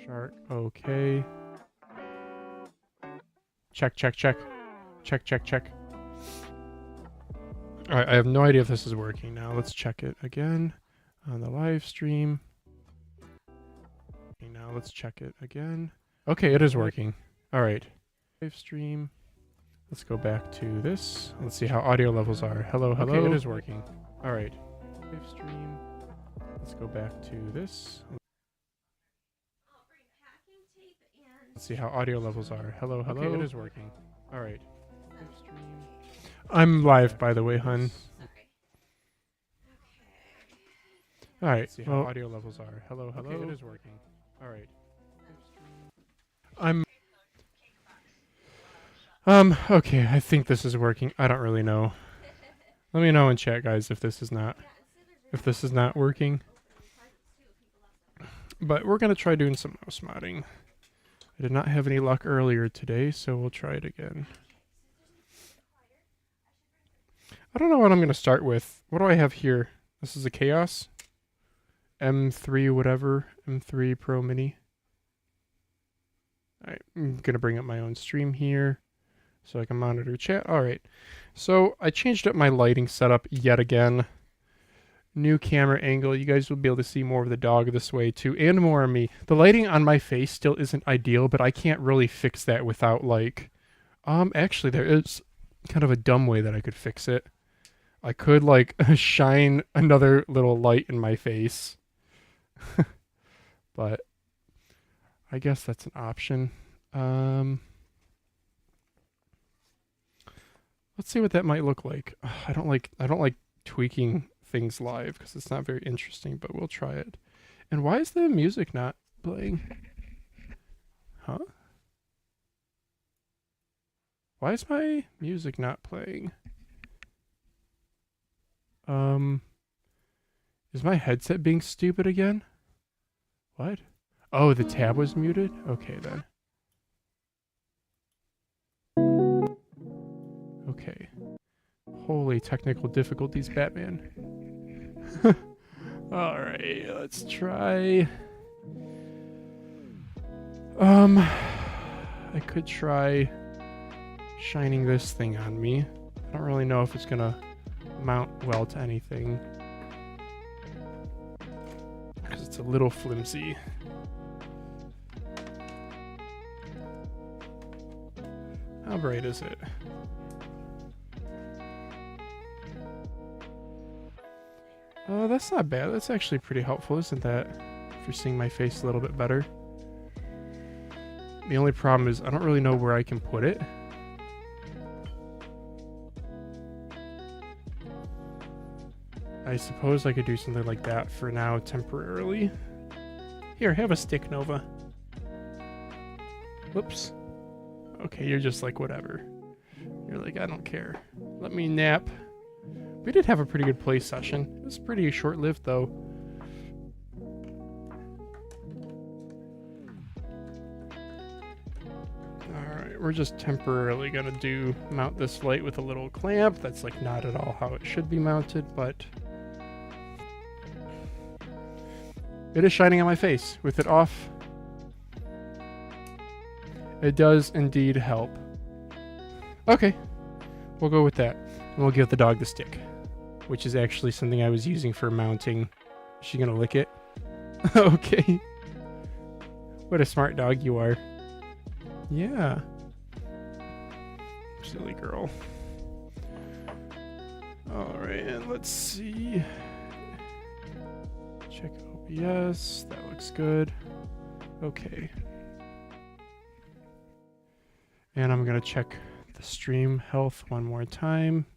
Shark, okay. Check, check, check. Check, check, check. Alright, I have no idea if this is working now. Let's check it again on the live stream. Now let's check it again. Okay, it is working. Alright. Live stream. Let's go back to this. Let's see how audio levels are. Hello, hello. Okay, it is working. Alright. Live stream. Let's go back to this. Let's see how audio levels are. Hello, hello. Okay, it is working. Alright. Live stream. I'm live, by the way, hun. Alright, see how audio levels are. Hello, hello. Okay, it is working. Alright. Okay, I think this is working. I don't really know. Let me know in chat, guys, if this is not working. But we're gonna try doing some mouse modding. I did not have any luck earlier today, so we'll try it again. I don't know what I'm gonna start with. What do I have here? This is a Chaos M3 whatever, M3 Pro Mini. Alright, I'm gonna bring up my own stream here so I can monitor chat. Alright, so I changed up my lighting setup yet again. New camera angle. You guys will be able to see more of the dog this way too, and more of me. The lighting on my face still isn't ideal, but I can't really fix that without like... actually there is kind of a dumb way that I could fix it. I could like shine another little light in my face. But I guess that's an option. Let's see what that might look like. I don't like tweaking things live because it's not very interesting, but we'll try it. And why is the music not playing? Huh? Why is my music not playing? Is my headset being stupid again? What? Oh, the tab was muted? Okay then. Okay. Holy technical difficulties, Batman. Alright, let's try. I could try shining this thing on me. I don't really know if it's gonna mount well to anything, because it's a little flimsy. How bright is it? Oh, that's not bad. That's actually pretty helpful, isn't that? For seeing my face a little bit better. The only problem is I don't really know where I can put it. I suppose I could do something like that for now temporarily. Here, have a stick, Nova. Whoops. Okay, you're just like, whatever. You're like, I don't care. Let me nap. We did have a pretty good play session. It was pretty short-lived, though. Alright, we're just temporarily gonna mount this light with a little clamp. That's like not at all how it should be mounted, but it is shining on my face. With it off, it does indeed help. Okay, we'll go with that. And we'll give the dog the stick, which is actually something I was using for mounting. Is she gonna lick it? Okay. What a smart dog you are. Yeah. Silly girl. Alright, and let's see. Check OBS. That looks good. Okay. And I'm gonna check the stream health one more time,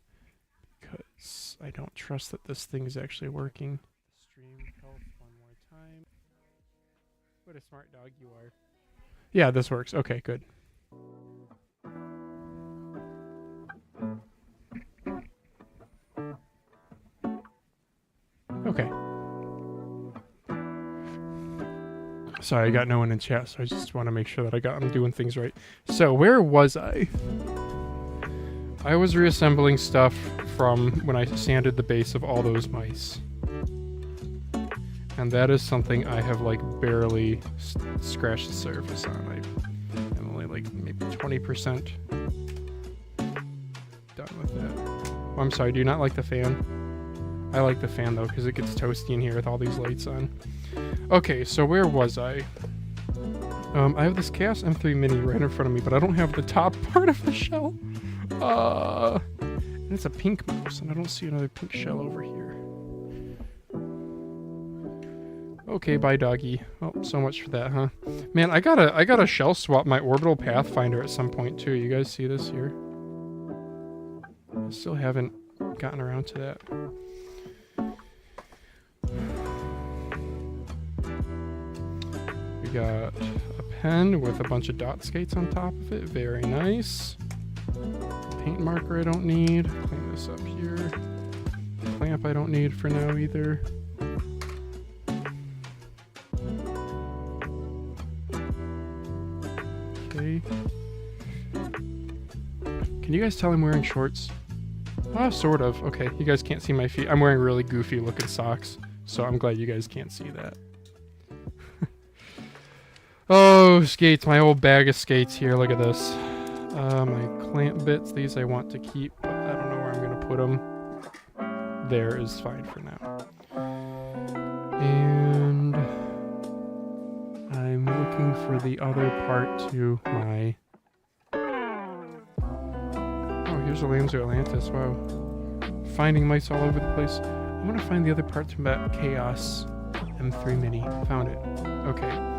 because I don't trust that this thing is actually working. Stream health one more time. What a smart dog you are. Yeah, this works. Okay, good. Okay. Sorry, I got no one in chat, so I just want to make sure that I'm doing things right. So, where was I? I was reassembling stuff from when I sanded the base of all those mice. And that is something I have like barely scratched the surface on. I'm only like maybe 20% done with that. Oh, I'm sorry, do you not like the fan? I like the fan though, because it gets toasty in here with all these lights on. Okay, so where was I? I have this Chaos M3 Mini right in front of me, but I don't have the top part of the shell. And it's a pink mouse, and I don't see another pink shell over here. Okay, bye doggy. Oh, so much for that, huh? Man, I gotta shell swap my orbital pathfinder at some point too. You guys see this here? I still haven't gotten around to that. We got a pen with a bunch of dot skates on top of it. Very nice. Paint marker I don't need. Clean this up here. Clamp I don't need for now either. Okay. Can you guys tell I'm wearing shorts? Sort of. Okay, you guys can't see my feet. I'm wearing really goofy looking socks, so I'm glad you guys can't see that. Oh, skates. My old bag of skates here. Look at this. My clamp bits. These I want to keep, but I don't know where I'm going to put them. There is fine for now. And I'm looking for the other part to my... Oh, here's a Lambs of Atlantis. Wow. Finding mice all over the place. I want to find the other part to that Chaos M3 Mini. Found it. Okay.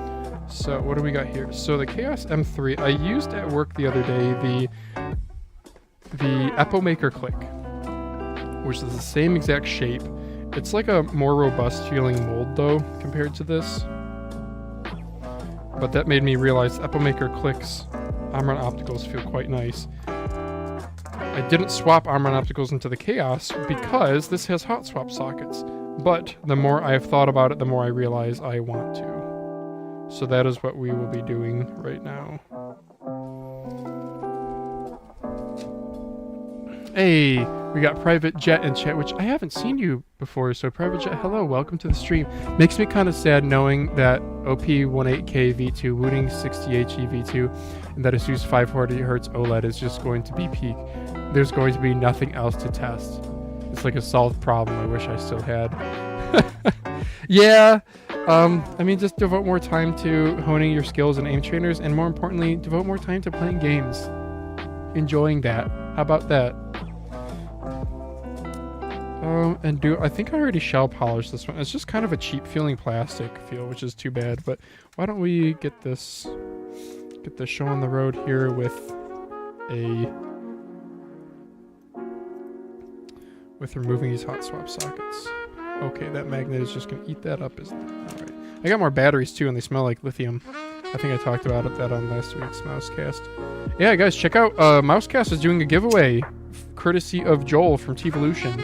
So what do we got here? So the Chaos M3, I used at work the other day the Epo Maker Click, which is the same exact shape. It's like a more robust feeling mold though, compared to this. But that made me realize Epo Maker Click's Omron Opticals feel quite nice. I didn't swap Omron Opticals into the Chaos because this has hot swap sockets. But the more I've thought about it, the more I realize I want to. So that is what we will be doing right now. Hey, we got Private Jet in chat, which I haven't seen you before. So Private Jet, hello, welcome to the stream. Makes me kind of sad knowing that OP18K V2, Wooting 60HE V2, and that ASUS 540Hz OLED is just going to be peak. There's going to be nothing else to test. It's like a solved problem I wish I still had. Yeah. I mean, just devote more time to honing your skills and aim trainers, and more importantly, devote more time to playing games. Enjoying that. How about that? I think I already shell polished this one. It's just kind of a cheap feeling plastic feel, which is too bad, but why don't we get this show on the road here with removing these hot swap sockets. Okay, that magnet is just going to eat that up, isn't it? Alright. I got more batteries, too, and they smell like lithium. I think I talked about that on last week's Mousecast. Yeah, guys, check out... Mousecast is doing a giveaway, courtesy of Joel from T-Evolution.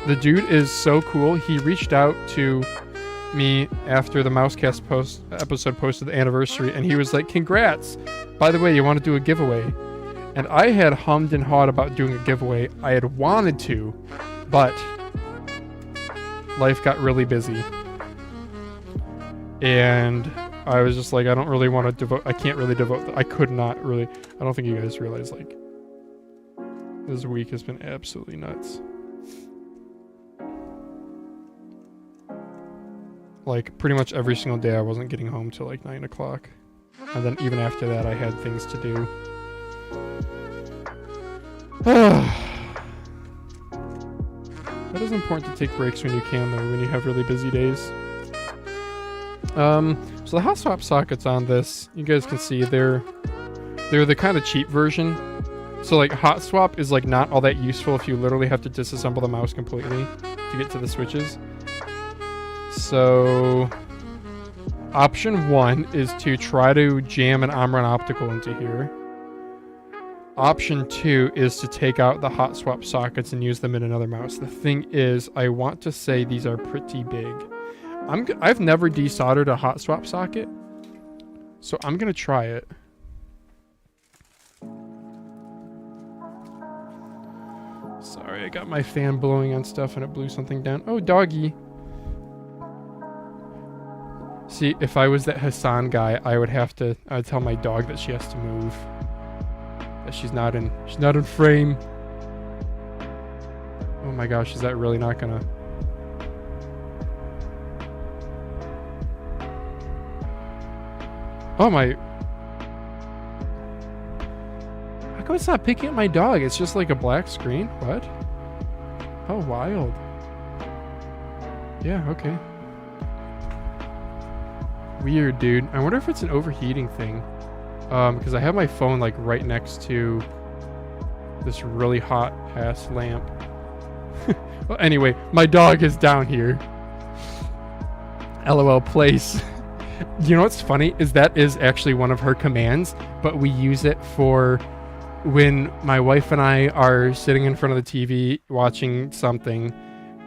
The dude is so cool. He reached out to me after the Mousecast episode posted the anniversary, and he was like, congrats! By the way, you want to do a giveaway? And I had hummed and hawed about doing a giveaway. I had wanted to, but... life got really busy, and I was just like, I don't really want to devote. I can't really devote. I could not really. I don't think you guys realize, like, this week has been absolutely nuts. Like, pretty much every single day I wasn't getting home till like 9 o'clock, and then even after that I had things to do. It is important to take breaks when you can, though, when you have really busy days. So the hot swap sockets on this, you guys can see they're the kind of cheap version. So like hot swap is like not all that useful if you literally have to disassemble the mouse completely to get to the switches. So option 1 is to try to jam an Omron optical into here. Option 2 is to take out the hot swap sockets and use them in another mouse. The thing is, I want to say these are pretty big. I've never desoldered a hot swap socket, so I'm gonna try it. Sorry, I got my fan blowing on stuff and it blew something down. Oh, doggy. See, if I was that Hassan guy, I'd tell my dog that she has to move. That she's not in frame. Oh my gosh, is that really not gonna... Oh my... How come it's not picking up my dog? It's just like a black screen? What? How wild. Yeah, okay. Weird, dude. I wonder if it's an overheating thing. Because I have my phone like right next to this really hot ass lamp. Well, anyway, my dog is down here. LOL place. You know what's funny is that is actually one of her commands, but we use it for when my wife and I are sitting in front of the TV watching something.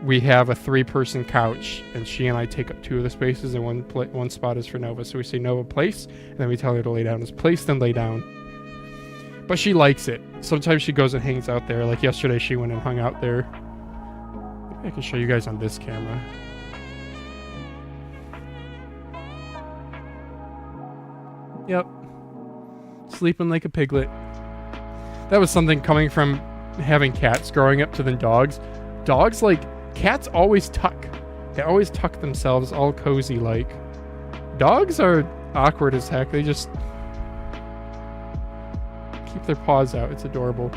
We have a 3-person couch, and she and I take up 2 of the spaces, and one spot is for Nova. So we say, Nova, place, and then we tell her to lay down. It's place, then lay down. But she likes it. Sometimes she goes and hangs out there. Like yesterday, she went and hung out there. Maybe I can show you guys on this camera. Yep. Sleeping like a piglet. That was something coming from having cats growing up to then dogs. Dogs, like... Cats always tuck. They always tuck themselves all cozy like. Dogs are awkward as heck. They just keep their paws out. It's adorable.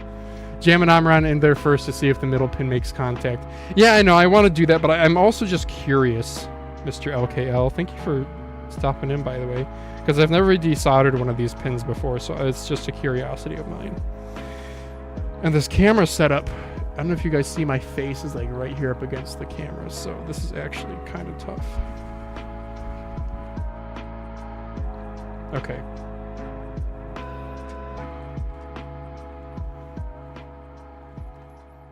Jam and Amran in there first to see if the middle pin makes contact. Yeah, I know. I want to do that, but I'm also just curious, Mr. LKL. Thank you for stopping in, by the way. Because I've never desoldered one of these pins before, so it's just a curiosity of mine. And this camera setup... I don't know if you guys see my face is like right here up against the camera, so this is actually kind of tough. Okay.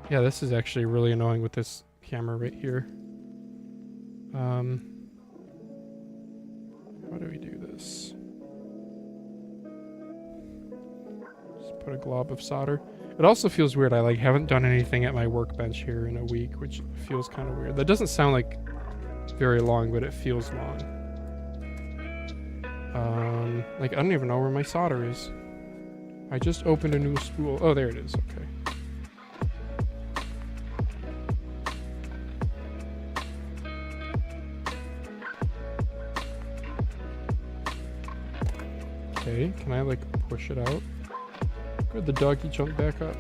Yeah, this is actually really annoying with this camera right here. How do we do this? Just put a glob of solder. It also feels weird. I like haven't done anything at my workbench here in a week, which feels kind of weird. That doesn't sound like very long, but it feels long. Like I don't even know where my solder is. I just opened a new spool. Oh, there it is. Okay. Okay, can I like push it out? Good, the doggy jumped back up.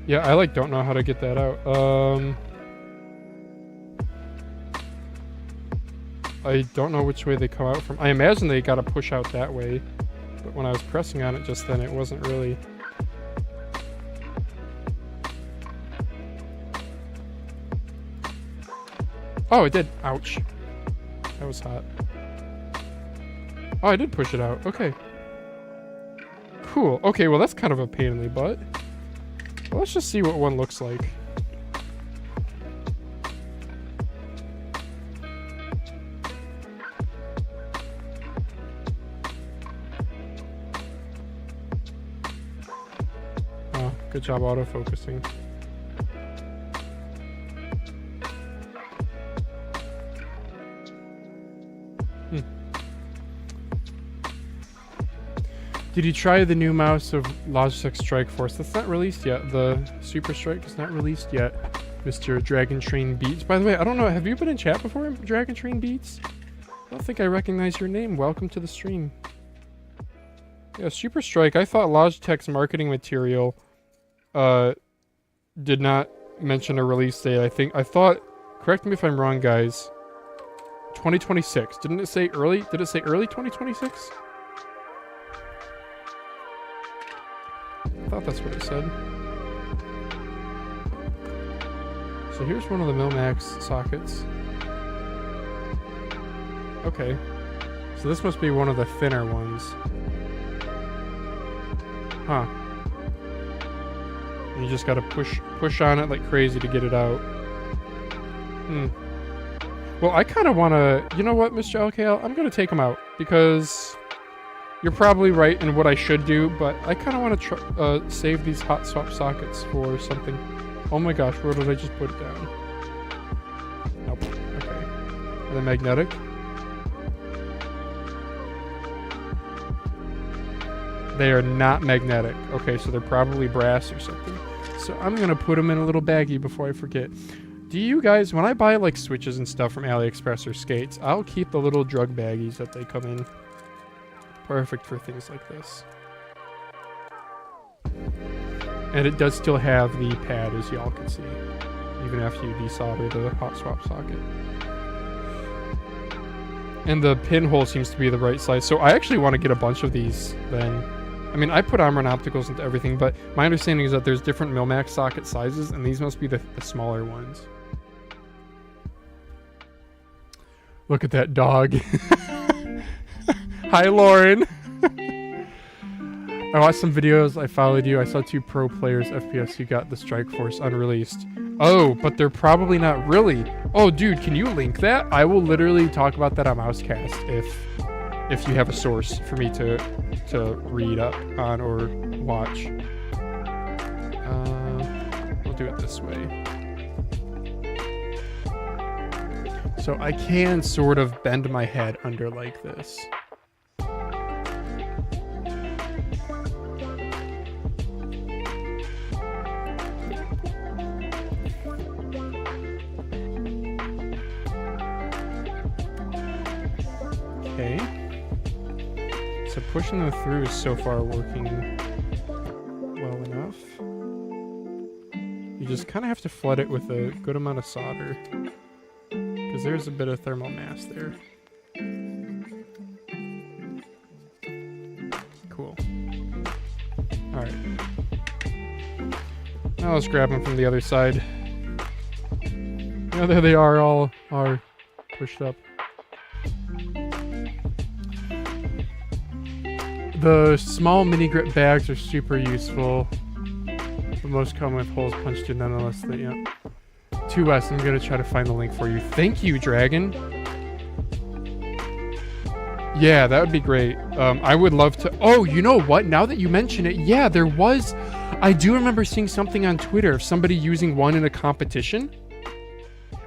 Yeah, I like don't know how to get that out. I don't know which way they come out from. I imagine they gotta push out that way, but when I was pressing on it just then, it wasn't really. Oh, it did. Ouch. That was hot. Oh, I did push it out. Okay. Cool. Okay, well that's kind of a pain in the butt. Well, let's just see what one looks like. Oh, good job autofocusing. Did you try the new mouse of Logitech Strike Force? That's not released yet. The Super Strike is not released yet. Mr. Dragon Train Beats. By the way, I don't know. Have you been in chat before, Dragon Train Beats? I don't think I recognize your name. Welcome to the stream. Yeah, Super Strike. I thought Logitech's marketing material did not mention a release date. I thought, correct me if I'm wrong, guys, 2026. Didn't it say early? Did it say early 2026? I thought that's what it said. So here's one of the Milmax sockets. Okay. So this must be one of the thinner ones. Huh. And you just gotta push on it like crazy to get it out. Well, I kind of want to... You know what, Mr. LKL? I'm going to take them out because... You're probably right in what I should do, but I kind of want to save these hot swap sockets for something. Oh my gosh, where did I just put it down? Nope. Okay. Are they magnetic? They are not magnetic. Okay, so they're probably brass or something. So I'm gonna put them in a little baggie before I forget. Do you guys, when I buy like switches and stuff from AliExpress or skates, I'll keep the little drug baggies that they come in. Perfect for things like this. And it does still have the pad, as y'all can see, even after you desolder the hot swap socket. And the pinhole seems to be the right size. So I actually want to get a bunch of these then. I mean, I put armor and opticals into everything, but my understanding is that there's different Milmax socket sizes, and these must be the smaller ones. Look at that dog. Hi, Lauren. I watched some videos. I followed you. I saw 2 pro players FPS who got the Strike Force unreleased. Oh, but they're probably not really. Oh, dude, can you link that? I will literally talk about that on Mousecast if you have a source for me to read up on or watch. We'll do it this way. So I can sort of bend my head under like this. Okay. So pushing them through is so far working well enough. You just kind of have to flood it with a good amount of solder, because there's a bit of thermal mass there. Cool. Alright. Now let's grab them from the other side. Yeah, there they are, all are pushed up. The small mini grip bags are super useful. The most common with holes punched in, nonetheless. Yeah. 2S, I'm gonna try to find the link for you. Thank you, Dragon. Yeah, that would be great. I would love to. Oh, you know what? Now that you mention it, yeah, there was. I do remember seeing something on Twitter of somebody using one in a competition.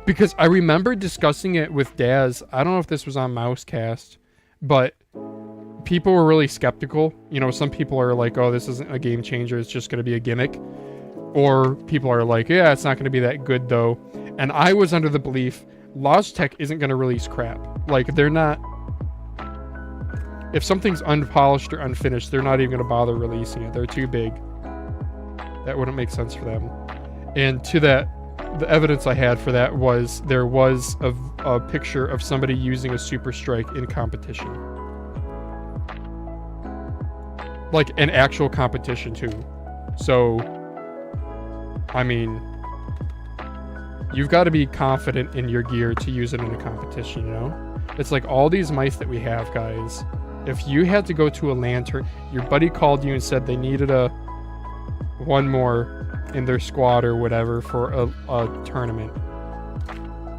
Because I remember discussing it with Daz. I don't know if this was on Mousecast, but people were really skeptical. You know, some people are like, oh, this isn't a game changer, it's just going to be a gimmick. Or people are like, yeah, it's not going to be that good though. And I was under the belief Logitech isn't going to release crap. Like, they're not... If something's unpolished or unfinished, they're not even going to bother releasing it. They're too big. That wouldn't make sense for them. And to that, the evidence I had for that was there was a picture of somebody using a Super Strike in competition. Like an actual competition too. So, I mean, you've got to be confident in your gear to use it in a competition, you know? It's like all these mice that we have, guys. If you had to go to a lantern, your buddy called you and said they needed one more in their squad or whatever for a tournament.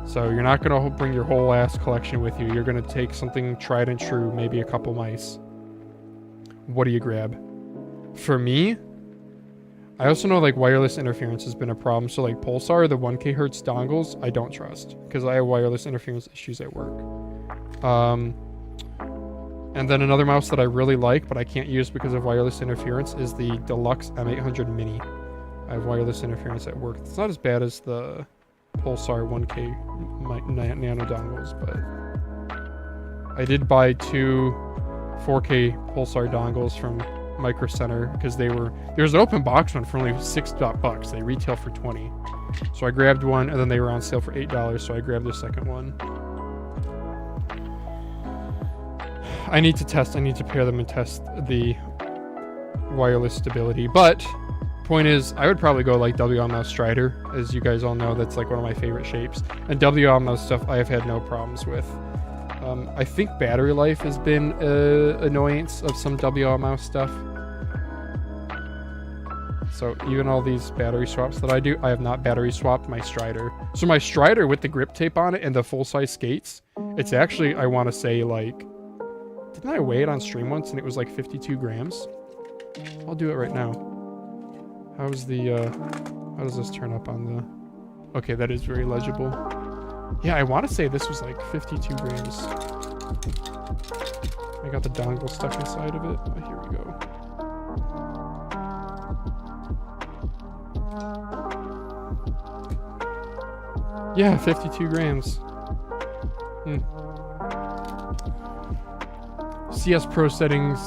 So you're not going to bring your whole ass collection with you. You're going to take something tried and true, maybe a couple mice. What do you grab? For me, I also know like wireless interference has been a problem. So like Pulsar, the 1K hertz dongles, I don't trust because I have wireless interference issues at work. And then another mouse that I really like, but I can't use because of wireless interference, is the Deluxe M800 Mini. I have wireless interference at work. It's not as bad as the Pulsar 1K nano dongles, but I did buy 2 4K Pulsar dongles from Micro Center because there's an open box one for only $6. They retail for $20. So I grabbed one, and then they were on sale for $8, so I grabbed the second one. I need to pair them and test the wireless stability. But point is, I would probably go like WL Mouse Strider. As you guys all know, that's like one of my favorite shapes. And WL Mouse stuff I have had no problems with. I think battery life has been an annoyance of some WL Mouse stuff. So even all these battery swaps that I do, I have not battery swapped my Strider. So my Strider with the grip tape on it and the full-size skates, it's actually, I want to say, like... Didn't I weigh it on stream once and it was like 52 grams? I'll do it right now. How does this turn up on the... Okay, that is very legible. Yeah, I want to say this was like 52 grams. I got the dongle stuck inside of it. Oh, here we go. Yeah, 52 grams. CS Pro settings.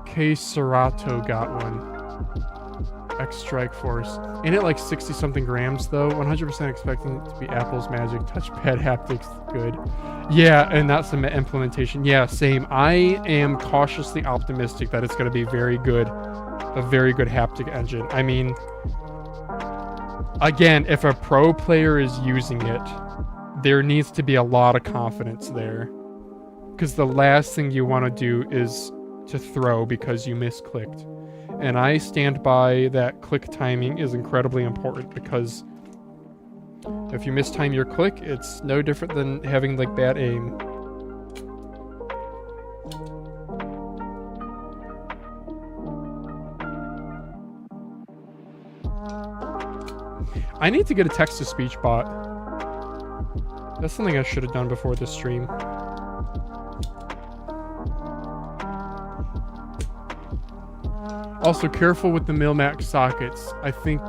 K Serato got one. X Strike Force. Ain't it like 60 something grams though? 100% expecting it to be Apple's magic touchpad haptics good. Yeah, and that's the implementation. Yeah, same. I am cautiously optimistic that it's going to be very good. A very good haptic engine. I mean, again, if a pro player is using it, there needs to be a lot of confidence there. Because the last thing you want to do is to throw because you misclicked. And I stand by that click timing is incredibly important, because if you mistime your click, it's no different than having like bad aim. I need to get a text-to-speech bot. That's something I should have done before this stream. Also, careful with the Milmax sockets. I think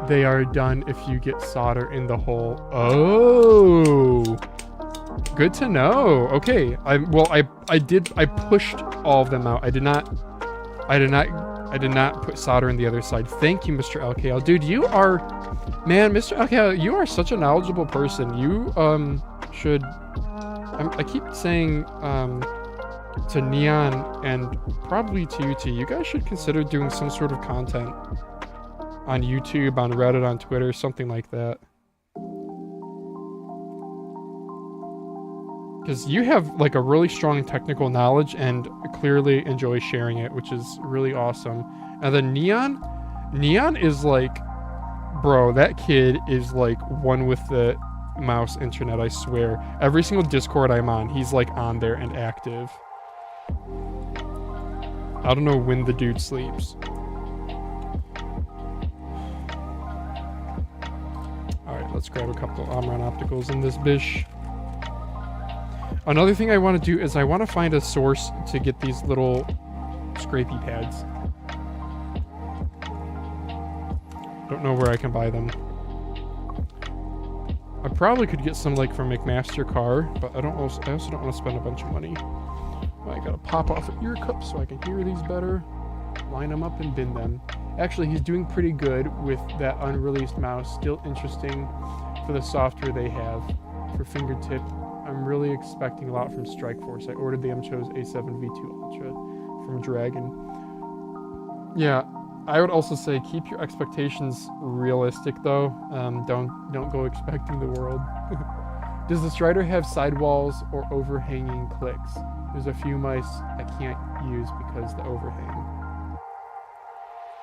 they are done if you get solder in the hole. Oh, good to know. Okay, I pushed all of them out. I did not put solder in the other side. Thank you, Mr. LKL. Dude, you are, man, Mr. LKL, you are such a knowledgeable person. You should. I keep saying to Neon and probably to UT, you guys should consider doing some sort of content on YouTube, on Reddit, on Twitter, something like that. Because you have like a really strong technical knowledge and clearly enjoy sharing it, which is really awesome. And then Neon is like, bro, that kid is like one with the mouse internet, I swear. Every single Discord I'm on, he's like on there and active. I don't know when the dude sleeps. Alright, let's grab a couple of Omron opticals in this bish. Another thing I want to do is I want to find a source to get these little scrapey pads. Don't know where I can buy them. I probably could get some like from McMaster Car, but I also don't want to spend a bunch of money. I gotta pop off an ear cup so I can hear these better. Line them up and bin them. Actually, he's doing pretty good with that unreleased mouse. Still interesting for the software they have for fingertip. I'm really expecting a lot from Strikeforce. I ordered the MCHO's A7 V2 Ultra from Dragon. Yeah, I would also say keep your expectations realistic though. Don't go expecting the world. Does the Strider have sidewalls or overhanging clicks? There's a few mice I can't use because the overhang.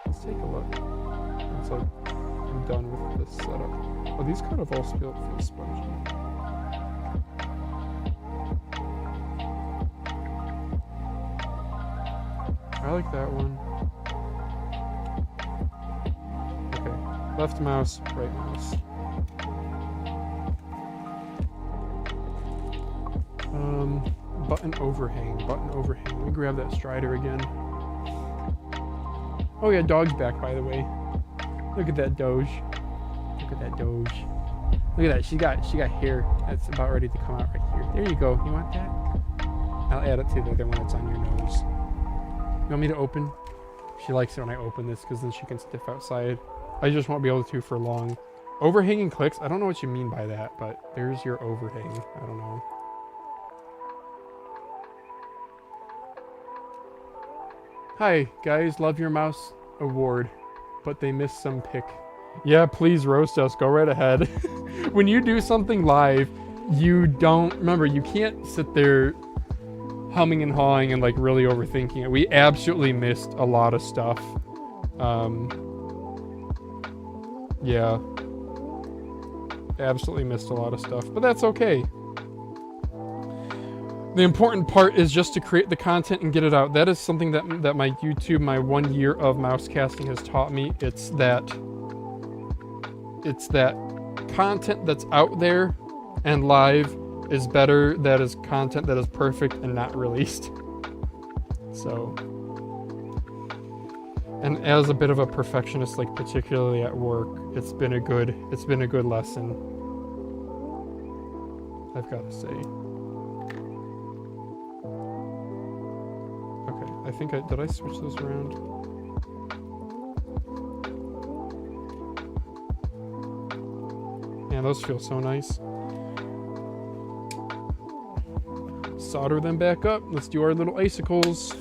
Let's take a look. It's like I'm done with this setup. Oh, these kind of all feel spongy. I like that one. Okay, left mouse, right mouse. Button overhang. Let me grab that Strider again. Oh yeah, dog's back, by the way. Look at that Doge. Look at that. She got hair that's about ready to come out right here. There you go. You want that? I'll add it to the other one that's on your nose. You want me to open? She likes it when I open this because then she can sniff outside. I just won't be able to for long. Overhanging clicks? I don't know what you mean by that, but there's your overhang. I don't know. Hi, guys. Love your mouse award, but they missed some pick. Yeah, please roast us. Go right ahead. When you do something live, you don't... Remember, you can't sit there humming and hawing and like really overthinking it. We absolutely missed a lot of stuff. Yeah. Absolutely missed a lot of stuff, but that's okay. The important part is just to create the content and get it out. That is something that my YouTube, my 1 year of mouse casting has taught me. It's that content that's out there And live is better. That is content that is perfect and not released. So, and as a bit of a perfectionist, like particularly at work, it's been a good lesson, I've got to say. Okay, I think did I switch those around? Man, those feel so nice. Solder them back up. Let's do our little icicles.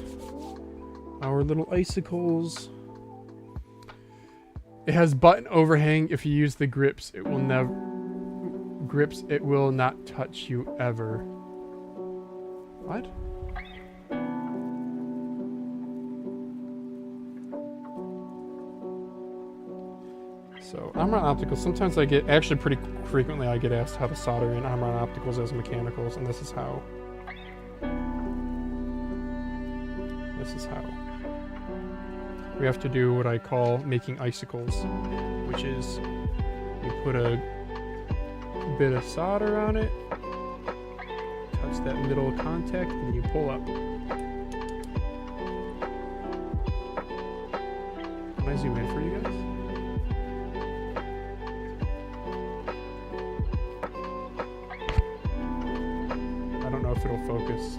It has button overhang. If you use the grips, it will not touch you ever. What? So Omron Opticals, sometimes actually pretty frequently I get asked how to solder in Omron Opticals as mechanicals, and this is how. We have to do what I call making icicles, which is you put a bit of solder on it, touch that middle contact, and you pull up. Can I zoom in for you guys? I don't know if it'll focus.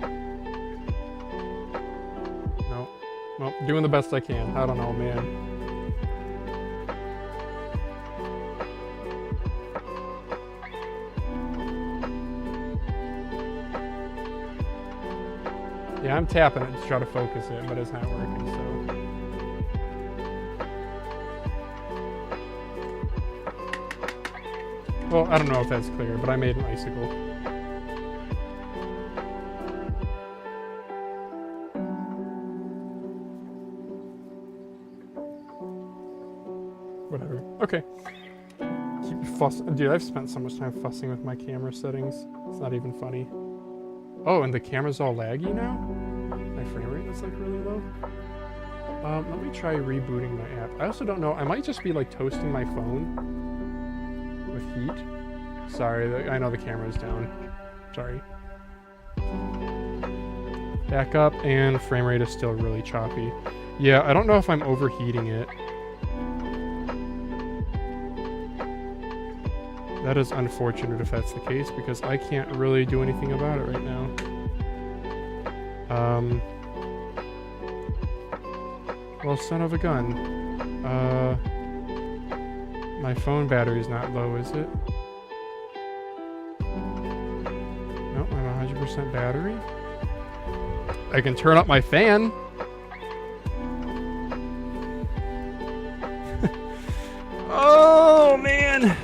Well, doing the best I can. I don't know, man. Yeah, I'm tapping it to try to focus it, but it's not working, so. Well, I don't know if that's clear, but I made an icicle. Whatever. Okay. Keep fussing. Dude, I've spent so much time fussing with my camera settings. It's not even funny. Oh, and the camera's all laggy now? My frame rate is like really low. Let me try rebooting my app. I also don't know. I might just be like toasting my phone with heat. Sorry, I know the camera's down. Sorry. Back up, and frame rate is still really choppy. Yeah, I don't know if I'm overheating it. That is unfortunate if that's the case, because I can't really do anything about it right now. Well, son of a gun. My phone battery's not low, is it? Nope, I'm 100% battery. I can turn up my fan. Oh, man!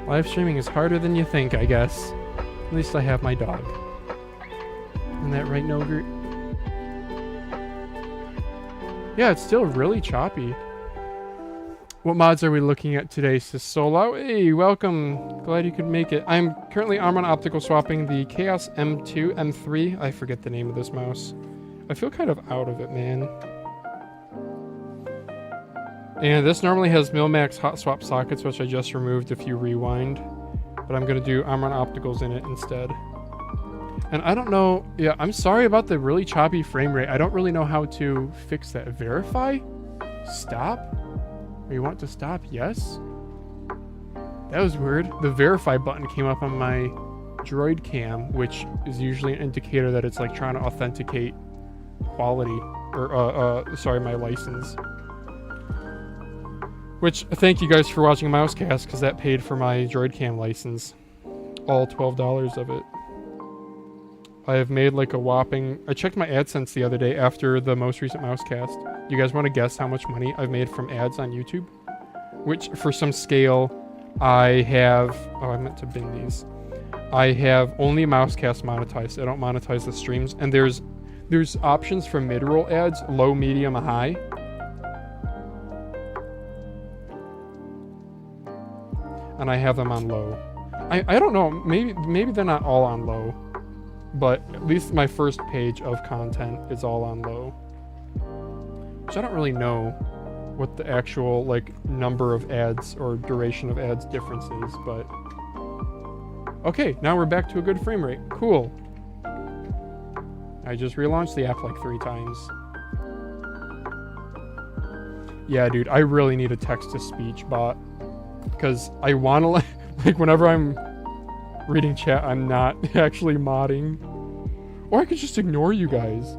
Live streaming is harder than you think, I guess. At least I have my dog. Isn't that right, Nogurt? Yeah, it's still really choppy. What mods are we looking at today, says Solo? Hey, welcome. Glad you could make it. I'm currently Omron Optical swapping the Chaos M2, M3. I forget the name of this mouse. I feel kind of out of it, man. And this normally has Milmax hot swap sockets, which I just removed if you rewind. But I'm going to do Omron Opticals in it instead. And I don't know, yeah, I'm sorry about the really choppy frame rate. I don't really know how to fix that. Verify? Stop? Or you want to stop? Yes? That was weird. The verify button came up on my Droid Cam, which is usually an indicator that it's like trying to authenticate quality. Or, sorry, my license. Which, thank you guys for watching Mousecast, because that paid for my Droid Cam license. All $12 of it. I have made like a whopping... I checked my AdSense the other day after the most recent Mousecast. You guys want to guess how much money I've made from ads on YouTube? Which, for some scale, I have... Oh, I meant to bin these. I have only Mousecast monetized. I don't monetize the streams. And there's options for mid-roll ads, low, medium, high. And I have them on low. I don't know, maybe they're not all on low, but at least my first page of content is all on low. Which I don't really know what the actual like number of ads or duration of ads difference is, but okay, now we're back to a good frame rate. Cool. I just relaunched the app like 3 times. Yeah, dude, I really need a text-to-speech bot because I want to like whenever I'm reading chat, I'm not actually modding, or I could just ignore you guys.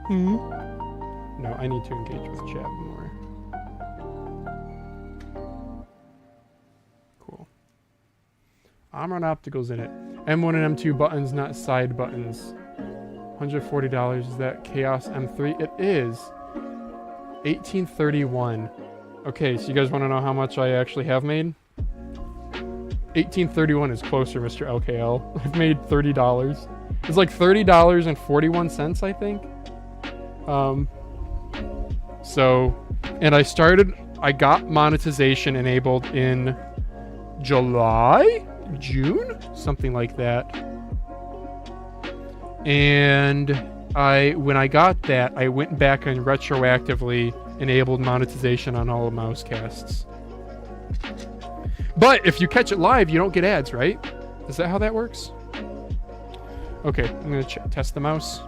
No, I need to engage with chat more. Cool. I'm on opticals in it. M1 and M2 buttons, not side buttons. $140. Is that Chaos M3? It is. 1831. Okay, so you guys want to know how much I actually have made? 1831 is closer, Mr. LKL. I've made $30. It's like $30.41, I think. So, and I got monetization enabled in June? Something like that. And when I got that, I went back and retroactively enabled monetization on all of Mousecasts. But if you catch it live, you don't get ads, right? Is that how that works? Okay, I'm gonna test the mouse.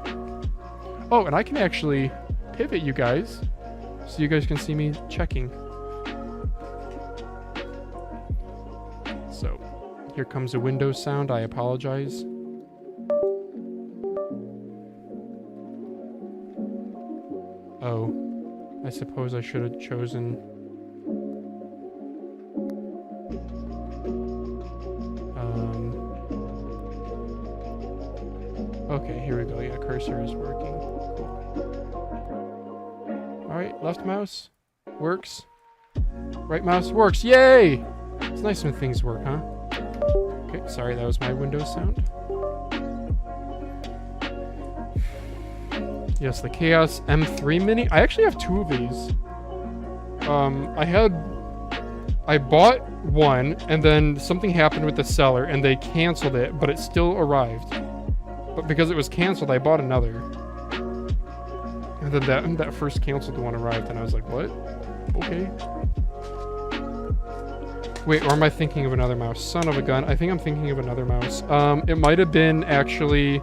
Oh, and I can actually pivot you guys, so you guys can see me checking. So, here comes a Windows sound. I apologize. Oh, I suppose I should have chosen... Okay, here we go. Yeah, cursor is working. Cool. Alright, left mouse. Works. Right mouse works. Yay! It's nice when things work, huh? Okay, sorry, that was my Windows sound. Yes, the Chaos M3 Mini. I actually have 2 of these. I bought one, and then something happened with the seller, and they canceled it, but it still arrived. But because it was canceled, I bought another. And then that first canceled one arrived, and I was like, what? Okay. Wait, or am I thinking of another mouse? Son of a gun. I think I'm thinking of another mouse. It might have been actually...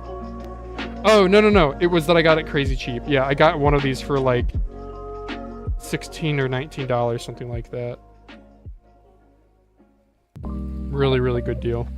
Oh, no. It was that I got it crazy cheap. Yeah, I got one of these for like $16 or $19, something like that. Really, really good deal.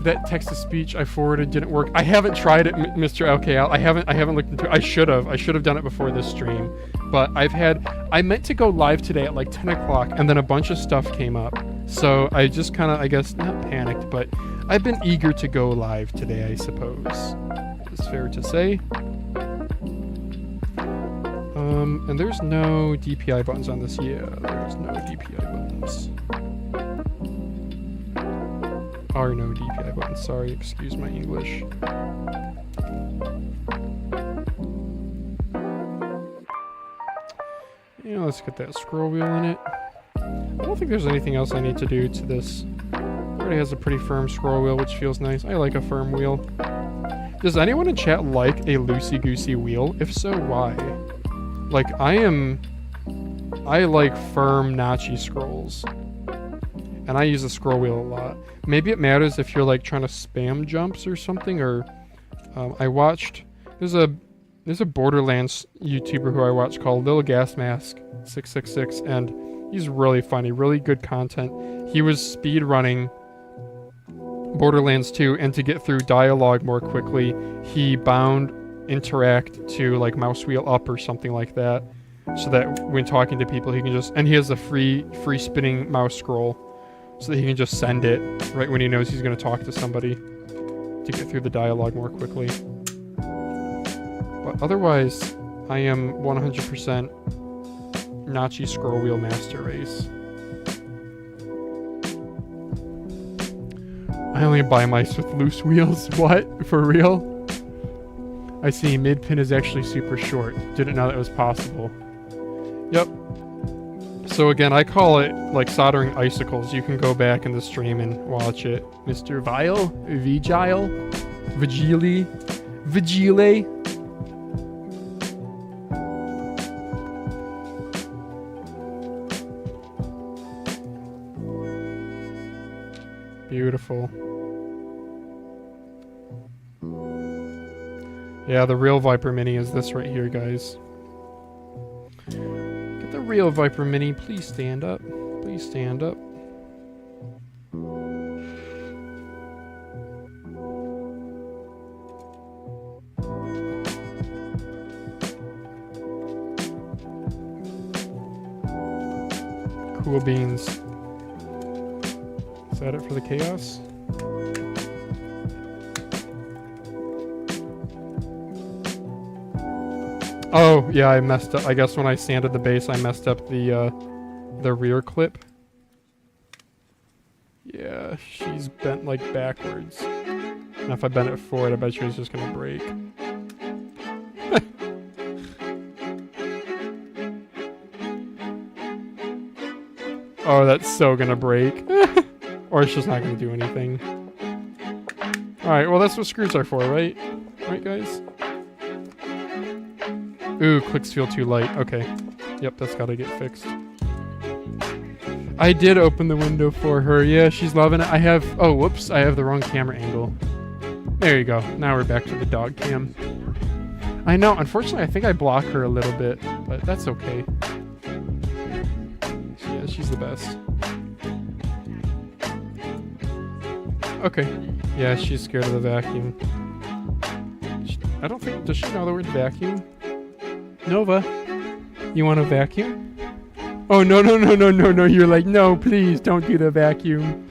That text-to-speech I forwarded didn't work. I haven't tried it, Mr. LKL. I haven't looked into it. I should have done it before this stream. But I meant to go live today at like 10 o'clock, and then a bunch of stuff came up. So I just kind of, I guess, not panicked, but I've been eager to go live today, I suppose. It's fair to say. And there's no DPI buttons on this. Yeah, there's no DPI buttons. Are no DPI buttons. Sorry, excuse my English. Yeah, let's get that scroll wheel in it. I don't think there's anything else I need to do to this. It already has a pretty firm scroll wheel, which feels nice. I like a firm wheel. Does anyone in chat like a loosey-goosey wheel? If so, why? Like, I like firm, notchy scrolls. And I use the scroll wheel a lot. Maybe it matters if you're like trying to spam jumps or something, or I watched, there's a Borderlands YouTuber who I watch called Lil Gas Mask 666, and he's really funny, really good content. He was speed running Borderlands 2, and to get through dialogue more quickly, he bound interact to like mouse wheel up or something like that, so that when talking to people he can just, and he has a free spinning mouse scroll, so that he can just send it right when he knows he's going to talk to somebody to get through the dialogue more quickly. But otherwise, I am 100% notchy scroll wheel master race. I only buy mice with loose wheels. What? For real? I see, mid-pin is actually super short. Didn't know that was possible. Yep. So again, I call it like soldering icicles. You can go back in the stream and watch it. Mr. Vigili. Vigile. Beautiful. Yeah, the real Viper Mini is this right here, guys. Get the real Viper Mini. Please stand up. Please stand up. Cool beans. Is that it for the chaos? Oh, yeah, I messed up. I guess when I sanded the base, I messed up the rear clip. Yeah, she's bent like backwards. And if I bent it forward, I bet she was just gonna break. Oh, that's so gonna break. Or it's just not gonna do anything. Alright, well that's what screws are for, right? Right, guys? Ooh, clicks feel too light. Okay. Yep, that's gotta get fixed. I did open the window for her. Yeah, she's loving it. I have... Oh, whoops. I have the wrong camera angle. There you go. Now we're back to the dog cam. I know. Unfortunately, I think I block her a little bit, but that's okay. Yeah, she's the best. Okay. Yeah, she's scared of the vacuum. I don't think... Does she know the word vacuum? Nova, you want a vacuum? Oh, no, no, no, no, no, no. You're like, no, please don't do the vacuum.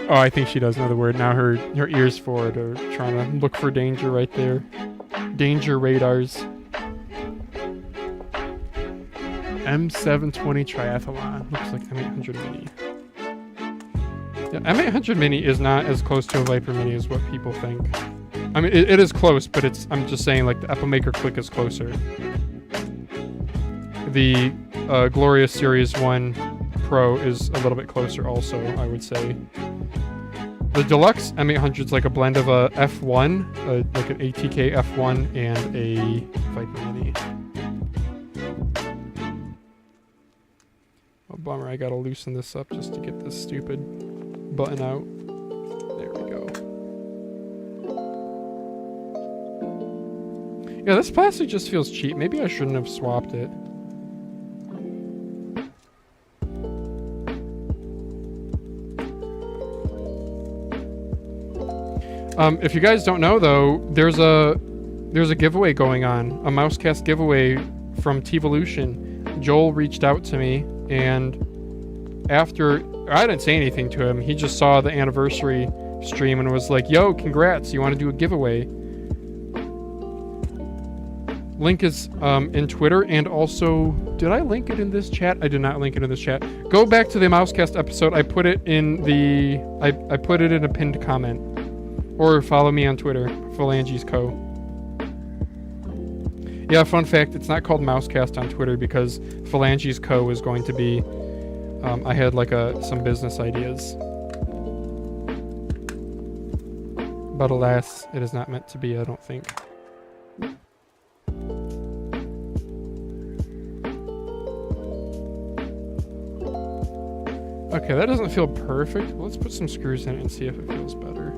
Oh, I think she does know the word. Now her ears forward are trying to look for danger right there. Danger radars. M720 Triathlon. Looks like M800 Mini. Yeah, M800 Mini is not as close to a Viper Mini as what people think. I mean, it is close, but it's... I'm just saying, like, the Epamaker click is closer. The Glorious Series 1 Pro is a little bit closer also, I would say. The Deluxe M800 is like a blend of a F1, like an ATK F1, and a Viper Mini. Oh, bummer, I gotta loosen this up just to get this stupid button out. There we go. Yeah, this plastic just feels cheap. Maybe I shouldn't have swapped it. If you guys don't know though, there's a giveaway going on, a Mousecast giveaway from T-Volution. Joel reached out to me, and after I didn't say anything to him, he just saw the anniversary stream and was like, "Yo, congrats! You want to do a giveaway?" Link is in Twitter, and also, did I link it in this chat? I did not link it in this chat. Go back to the Mousecast episode. I put it in the I put it in a pinned comment. Or follow me on Twitter, Phalanges Co. Yeah, fun fact, it's not called Mousecast on Twitter because Phalanges Co. is going to be... I had like some business ideas. But alas, it is not meant to be, I don't think. Okay, that doesn't feel perfect. Let's put some screws in it and see if it feels better.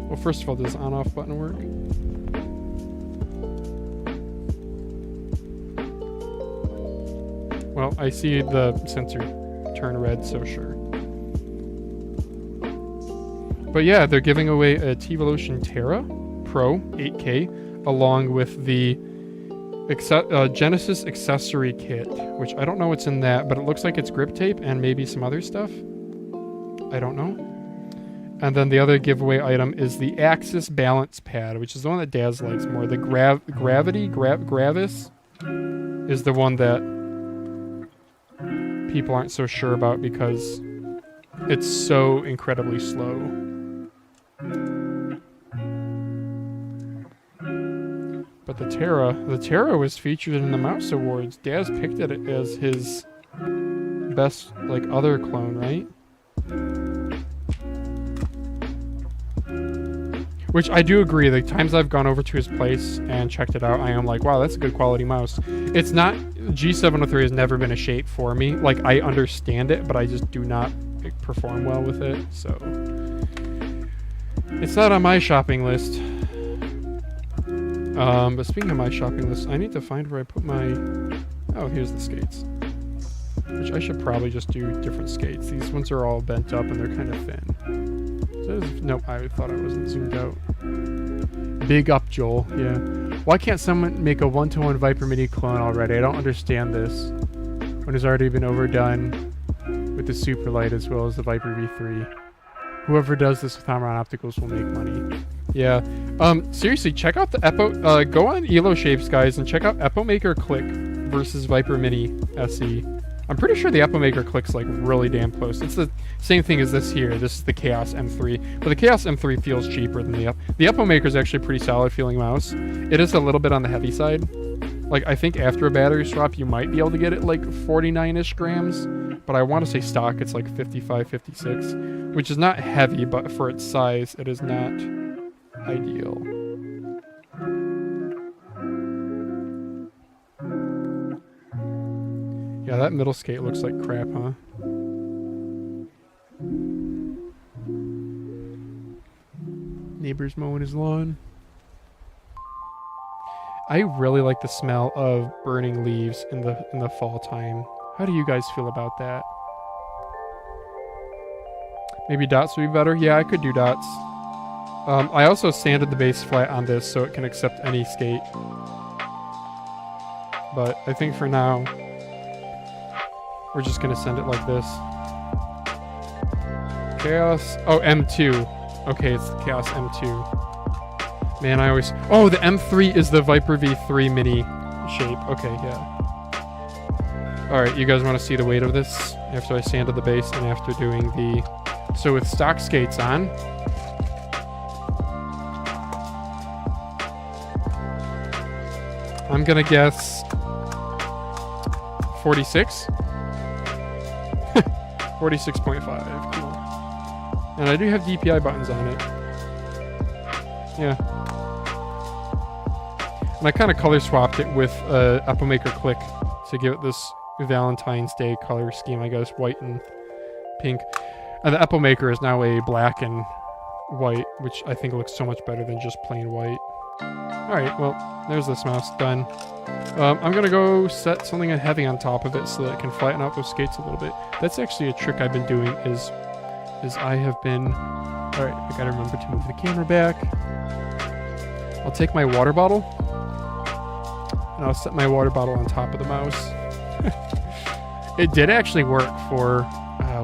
Well, first of all, does on-off button work? Well, I see the sensor turn red, so sure. But yeah, they're giving away a T-Volution Terra Pro 8K along with the Genesis accessory kit, which I don't know what's in that, but it looks like it's grip tape and maybe some other stuff. I don't know. And then the other giveaway item is the Axis balance pad, which is the one that Daz likes more. The Gravis is the one that people aren't so sure about because it's so incredibly slow. But the Terra was featured in the Mouse Awards. Daz picked it as his best, like, other clone, right? Which I do agree. The times I've gone over to his place and checked it out, I am like, wow, that's a good quality mouse. It's not, G703 has never been a shape for me. Like, I understand it, but I just do not perform well with it. So it's not on my shopping list. But speaking of my shopping list, I need to find where I put my... Oh, here's the skates. Which I should probably just do different skates. These ones are all bent up and they're kind of thin. Nope, I thought I wasn't zoomed out. Big up, Joel. Yeah. Why can't someone make a one-to-one Viper Mini clone already? I don't understand this. When it's already been overdone with the Superlight as well as the Viper V3. Whoever does this with Hammer-On Opticals will make money. Yeah. Seriously, check out the Epo... go on Elo Shapes, guys, and check out Epomaker Click versus Viper Mini SE. I'm pretty sure the Epomaker Click's like really damn close. It's the same thing as this here. This is the Chaos M3. But the Chaos M3 feels cheaper than the Epomaker's actually a pretty solid feeling mouse. It is a little bit on the heavy side. Like, I think after a battery swap, you might be able to get it like 49-ish grams. But I want to say stock, it's like 55, 56. Which is not heavy, but for its size, it is not ideal. Yeah, that middle skate looks like crap, huh? Neighbor's mowing his lawn. I really like the smell of burning leaves in the fall time. How do you guys feel about that? Maybe dots would be better? Yeah, I could do dots. I also sanded the base flat on this so it can accept any skate. But I think for now, we're just gonna send it like this. Chaos. Oh, M2. Okay, it's the Chaos M2. Man, I always... Oh, the M3 is the Viper V3 mini shape. Okay, yeah. Alright, you guys want to see the weight of this? After I sanded the base and after doing the... So with stock skates on... I'm gonna guess... 46? 46.5. Cool. And I do have DPI buttons on it. Yeah. And I kind of color swapped it with Epomaker Click to give it this Valentine's Day color scheme, I guess, white and pink. And the Epomaker is now a black and white, which I think looks so much better than just plain white. Alright, well, there's this mouse done. I'm gonna go set something heavy on top of it so that it can flatten out those skates a little bit. That's actually a trick I've been doing is I have been... Alright, I gotta remember to move the camera back. I'll take my water bottle and I'll set my water bottle on top of the mouse. It did actually work for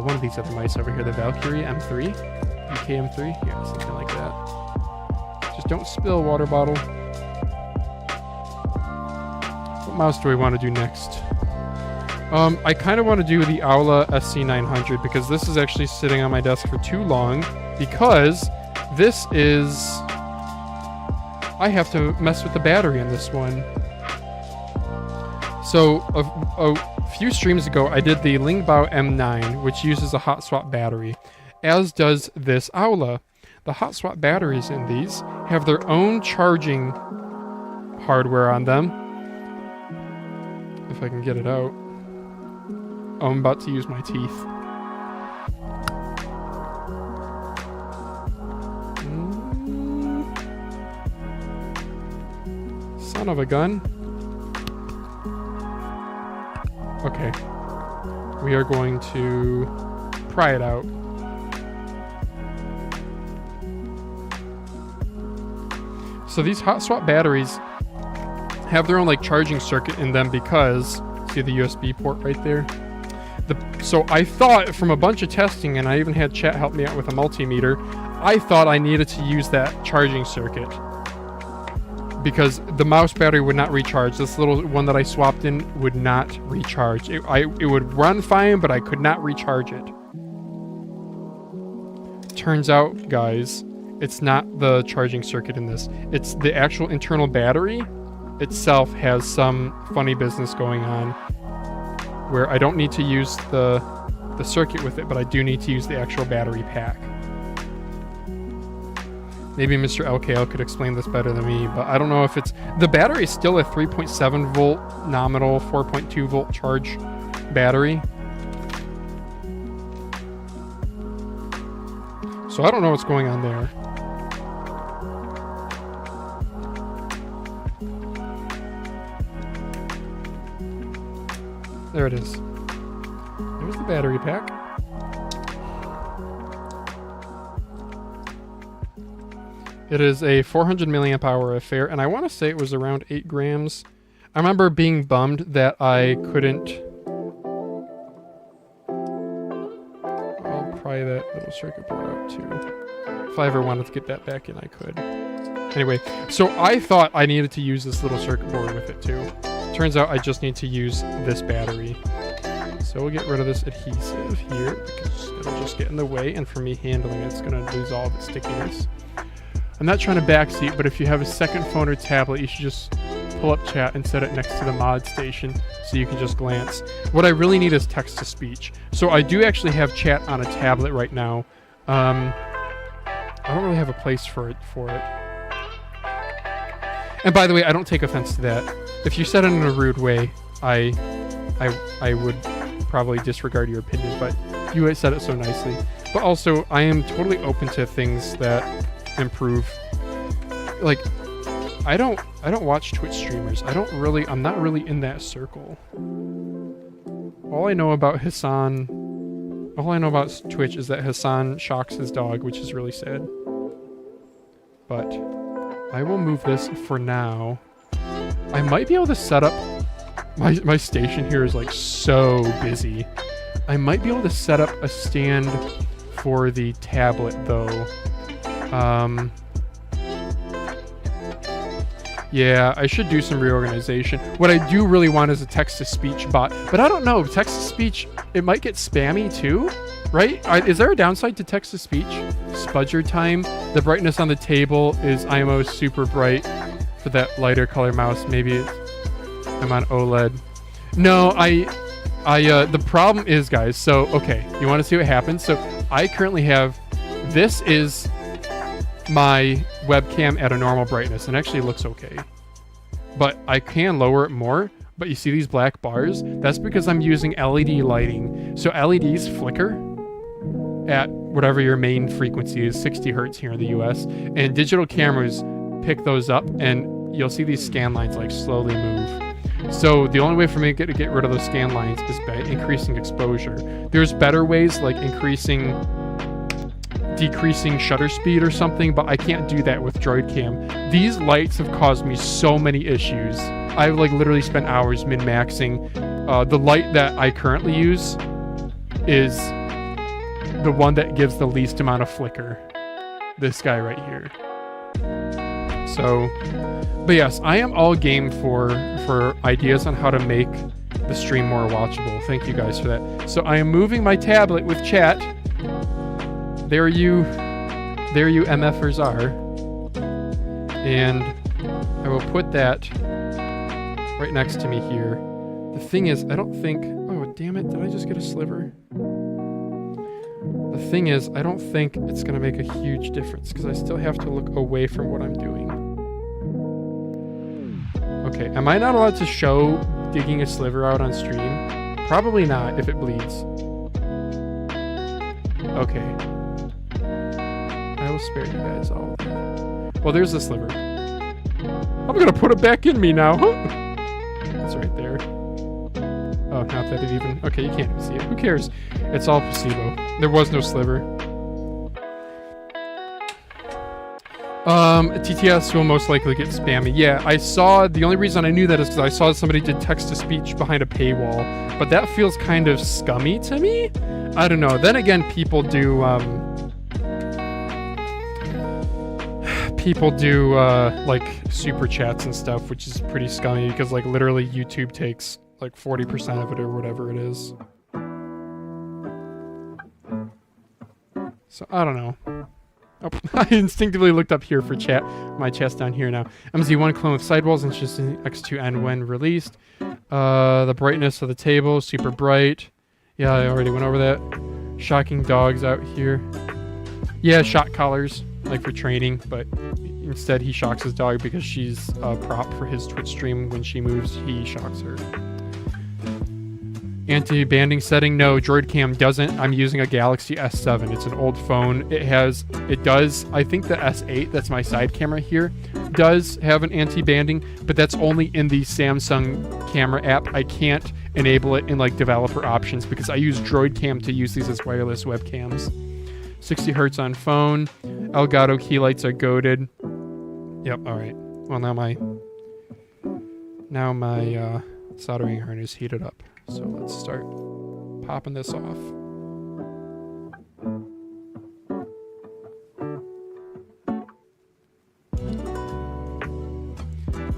one of these other mice over here, the Valkyrie M3. VK-M3? Yeah, something like that. Just don't spill water bottle. What mouse do we want to do next? I kind of want to do the Aula SC900 because this is actually sitting on my desk for too long because this is... I have to mess with the battery in this one. So a few streams ago, I did the Lingbao M9, which uses a hot swap battery, as does this Aula. The hot swap batteries in these have their own charging hardware on them. If I can get it out. Oh, I'm about to use my teeth. Son of a gun. Okay. We are going to pry it out. So these hot swap batteries have their own like charging circuit in them because, see the USB port right there? So I thought from a bunch of testing, and I even had chat help me out with a multimeter, I thought I needed to use that charging circuit because the mouse battery would not recharge. This little one that I swapped in would not recharge. It would run fine, but I could not recharge it. Turns out, guys, it's not the charging circuit in this. It's the actual internal battery itself has some funny business going on where I don't need to use the circuit with it, but I do need to use the actual battery pack. Maybe Mr. LKL could explain this better than me, but I don't know if it's... The battery is still a 3.7 volt nominal, 4.2 volt charge battery. So I don't know what's going on there. There it is. There's the battery pack. It is a 400 milliamp hour affair, and I want to say it was around 8 grams. I remember being bummed that I couldn't... I'll pry that little circuit board out too. If I ever wanted to get that back in, I could. Anyway, so I thought I needed to use this little circuit board with it too. Turns out I just need to use this battery. So we'll get rid of this adhesive here because it'll just get in the way, and for me handling it, it's going to lose all of its stickiness. I'm not trying to backseat, but if you have a second phone or tablet, you should just pull up chat and set it next to the mod station so you can just glance. What I really need is text-to-speech. So I do actually have chat on a tablet right now. I don't really have a place for it. And by the way, I don't take offense to that. If you said it in a rude way, I would probably disregard your opinion, but you said it so nicely. But also, I am totally open to things that improve. Like, I don't watch Twitch streamers. I'm not really in that circle. All I know about Twitch is that Hassan shocks his dog, which is really sad. But I will move this for now. I might be able to set up my station here is like so busy. I might be able to set up a stand for the tablet though. Yeah, I should do some reorganization. What I do really want is a text-to-speech bot, but I don't know, text-to-speech, it might get spammy too, right? Is there a downside to text-to-speech? Spudger time. The brightness on the table is IMO super bright for that lighter color mouse. Maybe I'm on OLED. No, the problem is, guys, so, okay, you want to see what happens? So I currently have, this is my webcam at a normal brightness, and actually looks okay. But I can lower it more, but you see these black bars? That's because I'm using LED lighting. So LEDs flicker at whatever your main frequency is, 60 hertz here in the US, and digital cameras pick those up, and you'll see these scan lines like slowly move. So the only way for me to get rid of those scan lines is by increasing exposure. There's better ways like decreasing shutter speed or something, but I can't do that with Droid Cam. These lights have caused me so many issues. I've like literally spent hours min-maxing. The light that I currently use is the one that gives the least amount of flicker. This guy right here. So, but yes, I am all game for ideas on how to make the stream more watchable. Thank you guys for that. So I am moving my tablet with chat. There you MFers are. And I will put that right next to me here. The thing is, I don't think... Oh, damn it. Did I just get a sliver? The thing is, I don't think it's going to make a huge difference because I still have to look away from what I'm doing. Okay, am I not allowed to show digging a sliver out on stream? Probably not if it bleeds. Okay. I will spare you guys all. Well, there's the sliver. I'm gonna put it back in me now. It's right there. Oh, not that it even... Okay, you can't even see it. Who cares? It's all placebo. There was no sliver. TTS will most likely get spammy. Yeah, I saw... The only reason I knew that is because I saw somebody did text-to-speech behind a paywall. But that feels kind of scummy to me? I don't know. Then again, people do, like, super chats and stuff, which is pretty scummy because, like, literally YouTube takes, like, 40% of it or whatever it is. So, I don't know. Oh, I instinctively looked up here for chat. My chat's down here now. MZ1 clone with sidewalls and just X2N when released. The brightness of the table, super bright. Yeah, I already went over that. Shocking dogs out here. Yeah, shock collars. like for training, but instead he shocks his dog because she's a prop for his Twitch stream. When she moves, he shocks her. Anti-banding setting, no, Droid Cam doesn't. I'm using a Galaxy S7. It's an old phone. It does, I think the S8, that's my side camera here, does have an anti-banding, but that's only in the Samsung camera app. I can't enable it in like developer options because I use Droid Cam to use these as wireless webcams. 60 hertz on phone. Elgato key lights are goated. Yep, alright. Well, now my soldering iron is heated up. So let's start popping this off.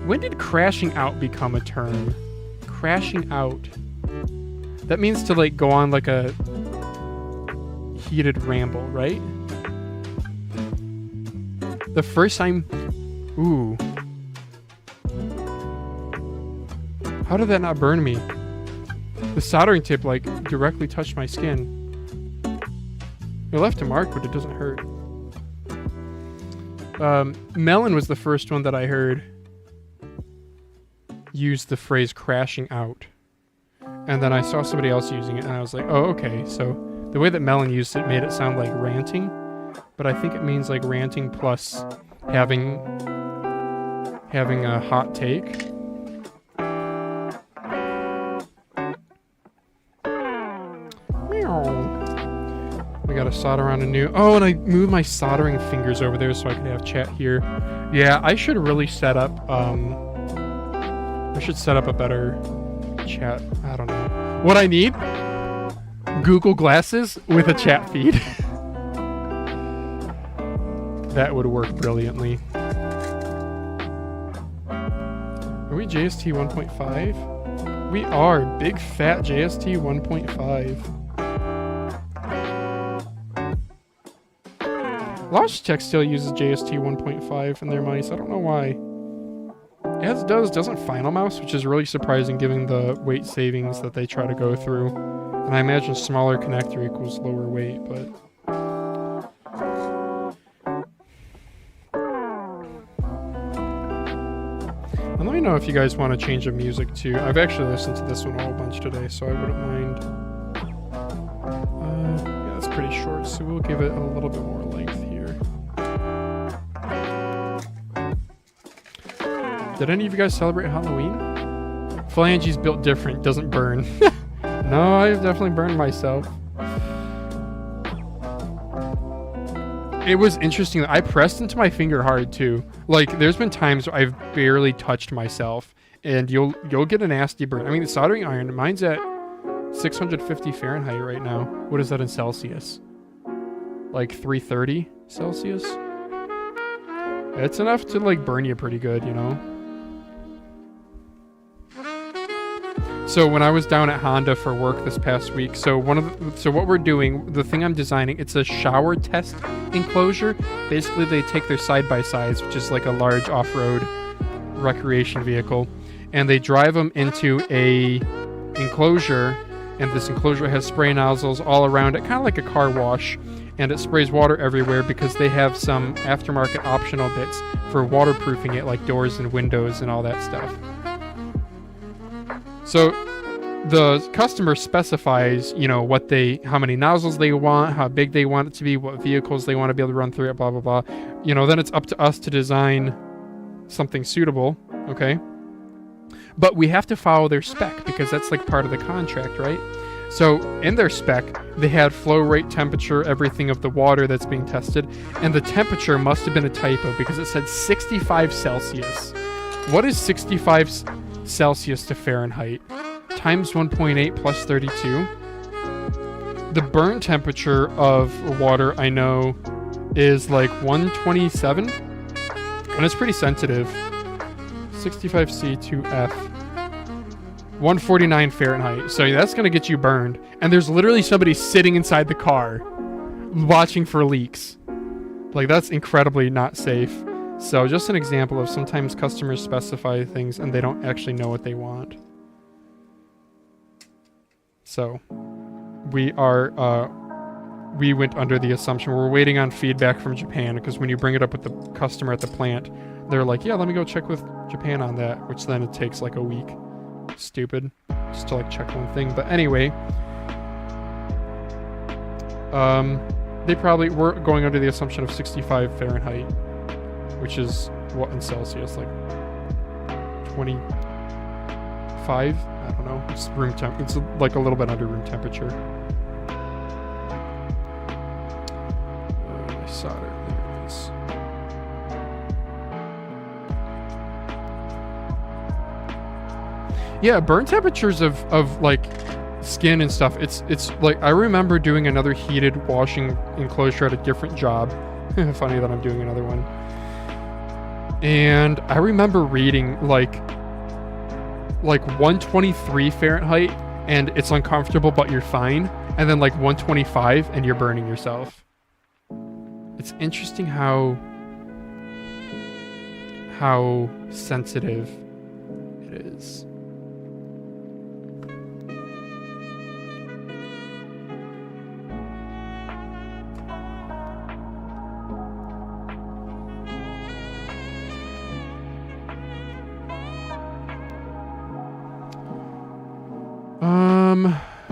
When did crashing out become a term? Crashing out. That means to like go on like a heated ramble, right? The first time... Ooh. How did that not burn me? The soldering tip, like, directly touched my skin. It left a mark, but it doesn't hurt. Melon was the first one that I heard use the phrase crashing out. And then I saw somebody else using it, and I was like, oh, okay. So the way that Melon used it made it sound like ranting. But I think it means, like, ranting plus having a hot take. We gotta solder on a new... Oh, and I moved my soldering fingers over there so I could have chat here. Yeah, I should really set up... I should set up a better chat. I don't know. What I need? Google Glasses with a chat feed. That would work brilliantly. Are we JST 1.5? We are. Big fat JST 1.5. Logitech still uses JST 1.5 in their mice. I don't know why. As doesn't Final Mouse, which is really surprising given the weight savings that they try to go through. And I imagine smaller connector equals lower weight, but... And let me know if you guys want to change the music too. I've actually listened to this one a whole bunch today, so I wouldn't mind. Yeah, it's pretty short, so we'll give it a little bit more length here. Did any of you guys celebrate Halloween? Phalange's built different, doesn't burn. No, I've definitely burned myself. It was interesting. I pressed into my finger hard too. Like, there's been times where I've barely touched myself, and you'll get a nasty burn. I mean, the soldering iron, mine's at 650 Fahrenheit right now. What is that in Celsius? Like 330 Celsius? It's enough to like burn you pretty good, you know? So when I was down at Honda for work this past week, so what we're doing, the thing I'm designing, it's a shower test enclosure. Basically, they take their side-by-sides, which is like a large off-road recreation vehicle, and they drive them into a enclosure, and this enclosure has spray nozzles all around it, kind of like a car wash, and it sprays water everywhere because they have some aftermarket optional bits for waterproofing it, like doors and windows and all that stuff. So the customer specifies, you know, how many nozzles they want, how big they want it to be, what vehicles they want to be able to run through it, blah, blah, blah. You know, then it's up to us to design something suitable, okay? But we have to follow their spec because that's like part of the contract, right? So in their spec, they had flow rate, temperature, everything of the water that's being tested, and the temperature must have been a typo because it said 65 Celsius. What is 65 Celsius to Fahrenheit? Times 1.8 plus 32. The burn temperature of water, I know, is like 127, and it's pretty sensitive. 65C to F. 149 Fahrenheit. So that's going to get you burned. And there's literally somebody sitting inside the car watching for leaks. Like, that's incredibly not safe. So just an example of sometimes customers specify things and they don't actually know what they want. So we are we went under the assumption we're waiting on feedback from Japan, because when you bring it up with the customer at the plant, they're like, yeah, let me go check with Japan on that, which then it takes like a week. Stupid. Just to like check one thing. But anyway, they probably were going under the assumption of 65 Fahrenheit, which is what in Celsius, like 25? I don't know. It's room temp. It's like a little bit under room temperature. My solder. There it is. Yeah, burn temperatures of like skin and stuff. It's like, I remember doing another heated washing enclosure at a different job. Funny that I'm doing another one. And I remember reading like 123 Fahrenheit and it's uncomfortable but you're fine, and then like 125 and you're burning yourself. It's interesting how sensitive it is.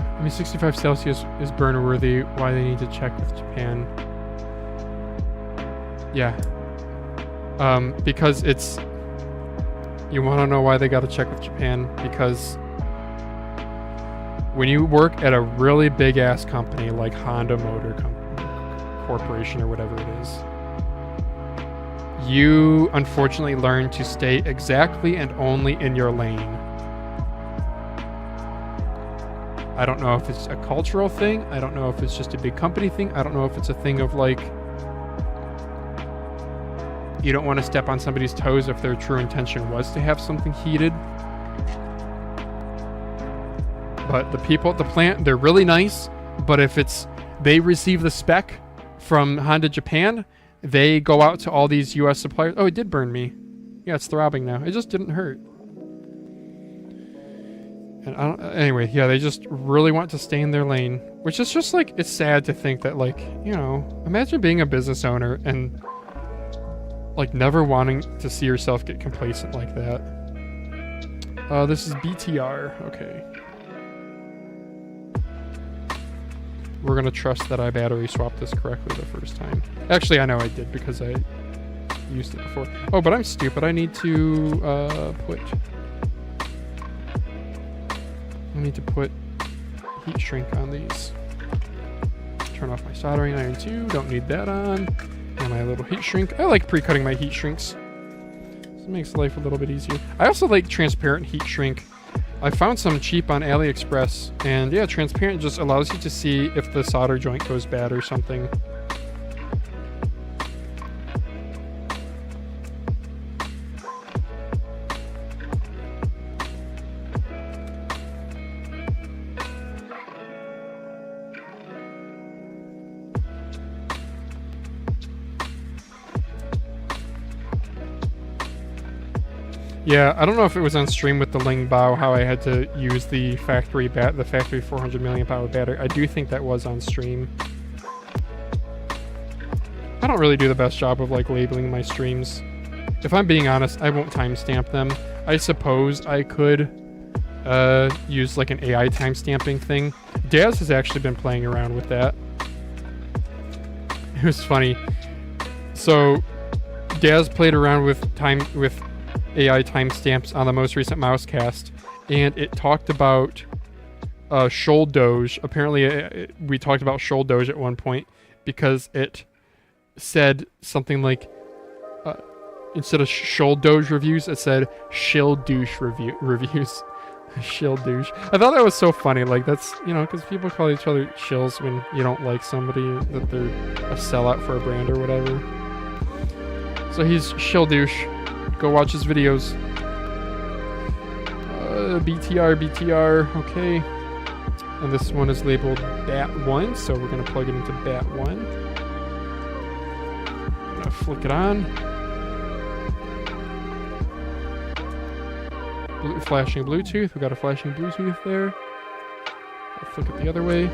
I mean, 65 Celsius is burner worthy. Why they need to check with Japan? Yeah. Because it's... You want to know why they got to check with Japan? Because when you work at a really big ass company like Honda Motor Corporation or whatever it is, you unfortunately learn to stay exactly and only in your lane. I don't know if it's a cultural thing. I don't know if it's just a big company thing. I don't know if it's a thing of like, you don't want to step on somebody's toes if their true intention was to have something heated. But the people at the plant, they're really nice. But if they receive the spec from Honda Japan, they go out to all these US suppliers. Oh, it did burn me. Yeah, it's throbbing now. It just didn't hurt. And anyway, yeah, they just really want to stay in their lane, which is just like, it's sad to think that, like, you know, imagine being a business owner and like never wanting to see yourself get complacent like that. This is BTR. Okay. We're gonna trust that I battery swapped this correctly the first time. Actually, I know I did because I used it before. Oh, but I'm stupid. I need to put heat shrink on these. Turn off my soldering iron too. Don't need that on. And my little heat shrink. I like pre-cutting my heat shrinks. This makes life a little bit easier. I also like transparent heat shrink. I found some cheap on AliExpress, and yeah, transparent just allows you to see if the solder joint goes bad or something. Yeah, I don't know if it was on stream with the Ling Bao how I had to use the factory 400 milliamp hour battery. I do think that was on stream. I don't really do the best job of like labeling my streams. If I'm being honest, I won't timestamp them. I suppose I could use like an AI timestamping thing. Daz has actually been playing around with that. It was funny. So Daz played around with AI timestamps on the most recent Mousecast, and it talked about Shoal Doge. Apparently, we talked about Shoal Doge at one point because it said something like, instead of Shoal Doge reviews, it said Shill Douche reviews. Shill Douche. I thought that was so funny. Like, that's, you know, because people call each other shills when you don't like somebody, that they're a sellout for a brand or whatever. So he's Shill Douche. Go watch his videos. BTR, okay. And this one is labeled BAT1, so we're going to plug it into BAT1. I'm going to flick it on. Flashing Bluetooth. We got a flashing Bluetooth there. I'll flick it the other way.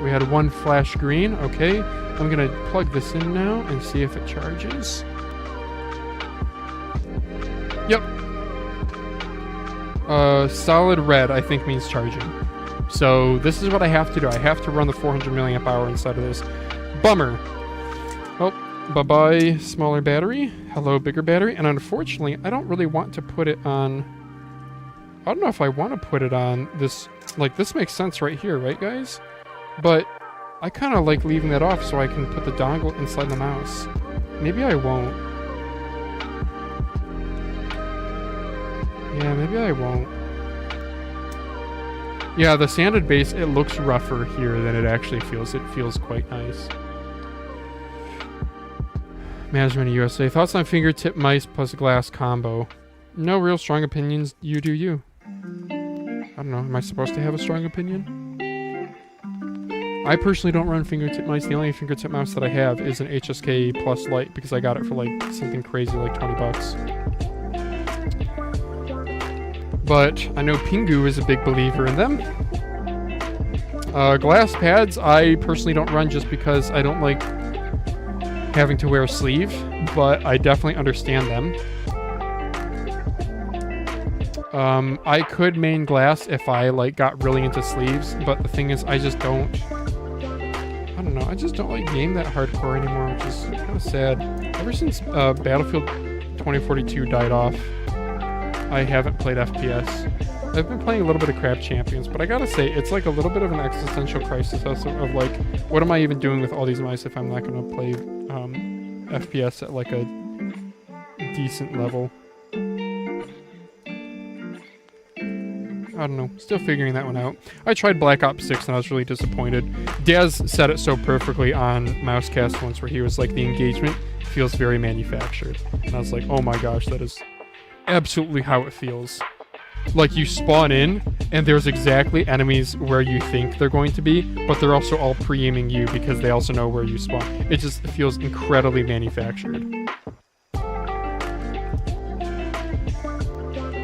We had one flash green. Okay, I'm gonna plug this in now and see if it charges. Yep. Solid red, I think, means charging. So this is what I have to do. I have to run the 400 milliamp hour inside of this. Bummer. Oh, bye-bye, smaller battery. Hello, bigger battery. And unfortunately, I don't really want to put it on... I don't know if I want to put it on this... Like, this makes sense right here, right, guys? But I kind of like leaving that off so I can put the dongle inside the mouse. Maybe I won't. Yeah, maybe I won't. Yeah, the sanded base, it looks rougher here than it actually feels. It feels quite nice. Management USA. Thoughts on fingertip mice plus glass combo? No real strong opinions. You do you. I don't know. Am I supposed to have a strong opinion? I personally don't run fingertip mice. The only fingertip mouse that I have is an HSK Plus Lite because I got it for like something crazy like 20 bucks. But I know Pingu is a big believer in them. Glass pads, I personally don't run just because I don't like having to wear a sleeve, but I definitely understand them. I could main glass if I like got really into sleeves, but the thing is I just don't... I don't know, I just don't like game that hardcore anymore, which is kind of sad. Ever since Battlefield 2042 died off, I haven't played FPS. I've been playing a little bit of Crab Champions, but I gotta say, it's like a little bit of an existential crisis also of like, what am I even doing with all these mice if I'm not gonna play FPS at like a decent level? I don't know. Still figuring that one out. I tried Black Ops 6 and I was really disappointed. Daz said it so perfectly on Mousecast once where he was like, the engagement feels very manufactured. And I was like, oh my gosh, that is absolutely how it feels. Like you spawn in and there's exactly enemies where you think they're going to be, but they're also all pre-aiming you because they also know where you spawn. It just feels incredibly manufactured.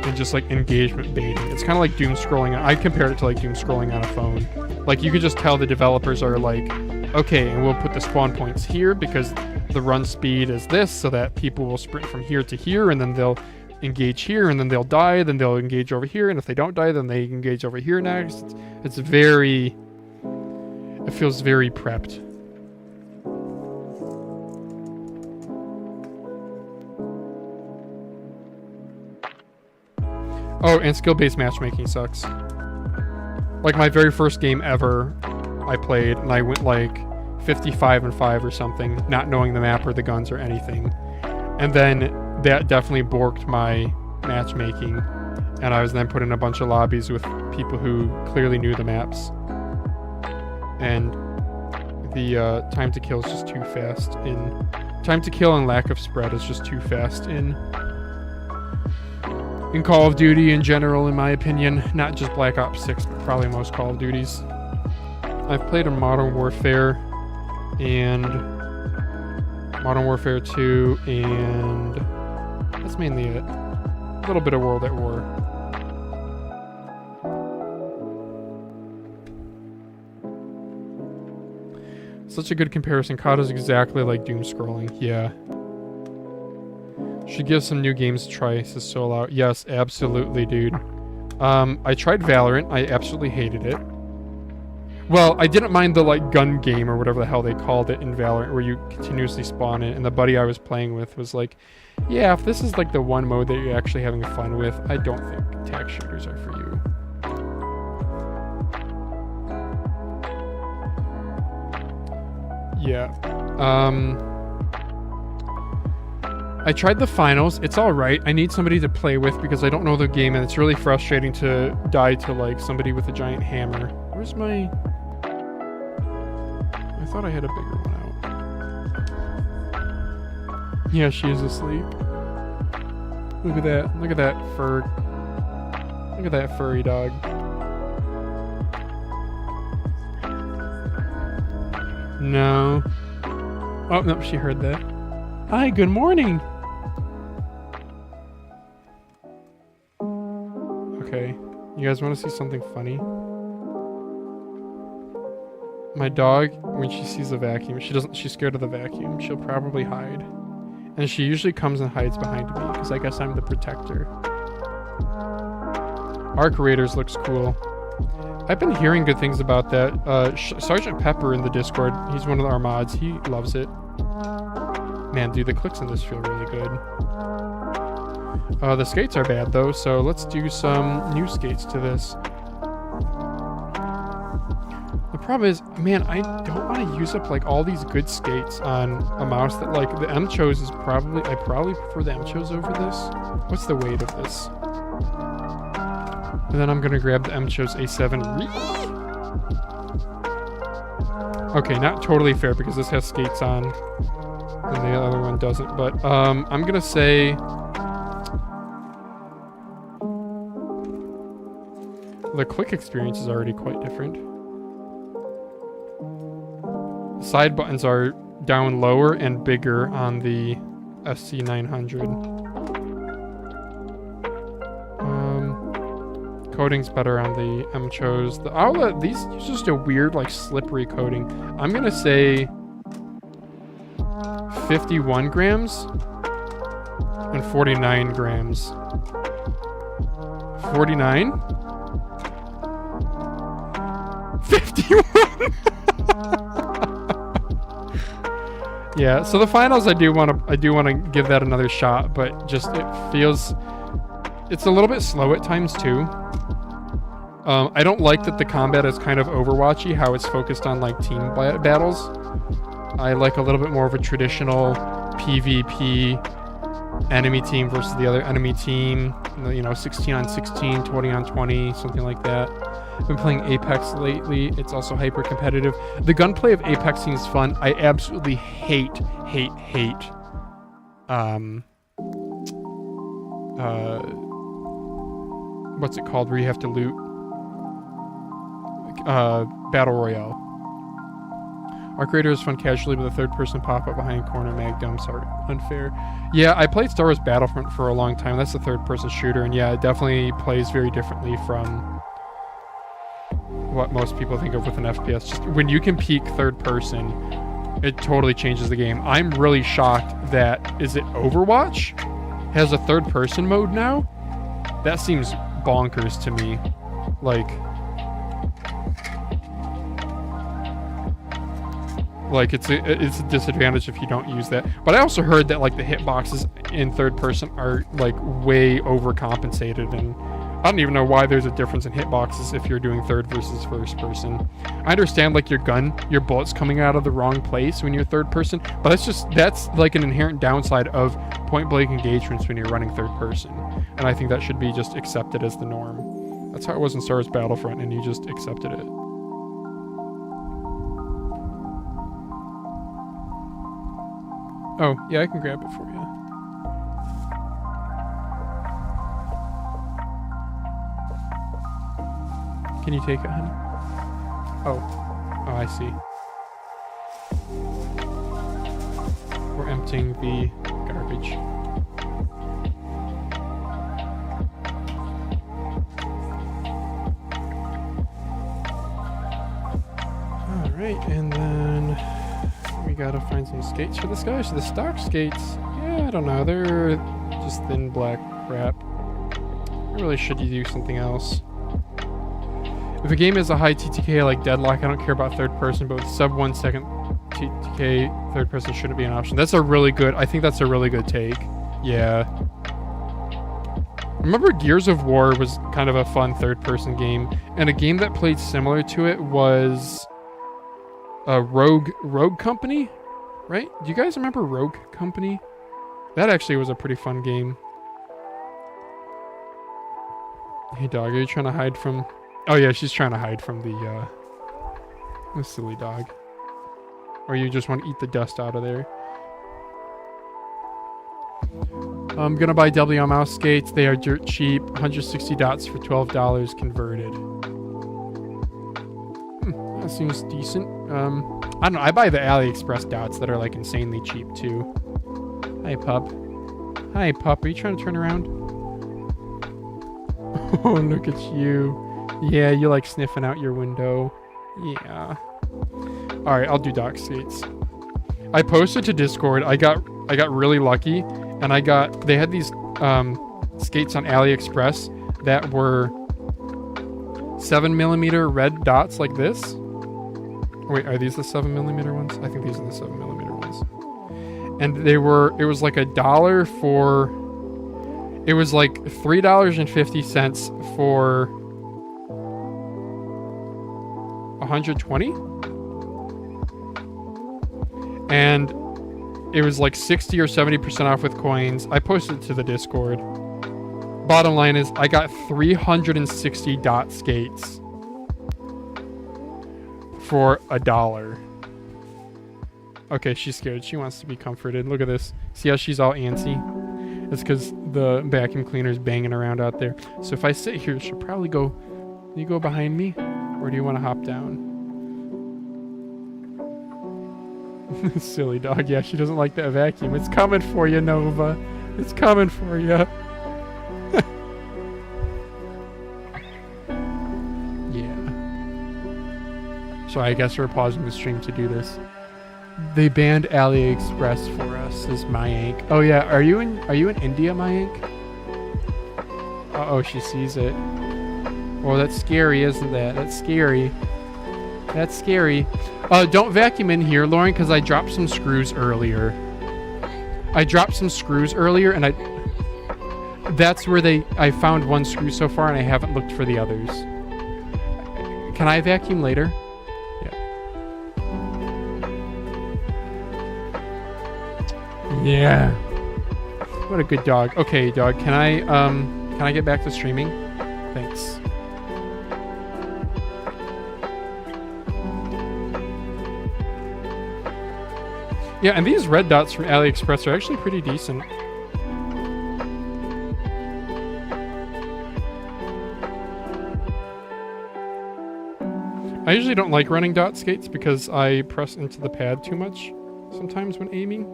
And just like engagement baiting. It's kind of like doom scrolling. I compared it to like doom scrolling on a phone. Like you could just tell the developers are like, okay, and we'll put the spawn points here because the run speed is this so that people will sprint from here to here and then they'll engage here and then they'll die, then they'll engage over here, and if they don't die then they engage over here next. It's very... It feels very prepped. Oh, and skill-based matchmaking sucks. Like my very first game ever I played, and I went like 55-5 or something, not knowing the map or the guns or anything. And then that definitely borked my matchmaking, and I was then put in a bunch of lobbies with people who clearly knew the maps. And the time to kill is just too fast. Time to kill and lack of spread is just too fast in Call of Duty in general, in my opinion. Not just Black Ops 6, but probably most Call of Duties. I've played a Modern Warfare and Modern Warfare 2, and that's mainly it. A little bit of World at War. Such a good comparison. COD is exactly like doom scrolling. Yeah. Should give some new games a try, says Soul. Yes, absolutely, dude. I tried Valorant. I absolutely hated it. Well, I didn't mind the like gun game or whatever the hell they called it in Valorant, where you continuously spawn in, and the buddy I was playing with was like, yeah, if this is like the one mode that you're actually having fun with, I don't think tac shooters are for you. Yeah. I tried the finals. It's alright. I need somebody to play with because I don't know the game, and it's really frustrating to die to like somebody with a giant hammer. Where's my... I thought I had a bigger one out. Yeah, she is asleep. Look at that. Look at that fur. Look at that furry dog. No. Oh, no, she heard that. Hi, good morning. Okay. You guys want to see something funny? My dog, when she sees a vacuum, she's scared of the vacuum. She'll probably hide. And she usually comes and hides behind me, because I guess I'm the protector. Arc Raiders looks cool. I've been hearing good things about that. Sergeant Pepper in the Discord, he's one of our mods. He loves it. Man, dude, the clicks in this feel really good. The skates are bad, though, so let's do some new skates to this. The problem is, man, I don't want to use up, like, all these good skates on a mouse that, like, the M-Chose is probably... I probably prefer the M-Chose over this. What's the weight of this? And then I'm gonna grab the M-Chose A7. Okay, not totally fair because this has skates on and the other one doesn't, but I'm gonna say the click experience is already quite different. Side buttons are down lower and bigger on the SC900. Coating's better on the M-Chose. The outlet, these use just a weird, like, slippery coating. I'm gonna say 51 grams and 49 grams. 49? 51! Yeah, so the finals I do want to give that another shot, but just it's a little bit slow at times too. I don't like that the combat is kind of Overwatchy, how it's focused on, like, team battles. I like a little bit more of a traditional PvP enemy team versus the other enemy team. You know, 16 on 16, 20 on 20, something like that. I've been playing Apex lately. It's also hyper competitive. The gunplay of Apex seems fun. I absolutely hate what's it called where you have to loot? Battle Royale. Arc Raider is fun casually with a third-person pop-up behind corner mag dumps are unfair. Yeah, I played Star Wars Battlefront for a long time. That's a third-person shooter, and yeah, it definitely plays very differently from what most people think of with an FPS. Just when you can peek third-person, it totally changes the game. I'm really shocked that, is it Overwatch has a third-person mode now? That seems bonkers to me. Like it's a disadvantage if you don't use that. But I also heard that, like, the hitboxes in third person are, like, way overcompensated, and I don't even know why there's a difference in hitboxes if you're doing third versus first person. I understand, like, your bullets coming out of the wrong place when you're third person, but that's like an inherent downside of point blank engagements when you're running third person. And I think that should be just accepted as the norm. That's how it was in Star Wars Battlefront, and you just accepted it. Oh, yeah, I can grab it for you. Can you take it, honey? Oh, I see. We're emptying the garbage. Alright, and then we gotta find some skates for this guy. So the stock skates, yeah, I don't know. They're just thin black crap. I really should do something else. If a game has a high TTK like Deadlock, I don't care about third person, but with sub 1 second TTK, third person shouldn't be an option. I think that's a really good take. Yeah. I remember Gears of War was kind of a fun third person game, and a game that played similar to it was Rogue Company, right? Do you guys remember Rogue Company? That actually was a pretty fun game. Hey dog, are you trying to hide from... Oh yeah, she's trying to hide from the silly dog. Or you just want to eat the dust out of there. I'm gonna buy WL mouse skates. They are dirt cheap. 160 dots for $12 converted. That seems decent. I don't know. I buy the AliExpress dots that are, like, insanely cheap too. Hi, pup. Hi, pup. Are you trying to turn around? Oh, look at you. Yeah, you like sniffing out your window. Yeah. All right, I'll do dock skates. I posted to Discord. I got really lucky, and they had these skates on AliExpress that were 7mm red dots like this. Wait, are these the 7mm ones? I think these are the 7mm ones. And it was like $1 for, it was like $3.50 for 120. And it was like 60 or 70% off with coins. I posted it to the Discord. Bottom line is I got 360 dot skates for $1. Okay, she's scared. She wants to be comforted. Look at this. See how she's all antsy? It's because the vacuum cleaner is banging around out there. So if I sit here, she'll probably go... You go behind me? Or do you want to hop down? Silly dog. Yeah, she doesn't like that vacuum. It's coming for you, Nova. It's coming for you. Yeah. So I guess we're pausing the stream to do this. They banned AliExpress for us, says Mayank. Oh yeah, are you in India, Mayank? Uh-oh, she sees it. Oh, that's scary, isn't that? That's scary. That's scary. Don't vacuum in here, Lauren, because I dropped some screws earlier. And that's where I found one screw so far, and I haven't looked for the others. Can I vacuum later? Yeah. What a good dog. Okay, dog. Can I get back to streaming? Thanks. Yeah, and these red dots from AliExpress are actually pretty decent. I usually don't like running dot skates because I press into the pad too much sometimes when aiming.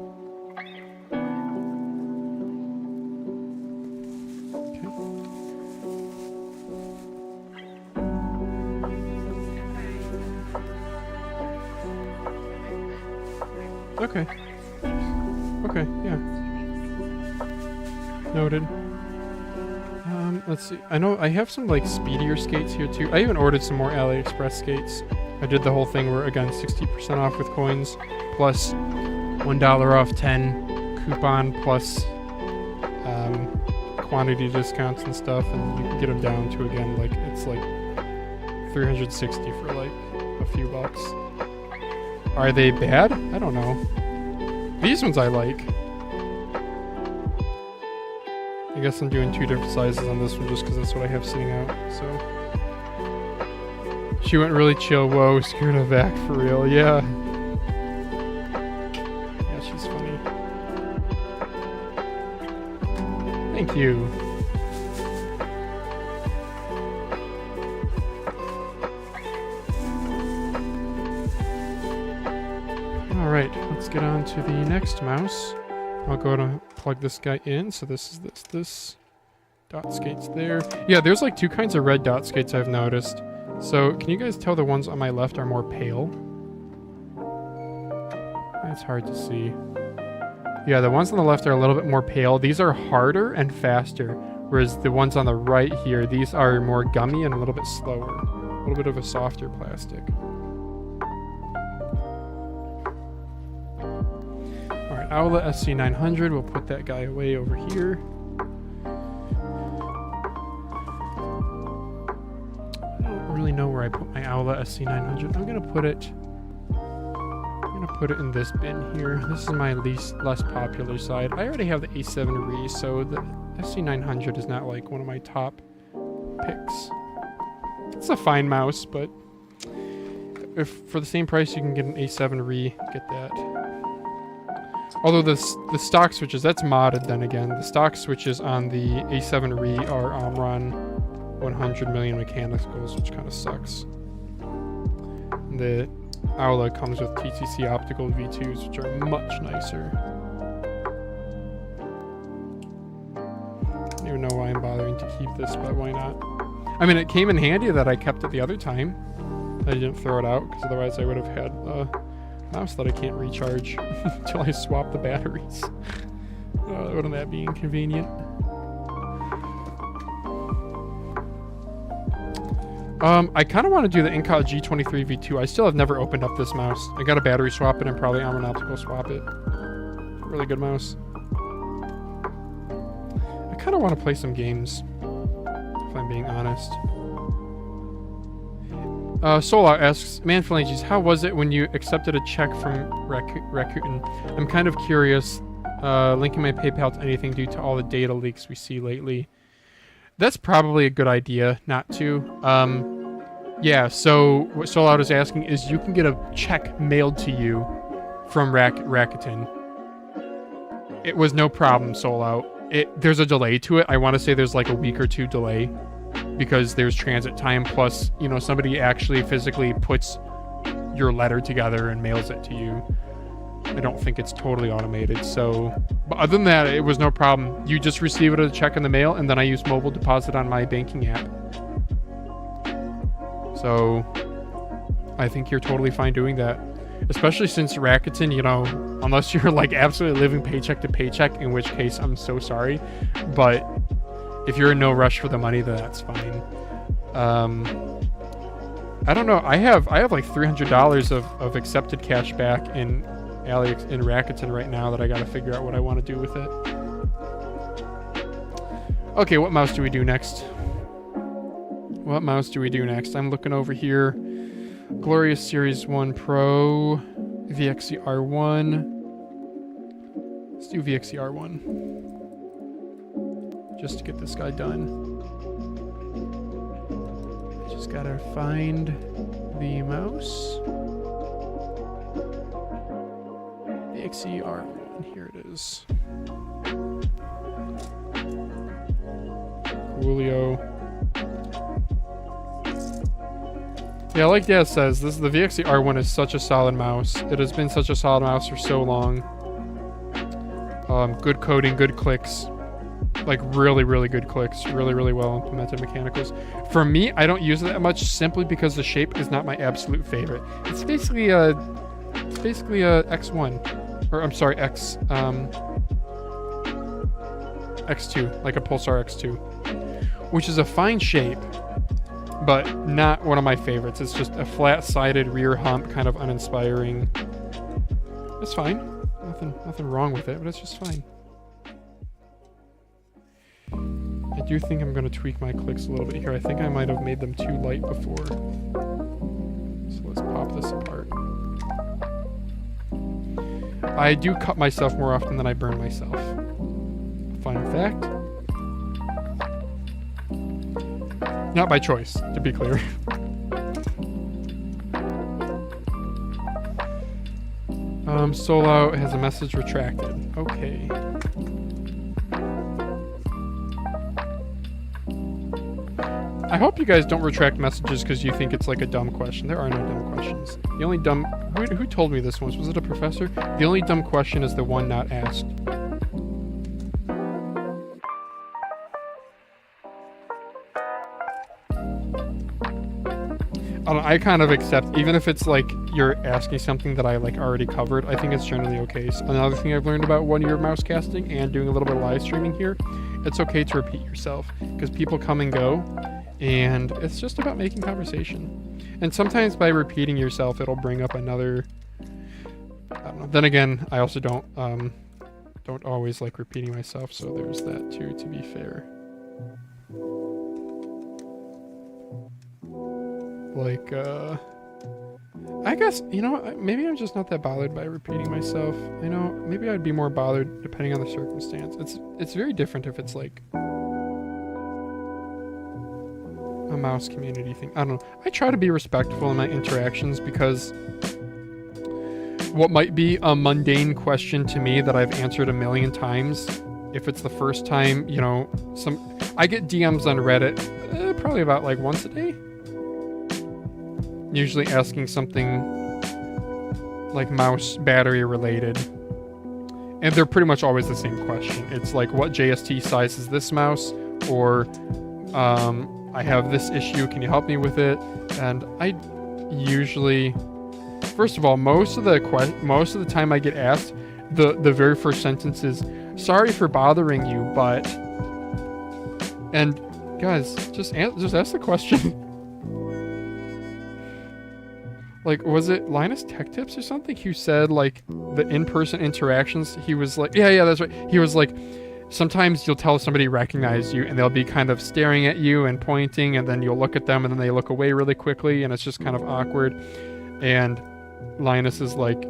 Okay. Okay, yeah. Noted. Let's see. I know I have some like speedier skates here too. I even ordered some more AliExpress skates. I did the whole thing where, again, 60% off with coins, plus $1 off 10 coupon, plus quantity discounts and stuff, and you can get them down to, again, like, it's like 360 for like a few bucks. Are they bad? I don't know. These ones I like. I guess I'm doing two different sizes on this one just because that's what I have sitting out, so. She went really chill. Whoa, scared of vac for real. Yeah. Yeah, she's funny. Thank you. Alright, let's get on to the next mouse. I'll go to plug this guy in. So this is this. Dot skates there. Yeah, there's like two kinds of red dot skates I've noticed. So, can you guys tell the ones on my left are more pale? It's hard to see. Yeah, the ones on the left are a little bit more pale. These are harder and faster, whereas the ones on the right here, these are more gummy and a little bit slower. A little bit of a softer plastic. Alright, Owlet SC900, we'll put that guy away over here. Really know where I put my Owlet SC900. I'm gonna put it in this bin here. This is my less popular side. I already have the A7 Re, so the SC900 is not like one of my top picks. It's a fine mouse, but if for the same price you can get an A7 Re, get that. Although the stock switches, that's modded then again. The stock switches on the A7 Re are Omron 100 million mechanicals, which kind of sucks. And the Owlet comes with TTC optical V2s, which are much nicer. I don't even know why I'm bothering to keep this, but why not? I mean, it came in handy that I kept it the other time. I didn't throw it out, because otherwise I would have had a mouse that I can't recharge until I swap the batteries. Wouldn't that be inconvenient? I kind of want to do the Incal G23 V2. I still have never opened up this mouse. I got a battery swap it and probably I'm gonna have to go swap it. Really good mouse. I kind of want to play some games, if I'm being honest. Solar asks, Manphalanges, how was it when you accepted a check from Rakuten? I'm kind of curious, linking my PayPal to anything due to all the data leaks we see lately. That's probably a good idea not to. Yeah, so what Solar is asking is you can get a check mailed to you from Rakuten. It was no problem, Solar. There's a delay to it. I want to say there's like a week or two delay, because there's transit time, plus, you know, somebody actually physically puts your letter together and mails it to you. I don't think it's totally automated, so... But other than that, it was no problem. You just receive it as a check in the mail, and then I use mobile deposit on my banking app. So, I think you're totally fine doing that. Especially since Rakuten, you know, unless you're like absolutely living paycheck to paycheck, in which case I'm so sorry. But if you're in no rush for the money, then that's fine. I don't know. I have like $300 of accepted cash back in Rakuten right now that I gotta figure out what I want to do with it. Okay, what mouse do we do next? What mouse do we do next? I'm looking over here. Glorious Series 1 Pro, VXCR1. Let's do VXCR1. Just to get this guy done. Just gotta find the mouse. VXCR1, here it is. Coolio. Yeah, like Dad says, the VXCR1 is such a solid mouse. It has been such a solid mouse for so long. Good coding, good clicks. Like really, really good clicks. Really, really well implemented mechanicals. For me, I don't use it that much simply because the shape is not my absolute favorite. It's basically a X1. Or I'm sorry, X2. Like a Pulsar X2. Which is a fine shape, but not one of my favorites. It's just a flat-sided rear hump, kind of uninspiring. It's fine. Nothing wrong with it, but it's just fine. I do think I'm going to tweak my clicks a little bit here. I think I might have made them too light before. So let's pop this apart. I do cut myself more often than I burn myself. Fun fact. Not by choice, to be clear. Solo has a message retracted. Okay. I hope you guys don't retract messages because you think it's like a dumb question. There are no dumb questions. The only dumb... Who told me this once? Was it a professor? The only dumb question is the one not asked. I kind of accept, even if it's like you're asking something that I like already covered, I think it's generally okay. So another thing I've learned about 1 year of mouse casting and doing a little bit of live streaming here, it's okay to repeat yourself because people come and go and it's just about making conversation. And sometimes by repeating yourself, it'll bring up another, I don't know. Then again, I also don't always like repeating myself. So there's that too, to be fair. Like, I guess, you know, maybe I'm just not that bothered by repeating myself. I know, maybe I'd be more bothered depending on the circumstance. It's very different if it's like a mouse community thing. I don't know. I try to be respectful in my interactions because what might be a mundane question to me that I've answered a million times, if it's the first time, you know, I get DMs on Reddit probably about like once a day. Usually asking something like mouse battery related. And they're pretty much always the same question. It's like, what JST size is this mouse? Or, I have this issue, can you help me with it? And usually, first of all, most of the time I get asked, the very first sentence is, "Sorry for bothering you, but," and guys, just ask the question. Like, was it Linus Tech Tips or something who said, like, the in-person interactions, he was like, yeah, that's right. He was like, sometimes you'll tell somebody recognize you and they'll be kind of staring at you and pointing, and then you'll look at them and then they look away really quickly and it's just kind of awkward. And Linus is like,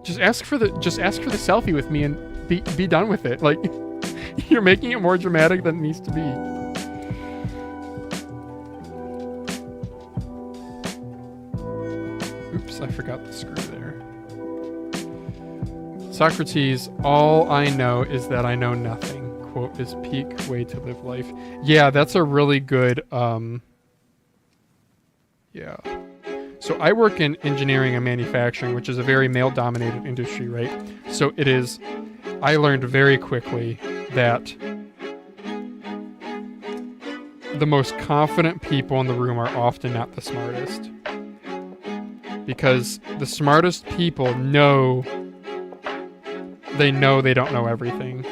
just ask for the selfie with me and be done with it. Like, you're making it more dramatic than it needs to be. Oops, I forgot the screw there. Socrates, all I know is that I know nothing. Quote is peak way to live life. Yeah, that's a really good, yeah. So I work in engineering and manufacturing, which is a very male-dominated industry, right? So it is, I learned very quickly that the most confident people in the room are often not the smartest. Because the smartest people know they don't know everything.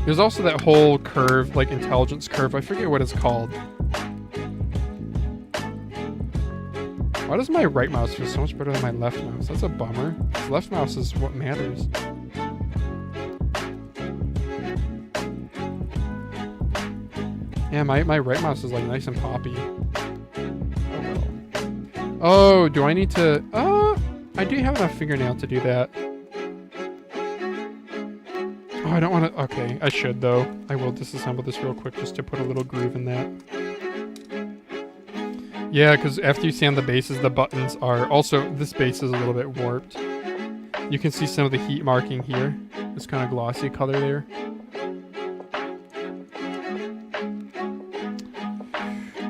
There's also that whole curve, like intelligence curve, I forget what it's called. Why does my right mouse feel so much better than my left mouse? That's a bummer. The left mouse is what matters. Yeah, my right mouse is like nice and poppy. Oh well. Oh, do I need to... I do have enough fingernail to do that. Oh, I don't want to... Okay, I should though. I will disassemble this real quick just to put a little groove in that. Yeah, because after you sand the bases, the buttons are... Also, this base is a little bit warped. You can see some of the heat marking here. This kind of glossy color there.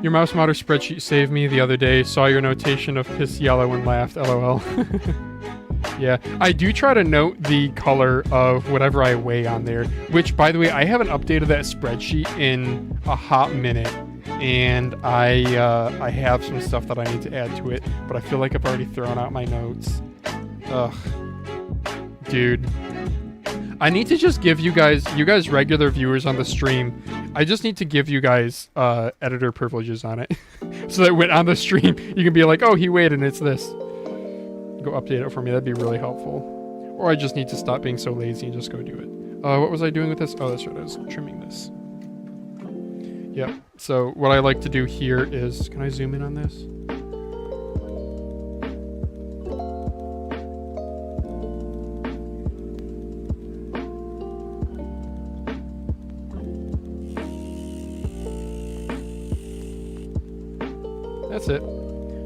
Your mouse modder spreadsheet saved me the other day. Saw your notation of piss yellow and laughed. LOL. Yeah, I do try to note the color of whatever I weigh on there. Which, by the way, I haven't updated that spreadsheet in a hot minute. And I have some stuff that I need to add to it. But I feel like I've already thrown out my notes. Ugh. Dude. I need to just give you guys regular viewers on the stream, I just need to give you guys editor privileges on it. So that when on the stream, you can be like, oh, he waited and it's this. Go update it for me. That'd be really helpful. Or I just need to stop being so lazy and just go do it. What was I doing with this? Oh, that's right. I was trimming this. Yep. So what I like to do here is... Can I zoom in on this? That's it.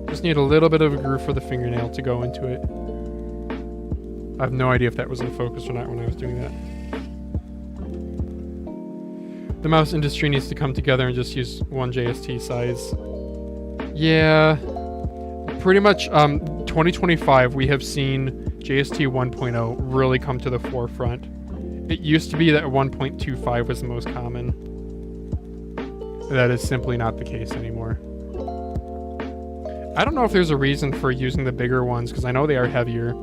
Just need a little bit of a groove for the fingernail to go into it. I have no idea if that was in focus or not when I was doing that. The mouse industry needs to come together and just use one JST size. Yeah. Pretty much 2025 we have seen JST 1.0 really come to the forefront. It used to be that 1.25 was the most common. That is simply not the case anymore. I don't know if there's a reason for using the bigger ones, because I know they are heavier.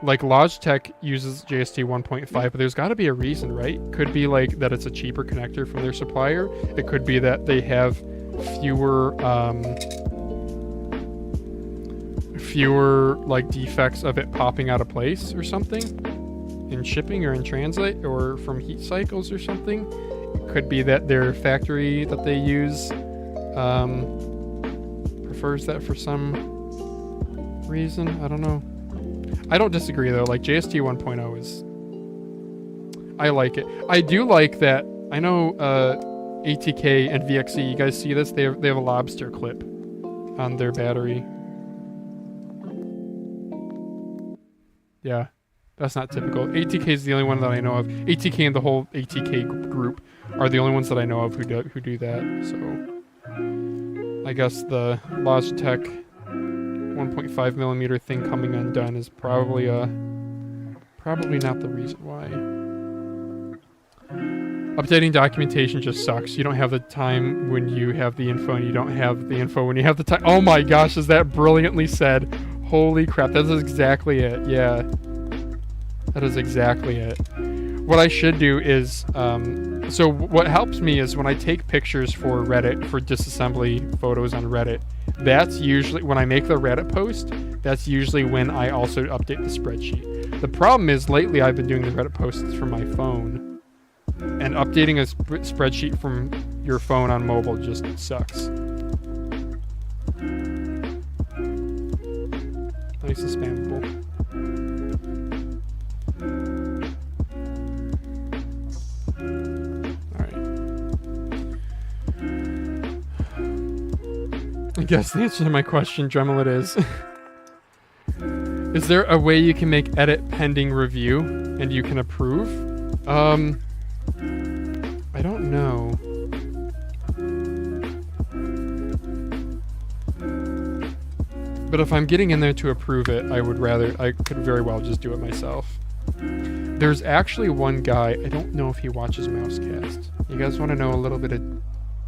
Like, Logitech uses JST 1.5, but there's got to be a reason, right? Could be, like, that it's a cheaper connector from their supplier. It could be that they have fewer, like, defects of it popping out of place or something. In shipping or in transit, or from heat cycles or something. It could be that their factory that they use, prefers that for some reason. I don't know. I don't disagree though. Like JST 1.0 is... I like it. I do like that. I know ATK and VXC, you guys see this? They have a lobster clip on their battery. Yeah, that's not typical. ATK is the only one that I know of. ATK and the whole ATK group are the only ones that I know of who do that. So I guess the Logitech 1.5mm thing coming undone is probably not the reason why. Updating documentation just sucks. You don't have the time when you have the info, and you don't have the info when you have the time. Oh my gosh, is that brilliantly said? Holy crap, that is exactly it. Yeah. That is exactly it. What I should do is, so what helps me is when I take pictures for Reddit, for disassembly photos on Reddit, that's usually, when I make the Reddit post, that's usually when I also update the spreadsheet. The problem is, lately I've been doing the Reddit posts from my phone. And updating a spreadsheet from your phone on mobile just sucks. Nice and spammable. Alright. I guess the answer to my question, Dremel, it is. Is there a way you can make edit pending review and you can approve? I don't know. But if I'm getting in there to approve it, I could very well just do it myself. There's actually one guy, I don't know if he watches Mousecast. You guys want to know a little bit of...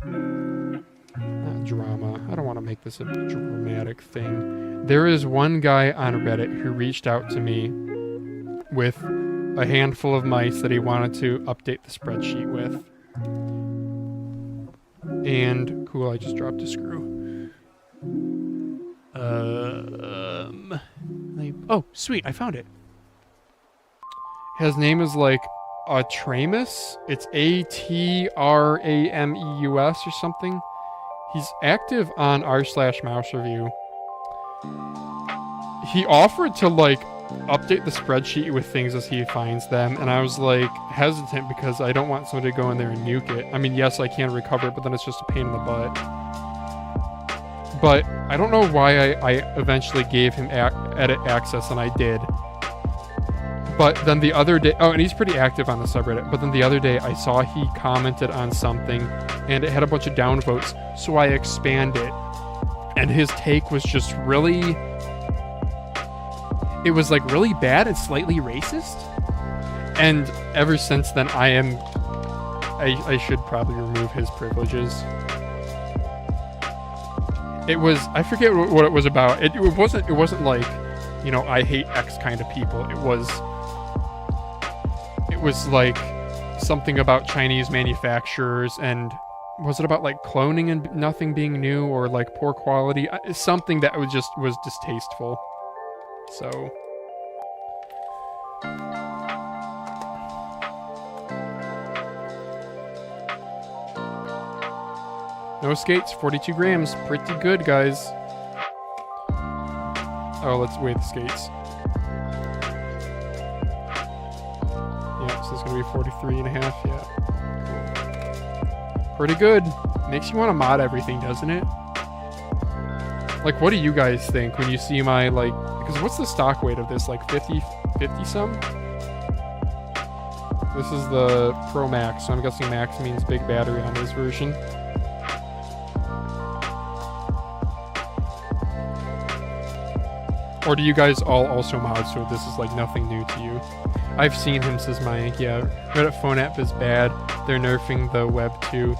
not drama. I don't want to make this a dramatic thing. There is one guy on Reddit who reached out to me with a handful of mice that he wanted to update the spreadsheet with. And cool, I just dropped a screw. Oh, sweet, I found it. His name is like Atramus. It's ATRAMEUS or something. He's active on r/mouse review. He offered to like update the spreadsheet with things as he finds them, and I was like hesitant because I don't want somebody to go in there and nuke it. I mean, yes, I can recover it, but then it's just a pain in the butt. But I don't know why I eventually gave him edit access, and I did. But then the other day, oh, and he's pretty active on the subreddit, but then the other day I saw he commented on something and it had a bunch of downvotes, so I expanded. And his take was just really... it was like really bad and slightly racist. And ever since then I should probably remove his privileges. It was, I forget what it was about. It wasn't like, you know, I hate X kind of people. It was like something about Chinese manufacturers, and was it about like cloning and nothing being new, or like poor quality? Something that was distasteful. So no skates, 42 grams. Pretty good, guys. Oh, let's weigh the skates. Yeah, so it's going to be 43 and a half. Yeah. Pretty good. Makes you want to mod everything, doesn't it? Like, what do you guys think when you see my, like... because what's the stock weight of this? Like 50 some? This is the Pro Max, so I'm guessing Max means big battery on this version. Or do you guys all also mod, so this is like nothing new to you? I've seen him, says Mayank. Yeah, Reddit phone app is bad. They're nerfing the web too.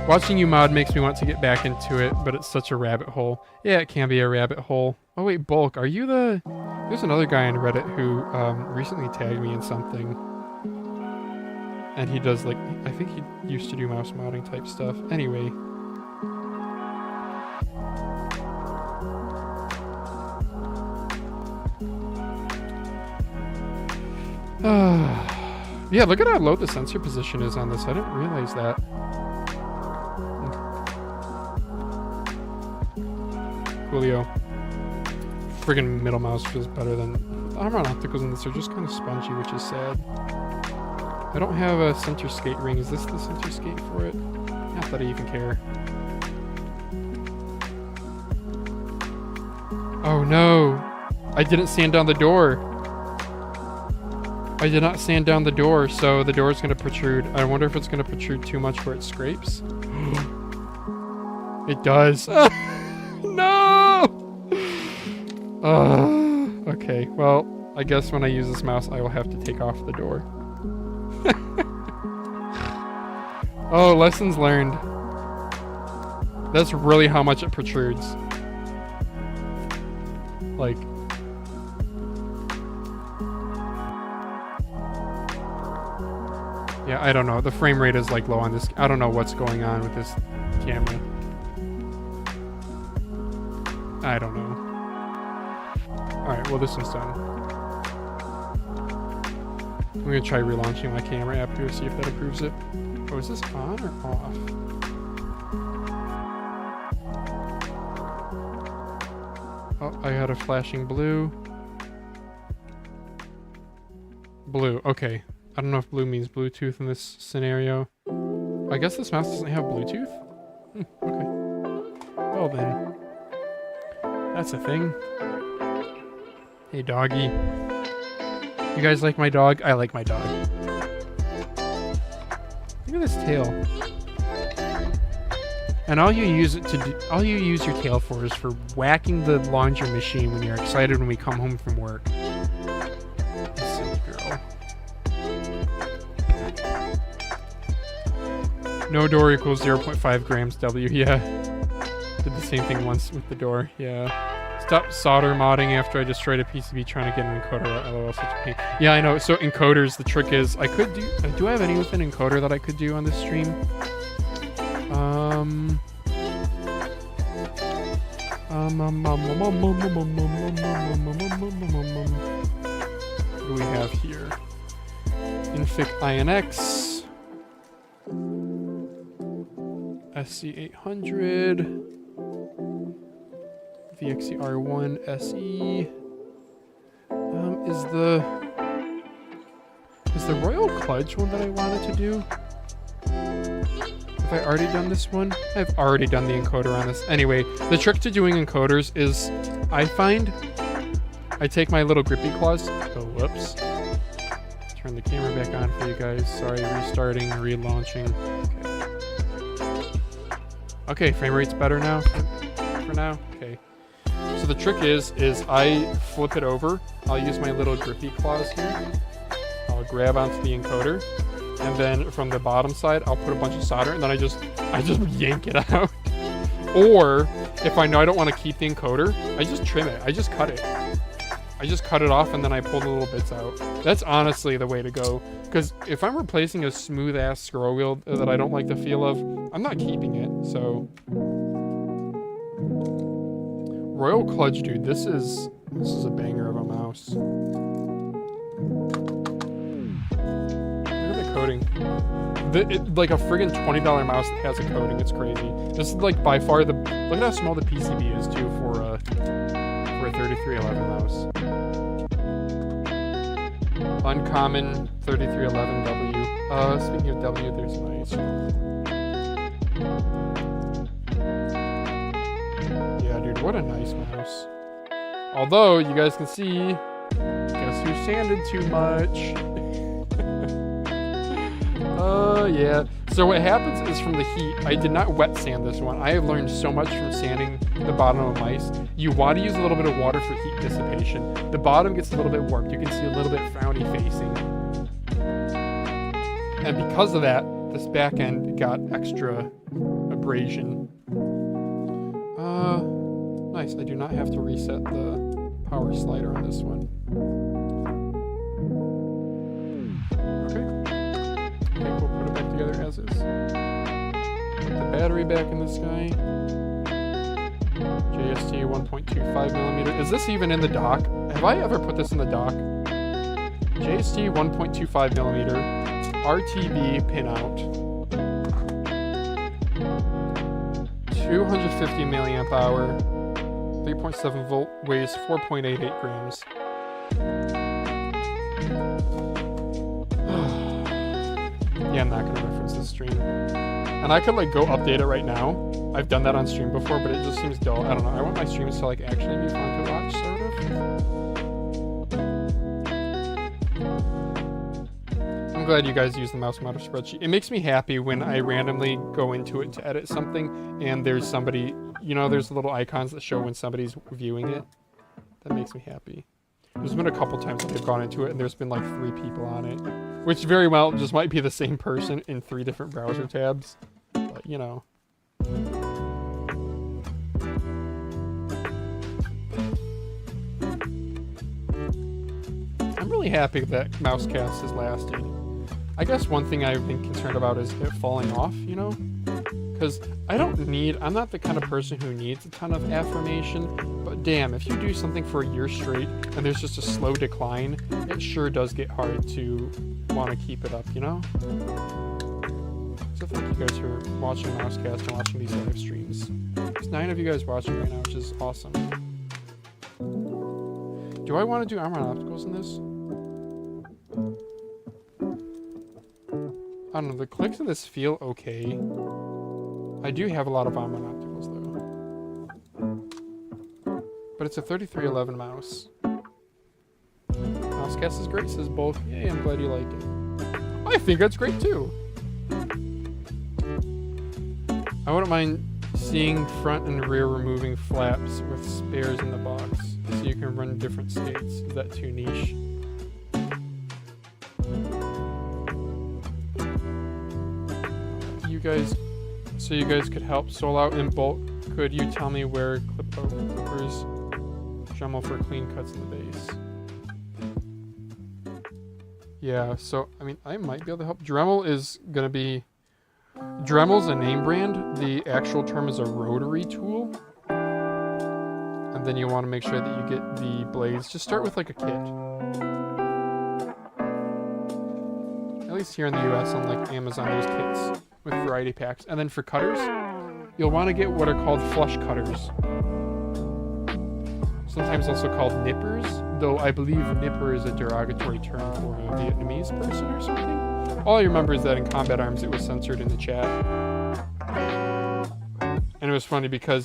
Watching you mod makes me want to get back into it, but it's such a rabbit hole. Yeah, it can be a rabbit hole. Oh wait, Bulk, are you the... there's another guy on Reddit who recently tagged me in something. And he does like... I think he used to do mouse modding type stuff. Anyway... yeah, look at how low the sensor position is on this. I didn't realize that. Coolio. Friggin' middle mouse feels better than... the armor opticals in this are just kind of spongy, which is sad. I don't have a center skate ring. Is this the center skate for it? Not that I even care. Oh no! I didn't sand down the door. I did not sand down the door, so the door is going to protrude. I wonder if it's going to protrude too much where it scrapes. It does. No! Okay, well, I guess when I use this mouse, I will have to take off the door. Oh, lessons learned. That's really how much it protrudes. Like... Yeah, I don't know. The frame rate is like low on this. I don't know what's going on with this camera. I don't know. Alright, well this one's done. I'm gonna try relaunching my camera app here, see if that improves it. Oh, is this on or off? Oh, I got a flashing blue. Blue, okay. I don't know if blue means Bluetooth in this scenario. I guess this mouse doesn't have Bluetooth? Okay. Well then. That's a thing. Hey doggy. You guys like my dog? I like my dog. Look at this tail. And all you use it to do, all you use your tail for is for whacking the laundry machine when you're excited when we come home from work. Silly girl. No door equals 0.5 grams W. Yeah. Did the same thing once with the door. Yeah. Stop solder modding after I destroyed a PCB trying to get an encoder out. LOL, such a pain. Yeah, I know. So encoders, the trick is I could do... do I have any with an encoder that I could do on this stream? What do we have here? Infic INX. SC800. VXCR1 SE. Is the Royal Kludge one that I wanted to do? Have I already done this one? I've already done the encoder on this. Anyway, the trick to doing encoders is I find I take my little grippy claws. Oh, whoops. Turn the camera back on for you guys. Sorry, restarting, relaunching. Okay, frame rate's better now for now. Okay. So the trick is I flip it over. I'll use my little grippy claws here. I'll grab onto the encoder, and then from the bottom side, I'll put a bunch of solder, and then I just yank it out. Or if I know I don't want to keep the encoder, I just trim it. I just cut it. I just cut it off, and then I pull the little bits out. That's honestly the way to go. Because if I'm replacing a smooth ass scroll wheel that I don't like the feel of, I'm not keeping it. So. Royal Kludge, dude, this is a banger of a mouse. Look at the coating. Like a friggin' $20 mouse that has a coating. It's crazy. This is like by far the. Look at how small the PCB is too for a 3311 mouse. Uncommon 3311W. Speaking of W, there's my. Yeah, dude, what a nice mouse. Although, you guys can see, guess who sanded too much? Yeah. So what happens is from the heat, I did not wet sand this one. I have learned so much from sanding the bottom of mice. You want to use a little bit of water for heat dissipation. The bottom gets a little bit warped. You can see a little bit frowny facing. And because of that, this back end got extra abrasion. Nice. I do not have to reset the power slider on this one. Okay. Okay, we'll put it back together as is. Put the battery back in this guy. JST 1.25 millimeter. Is this even in the dock? Have I ever put this in the dock? JST 1.25 millimeter. RTB pinout. 250 milliamp hour. 3.7 volt, weighs 4.88 grams. Yeah, I'm not going to reference this stream. And I could like go update it right now. I've done that on stream before, but it just seems dull. I don't know. I want my streams to like actually be fun to watch, sort of. I'm glad you guys use the mouse modder spreadsheet. It makes me happy when I randomly go into it to edit something and there's somebody, you know, there's little icons that show when somebody's viewing it. That makes me happy. There's been a couple times that I've gone into it and there's been like 3 people on it, Which very well just might be the same person in 3 different browser tabs. But, you know. I'm really happy that Mousecast has lasted. I guess one thing I've been concerned about is it falling off, you know? Because I'm not the kind of person who needs a ton of affirmation, but damn, if you do something for a year straight and there's just a slow decline, it sure does get hard to want to keep it up, you know? So thank you guys for watching Mousecast and watching these live streams. There's 9 of you guys watching right now, which is awesome. Do I want to do armor and obstacles in this? I don't know, the clicks of this feel okay. I do have a lot of armor and obstacles though. But it's a 3311 mouse. Mousecast is great, says both. Yay, I'm glad you like it. I think that's great too. I wouldn't mind seeing front and rear removing flaps with spares in the box, so you can run different skates. Is that too niche? So you guys could help Soul out in bulk. Could you tell me where clippers Dremel for clean cuts in the base? Yeah, so I mean I might be able to help. Dremel's a name brand. The actual term is a rotary tool. And then you want to make sure that you get the blades. Just start with like a kit. At least here in the US on like Amazon there's kits with variety packs. And then for cutters, you'll want to get what are called flush cutters. Sometimes also called nippers, though I believe nipper is a derogatory term for a Vietnamese person or something. All I remember is that in Combat Arms it was censored in the chat. And it was funny because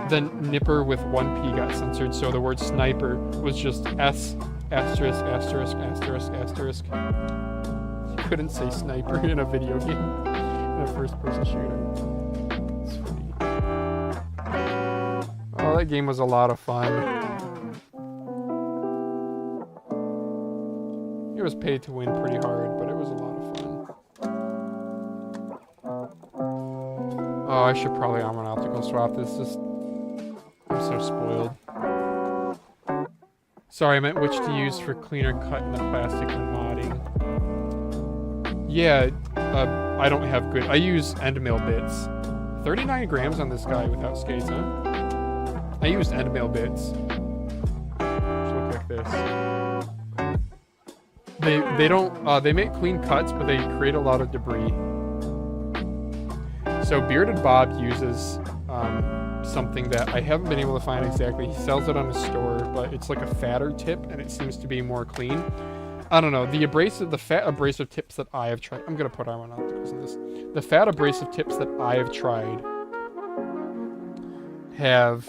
then nipper with 1 P got censored, so the word sniper was just S asterisk asterisk asterisk asterisk. You couldn't say sniper in a video game. A first-person shooter. It's funny. Oh, that game was a lot of fun. It was paid to win pretty hard, but it was a lot of fun. Oh, I should probably armor and optical swap this. I'm so spoiled. Sorry, I meant which to use for cleaner cut in the plastic when modding. Yeah, I don't have good... I use end mill bits. 39 grams on this guy without skates, huh? I used end mill bits. Which look like this. They don't... they make clean cuts, but they create a lot of debris. So Bearded Bob uses something that I haven't been able to find exactly. He sells it on his store, but it's like a fatter tip, and it seems to be more clean. I don't know, the fat abrasive tips that I have tried, I'm gonna put armor and opticals in this. The fat abrasive tips that I have tried have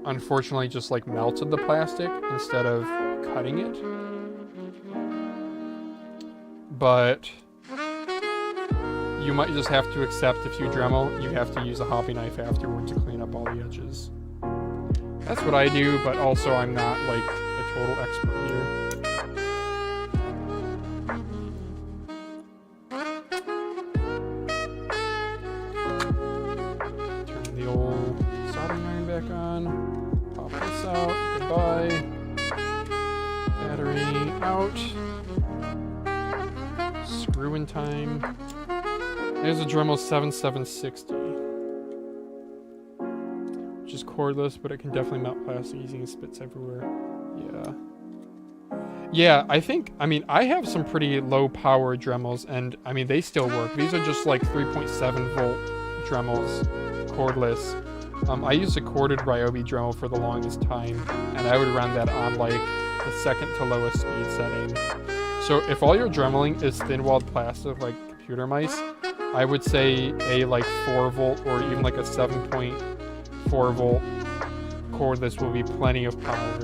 unfortunately just like melted the plastic instead of cutting it. But you might just have to accept if you Dremel, you have to use a hobby knife afterward to clean up all the edges. That's what I do, but also I'm not like a total expert here. Pop this out. Goodbye. Battery out. Screw in time. There's a Dremel 7760. Which is cordless, but it can definitely melt plastic easy and spits everywhere. Yeah. Yeah, I mean, I have some pretty low power Dremels, and I mean, they still work. These are just like 3.7 volt Dremels, cordless. I used a corded Ryobi Dremel for the longest time, and I would run that on like the second to lowest speed setting. So if all your Dremeling is thin-walled plastic like computer mice, I would say a like 4 volt or even like a 7.4 volt cordless will be plenty of power.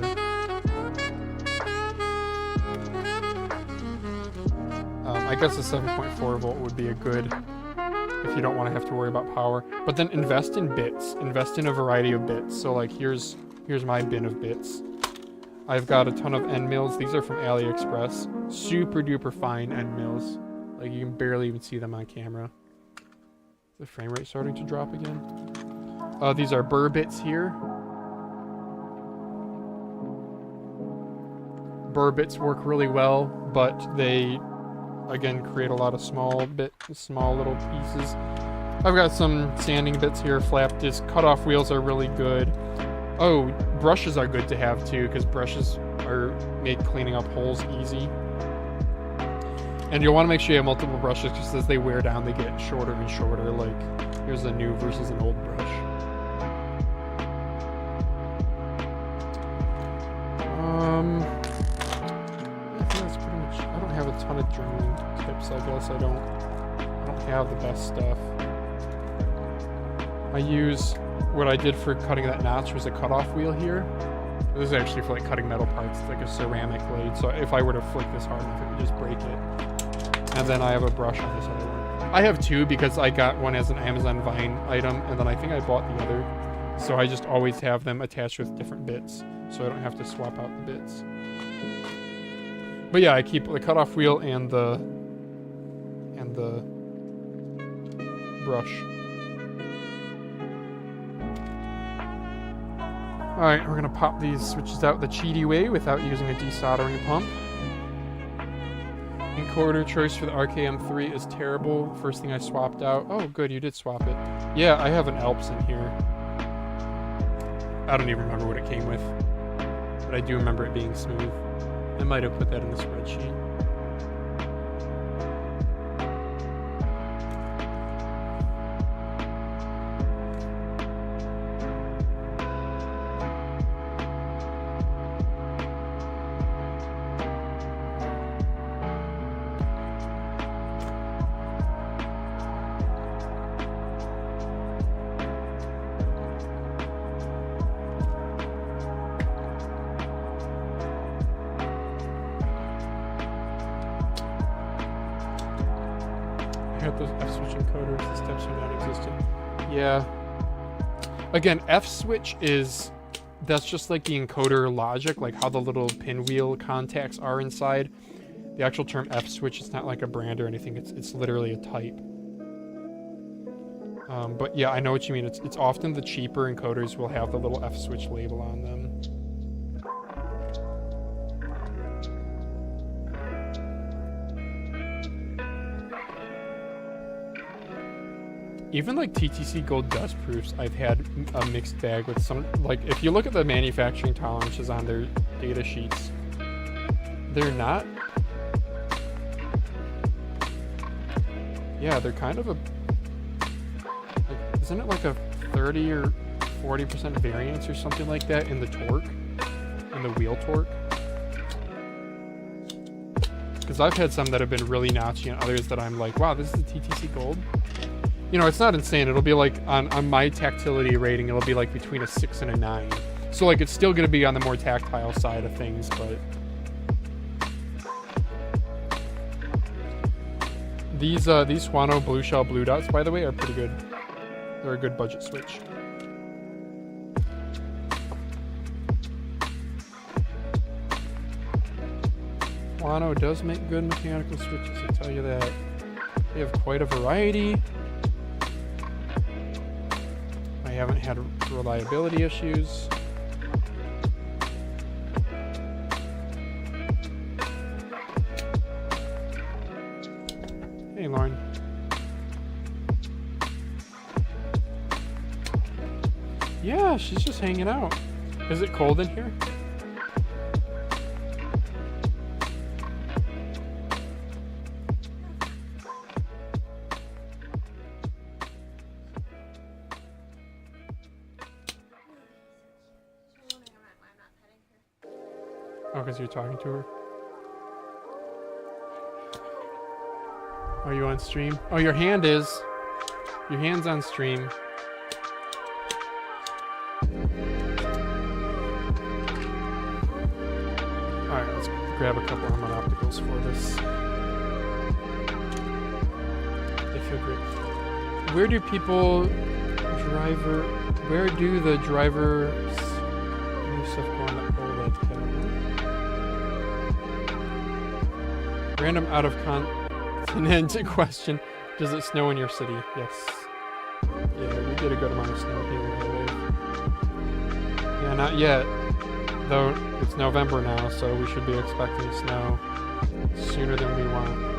I guess a 7.4 volt would be a good, if you don't want to have to worry about power. But then invest in bits. Invest in a variety of bits. So like here's my bin of bits. I've got a ton of end mills. These are from AliExpress. Super duper fine end mills. Like you can barely even see them on camera. Is the frame rate starting to drop again? These are burr bits here. Burr bits work really well, but they, again, create a lot of small little pieces. I've got some sanding bits here, flap disc. Cutoff wheels are really good. Oh, brushes are good to have too, because brushes make cleaning up holes easy. And you'll want to make sure you have multiple brushes, because as they wear down, they get shorter and shorter. Like, here's a new versus an old brush. I think that's pretty much. I don't have a ton of journaling tips. I guess I don't have the best stuff. I use what I did for cutting that notch was a cutoff wheel here. This is actually for like cutting metal parts. It's like a ceramic blade, so if I were to flick this hard enough, it would just break it. And then I have a brush on this other one. I have two because I got one as an Amazon Vine item, and then I think I bought the other. So I just always have them attached with different bits, so I don't have to swap out the bits. But yeah, I keep the cutoff wheel and the brush. Alright, we're gonna pop these switches out the cheaty way without using a desoldering pump. Encoder choice for the RKM3 is terrible. First thing I swapped out. Oh, good, you did swap it. Yeah, I have an Alps in here. I don't even remember what it came with, but I do remember it being smooth. I might have put that in the spreadsheet. Those F-switch encoders, the steps are non-existent. Yeah. Again, F-switch that's just like the encoder logic, like how the little pinwheel contacts are inside. The actual term F-switch is not like a brand or anything, it's literally a type. But yeah, I know what you mean. It's often the cheaper encoders will have the little F-switch label on them. Even like TTC Gold dust proofs, I've had a mixed bag with some. Like, if you look at the manufacturing tolerances on their data sheets, they're not. Yeah, they're kind of a. Like, isn't it like a 30 or 40% variance or something like that in the torque, in the wheel torque? Because I've had some that have been really notchy and others that I'm like, wow, this is a TTC Gold. You know, it's not insane. It'll be like, on my tactility rating, it'll be like between a 6 and a 9. So like, it's still going to be on the more tactile side of things, but... These Swano Blue Shell Blue Dots, by the way, are pretty good. They're a good budget switch. Swano does make good mechanical switches, I tell you that. They have quite a variety. I haven't had reliability issues. Hey, Lauren. Yeah, she's just hanging out. Is it cold in here? Oh, because you're talking to her? Are you on stream? Oh, your hand is. Your hand's on stream. Alright, let's grab a couple Harmon opticals for this. They feel great. Where do the drivers new stuff go on the OLED camera? Random out of continent question. Does it snow in your city? Yes. Yeah, we get a good amount of snow here where I live. Yeah, not yet. Though it's November now, so we should be expecting snow sooner than we want.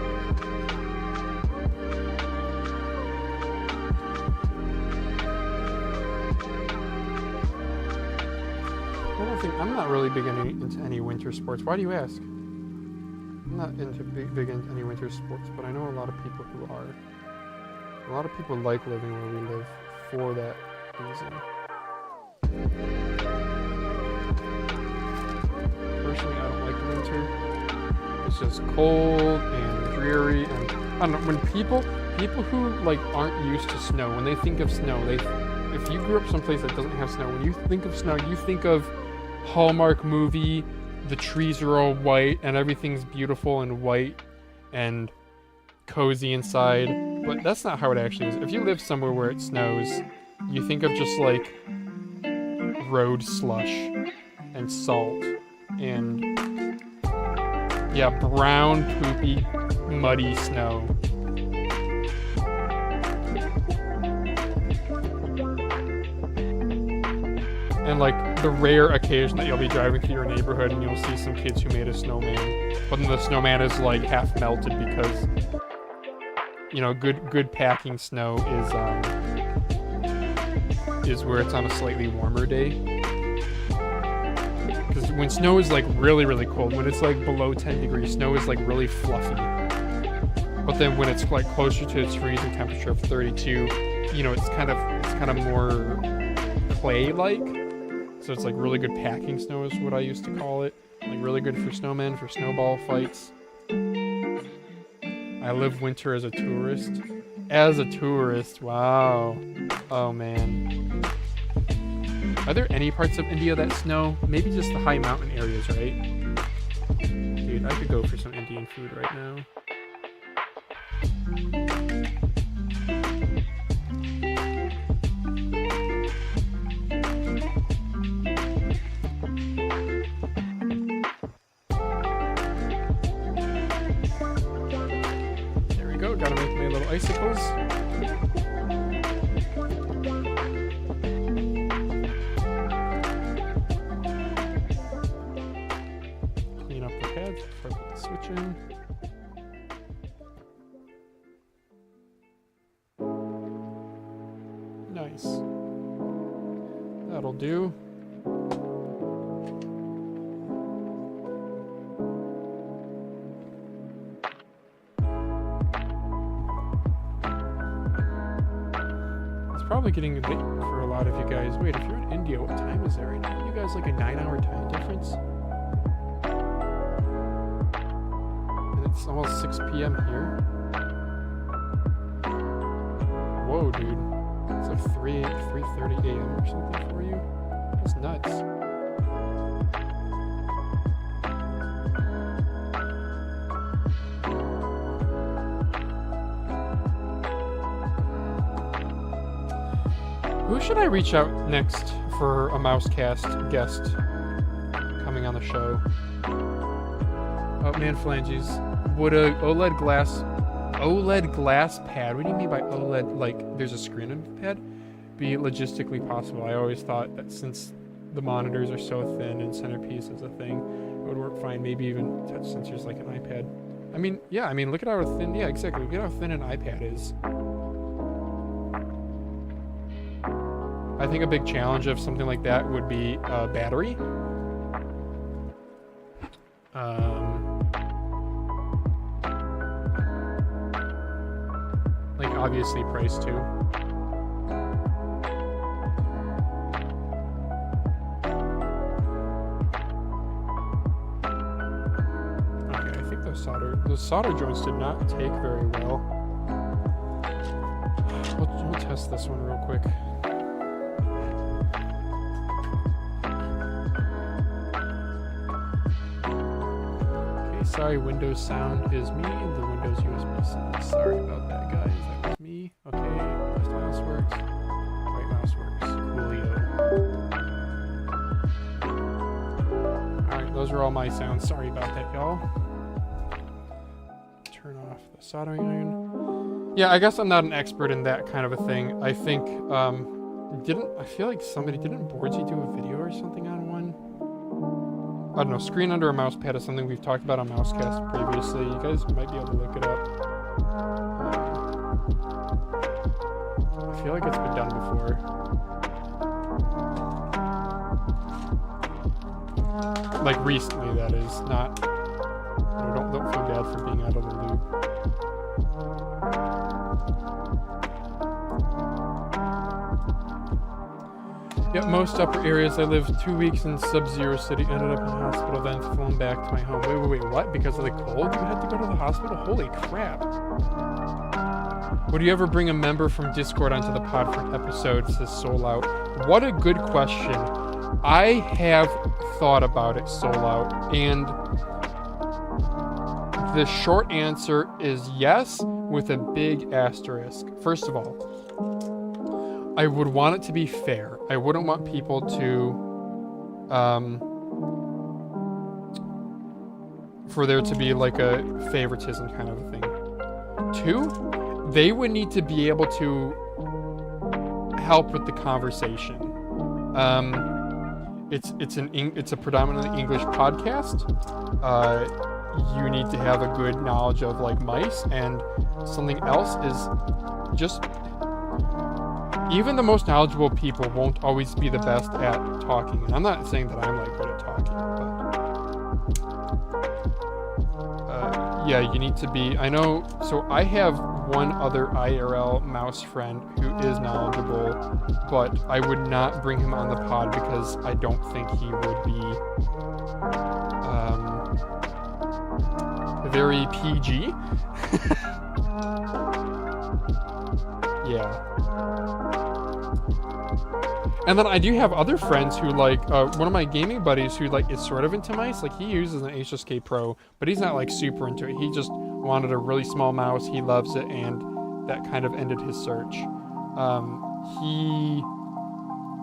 I'm not really big into any winter sports. Why do you ask? I'm not big into any winter sports, but I know a lot of people who are. A lot of people like living where we live for that reason. Personally, I don't like the winter. It's just cold and dreary, and I don't know. When people who like aren't used to snow, when they think of snow, if you grew up someplace that doesn't have snow, when you think of snow, you think of Hallmark movie, the trees are all white and everything's beautiful and white and cozy inside, but that's not how it actually is. If you live somewhere where it snows, you think of just like road slush and salt and yeah, brown, poopy, muddy snow. And like the rare occasion that you'll be driving through your neighborhood and you'll see some kids who made a snowman, but then the snowman is like half melted because, you know, good packing snow is where it's on a slightly warmer day. Because when snow is like really, really cold, when it's like below 10 degrees, snow is like really fluffy. But then when it's like closer to its freezing temperature of 32, you know, it's kind of more clay-like. So it's like really good packing snow is what I used to call it. Like really good for snowmen, for snowball fights. I live winter as a tourist. As a tourist, wow. Oh man. Are there any parts of India that snow? Maybe just the high mountain areas, right? Dude, I could go for some Indian food right now. Gotta make my little icicles. Clean up the pads before I put the switch in. Nice. That'll do. Probably getting late for a lot of you guys. Wait, if you're in India, what time is it right now? You guys like a 9-hour time difference? And it's almost 6 p.m. here. Whoa, dude. It's like 3:30 a.m. or something for you? That's nuts. Who should I reach out next for a Mousecast guest coming on the show? Oh man, phalanges. Would a OLED glass pad, what do you mean by OLED, like there's a screen on the pad, be logistically possible? I always thought that since the monitors are so thin and centerpiece is a thing, it would work fine. Maybe even touch sensors like an iPad. I mean, yeah, look at how thin, yeah, exactly. Look at how thin an iPad is. I think a big challenge of something like that would be battery. Like obviously price too. Okay, I think those solder joints did not take very well. We'll test this one real quick. Sorry, Windows sound is me, and the Windows USB sound. Sorry about that, guys. That was me. Okay, left mouse works. Right mouse works. Coolio. Alright, those are all my sounds. Sorry about that, y'all. soldering iron. Yeah, I guess I'm not an expert in that kind of a thing. I think, I feel like didn't Boardsy do a video or something on one? I don't know, screen under a mouse pad is something we've talked about on Mousecast previously. You guys might be able to look it up. I feel like it's been done before. Like recently, that is. Not... don't feel bad for being out of the loop. Yep, most upper areas. I lived 2 weeks in Sub-Zero City, ended up in the hospital, then flown back to my home. Wait, what? Because of the cold? You had to go to the hospital? Holy crap. Would you ever bring a member from Discord onto the pod for an episode, says Soul Out? What a good question. I have thought about it, Soul Out, and the short answer is yes, with a big asterisk. First of all, I would want it to be fair. I wouldn't want people to, for there to be like a favoritism kind of a thing. 2, they would need to be able to help with the conversation. It's a predominantly English podcast. You need to have a good knowledge of like mice, and something else is just even the most knowledgeable people won't always be the best at talking. And I'm not saying that I'm like good at talking, but yeah, you need to be. I know. So I have one other IRL mouse friend who is knowledgeable, but I would not bring him on the pod because I don't think he would be very PG. Yeah. And then I do have other friends who like, one of my gaming buddies who like is sort of into mice. Like he uses an HSK Pro, but he's not like super into it. He just wanted a really small mouse. He loves it, and that kind of ended his search.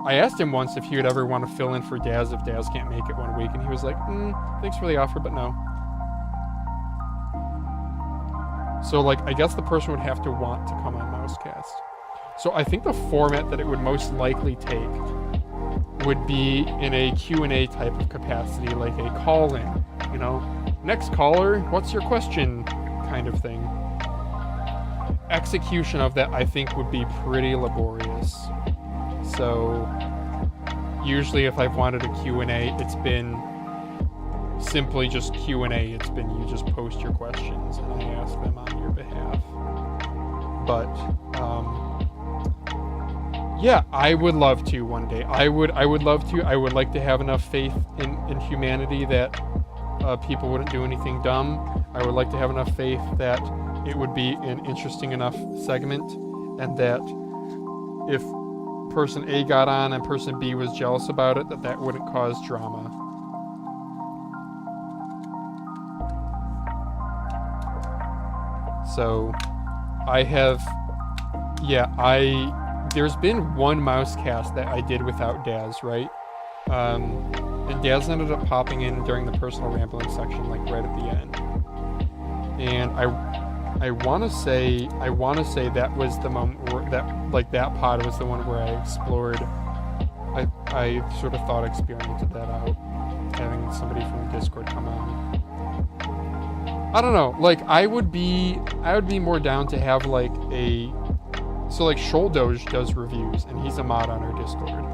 I asked him once if he would ever want to fill in for Daz if Daz can't make it one week, and he was like, thanks for the offer, but no. So like, I guess the person would have to want to come on Mousecast. So I think the format that it would most likely take would be in a Q&A type of capacity, like a call-in, you know, next caller, what's your question kind of thing. Execution of that, I think, would be pretty laborious. So usually if I've wanted a Q&A, it's been simply just Q&A. It's been you just post your questions and I ask them on your behalf. But yeah, I would love to one day. I would love to. I would like to have enough faith in humanity that people wouldn't do anything dumb. I would like to have enough faith that it would be an interesting enough segment, and that if person A got on and person B was jealous about it, that wouldn't cause drama. So there's been one Mousecast that I did without Daz, right? And Daz ended up popping in during the personal rambling section, like right at the end. And I want to say that was the moment where that pod was the one where I explored. I sort of thought experimented that out, having somebody from Discord come on. I don't know, like I would be more down to have like so like Shouldoge does reviews, and he's a mod on our Discord.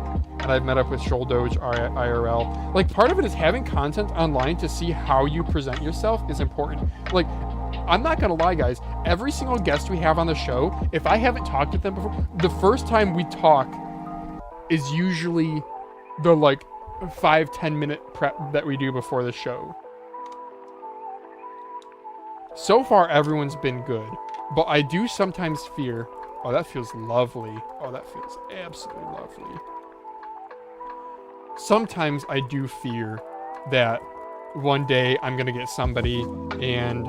And I've met up with Shouldoge IRL. Like part of it is having content online to see how you present yourself is important. Like, I'm not gonna lie, guys, every single guest we have on the show, if I haven't talked with them before, the first time we talk is usually the like 5-10 minute prep that we do before the show. So far, everyone's been good, but I do sometimes fear. Oh, that feels lovely. Oh, that feels absolutely lovely. Sometimes I do fear that one day I'm going to get somebody and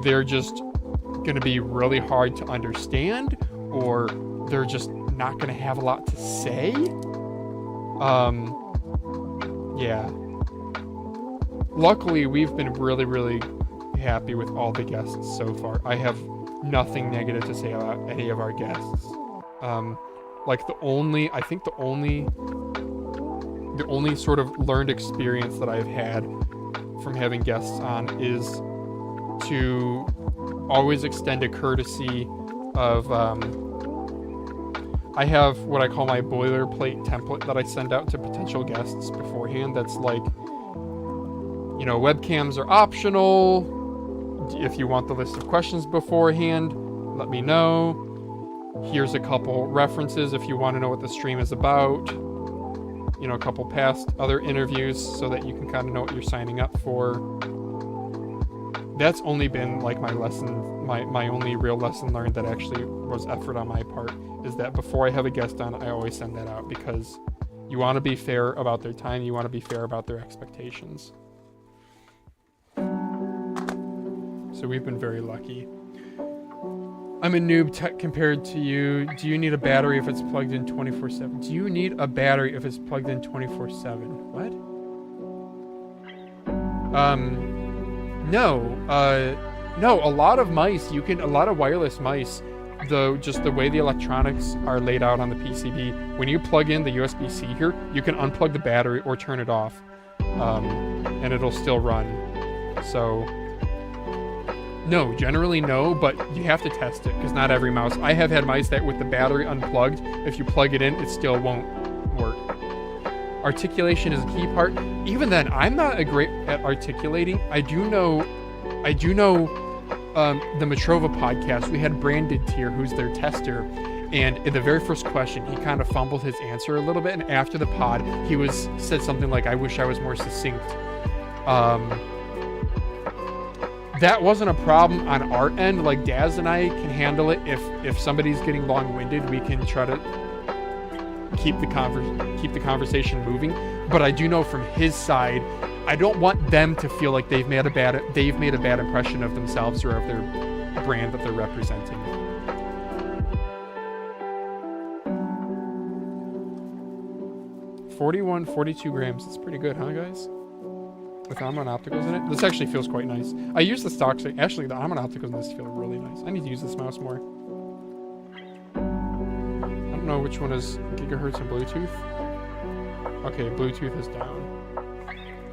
they're just going to be really hard to understand, or they're just not going to have a lot to say. Yeah. Luckily, we've been really happy with all the guests so far. I have nothing negative to say about any of our guests. Like the only sort of learned experience that I've had from having guests on is to always extend a courtesy of, I have what I call my boilerplate template that I send out to potential guests beforehand. That's like, you know, webcams are optional. If you want the list of questions beforehand, let me know. Here's a couple references if you want to know what the stream is about. You know, a couple past other interviews so that you can kind of know what you're signing up for. That's only been like my only real lesson learned that actually was effort on my part, is that before I have a guest on, I always send that out, because you want to be fair about their time, you want to be fair about their expectations. So we've been very lucky. I'm a noob tech compared to you. Do you need a battery if it's plugged in 24/7? Do you need a battery if it's plugged in 24/7? What? No. No, a lot of mice, a lot of wireless mice, just the way the electronics are laid out on the PCB, when you plug in the USB-C here, you can unplug the battery or turn it off, and it'll still run. So, no, generally no, but you have to test it, because not every mouse. I have had mice that with the battery unplugged, if you plug it in, it still won't work. Articulation is a key part. Even then, I'm not great at articulating. I do know the Matrova podcast, we had Brandon Tier, who's their tester, and in the very first question, he kind of fumbled his answer a little bit, and after the pod, he said something like, I wish I was more succinct. That wasn't a problem on our end. Like, Daz and I can handle it. If somebody's getting long-winded, we can try to keep the conversation moving. But I do know from his side, I don't want them to feel like they've made a bad impression of themselves or of their brand that they're representing. $42 grams. That's pretty good, huh, guys? With Amron Opticals in it. This actually feels quite nice. I use the stock. Actually, the Amron Opticals in this feel really nice. I need to use this mouse more. I don't know which one is gigahertz and Bluetooth. Okay, Bluetooth is down.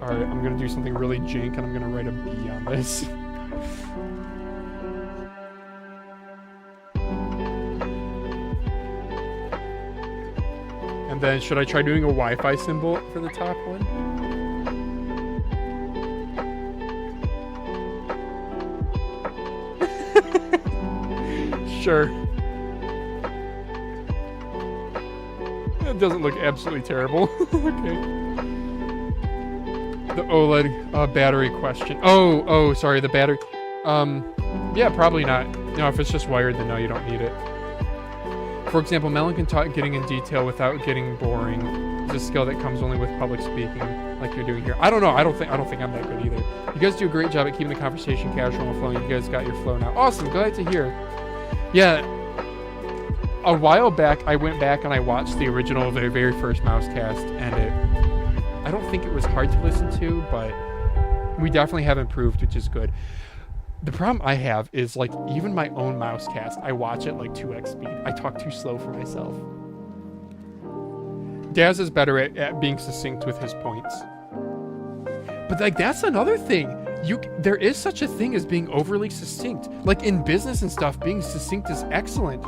Alright, I'm going to do something really jank, and I'm going to write a B on this. And then, should I try doing a Wi-Fi symbol for the top one? Sure. It doesn't look absolutely terrible. Okay. The OLED battery question. Oh, sorry, the battery. Yeah, probably not. No, if it's just wired, then no, you don't need it. For example, Melon can talk getting in detail without getting boring. It's a skill that comes only with public speaking, like you're doing here. I don't know. I don't think I'm that good either. You guys do a great job at keeping the conversation casual and flowing. You guys got your flow now. Awesome. Glad to hear. Yeah. A while back, I went back and I watched the original, their very first Mousecast, and I don't think it was hard to listen to, but we definitely have improved, which is good. The problem I have is, like, even my own Mousecast, I watch it like 2x speed. I talk too slow for myself. Daz is better at being succinct with his points. But, like, that's another thing. There is such a thing as being overly succinct. Like, in business and stuff, being succinct is excellent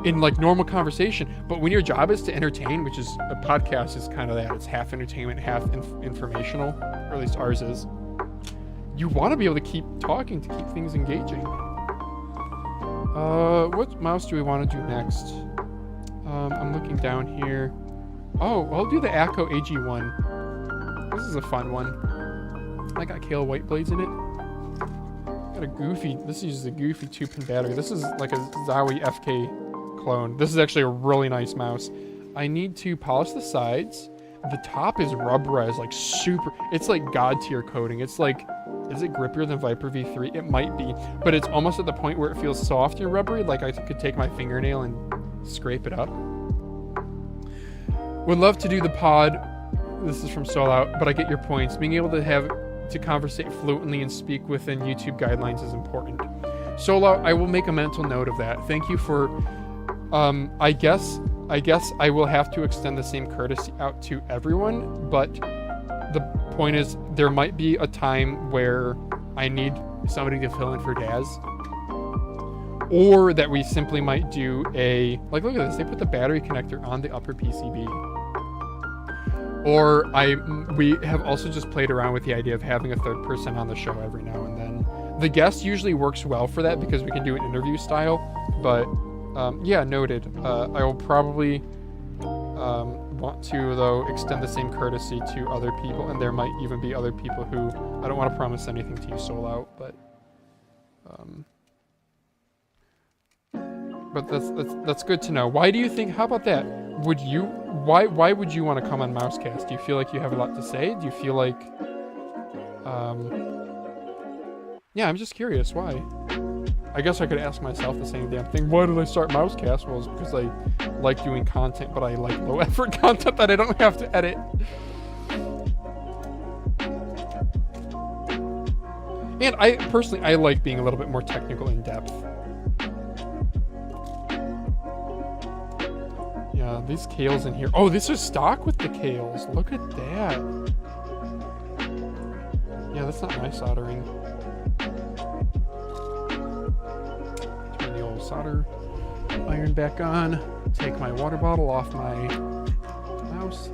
in, like, normal conversation. But when your job is to entertain, which is a podcast is kind of that. It's half entertainment, half informational, or at least ours is. You want to be able to keep talking to keep things engaging. What mouse do we want to do next? I'm looking down here. Oh, I'll do the ACO AG1. This is a fun one. I got Kale White Blades in it. Got a goofy, this uses a goofy 2-pin battery. This is like a Zowie FK clone. This is actually a really nice mouse. I need to polish the sides. The top is rubberized, like super, it's like God tier coating. It's like, is it grippier than Viper V3? It might be, but it's almost at the point where it feels soft and rubbery, like I could take my fingernail and scrape it up. Would love to do the pod. This is from Soul Out, but I get your points. Being able to to conversate fluently and speak within YouTube guidelines is important. Solo, I will make a mental note of that. Thank you for, I guess I will have to extend the same courtesy out to everyone, but the point is there might be a time where I need somebody to fill in for Daz. Or that we simply might do a, like, look at this, they put the battery connector on the upper PCB. Or we have also just played around with the idea of having a third person on the show every now and then. The guest usually works well for that because we can do an interview style, but yeah, noted. I will probably want to, though, extend the same courtesy to other people, and there might even be other people who, I don't want to promise anything to you, Soul Out, but that's good to know. Why do you think, how about that? Why would you want to come on Mousecast? Do you feel like you have a lot to say? Do you feel like, yeah, I'm just curious, why? I guess I could ask myself the same damn thing. Why did I start Mousecast? Well, it's because I like doing content, but I like low effort content that I don't have to edit. And I like being a little bit more technical in depth. Yeah, these kales in here. Oh, this is stock with the kales. Look at that. Yeah, that's not my soldering. Turn the old solder iron back on. Take my water bottle off my mouse.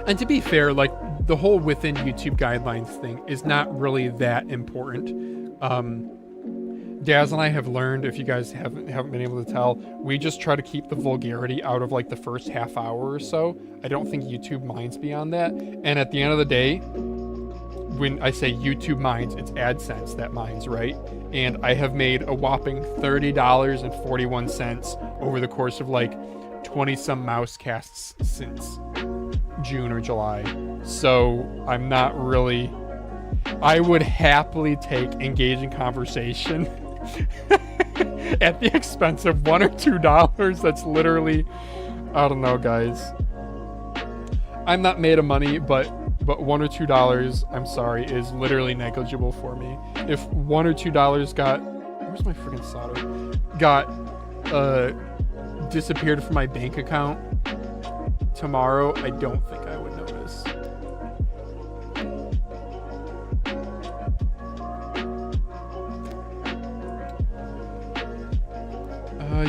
And to be fair, like, the whole within YouTube guidelines thing is not really that important. Daz and I have learned, if you guys haven't been able to tell, we just try to keep the vulgarity out of like the first half hour or so. I don't think YouTube minds beyond that. And at the end of the day, when I say YouTube minds, it's AdSense that minds, right? And I have made a whopping $30.41 over the course of like 20 some mouse casts since June or July. So I'm not really, I would happily take engaging conversation at the expense of $1 or $2. That's literally, I don't know, guys. I'm not made of money, but $1 or $2, I'm sorry, is literally negligible for me. If $1 or $2 got, where's my freaking solder? Got disappeared from my bank account tomorrow, I don't think I would notice.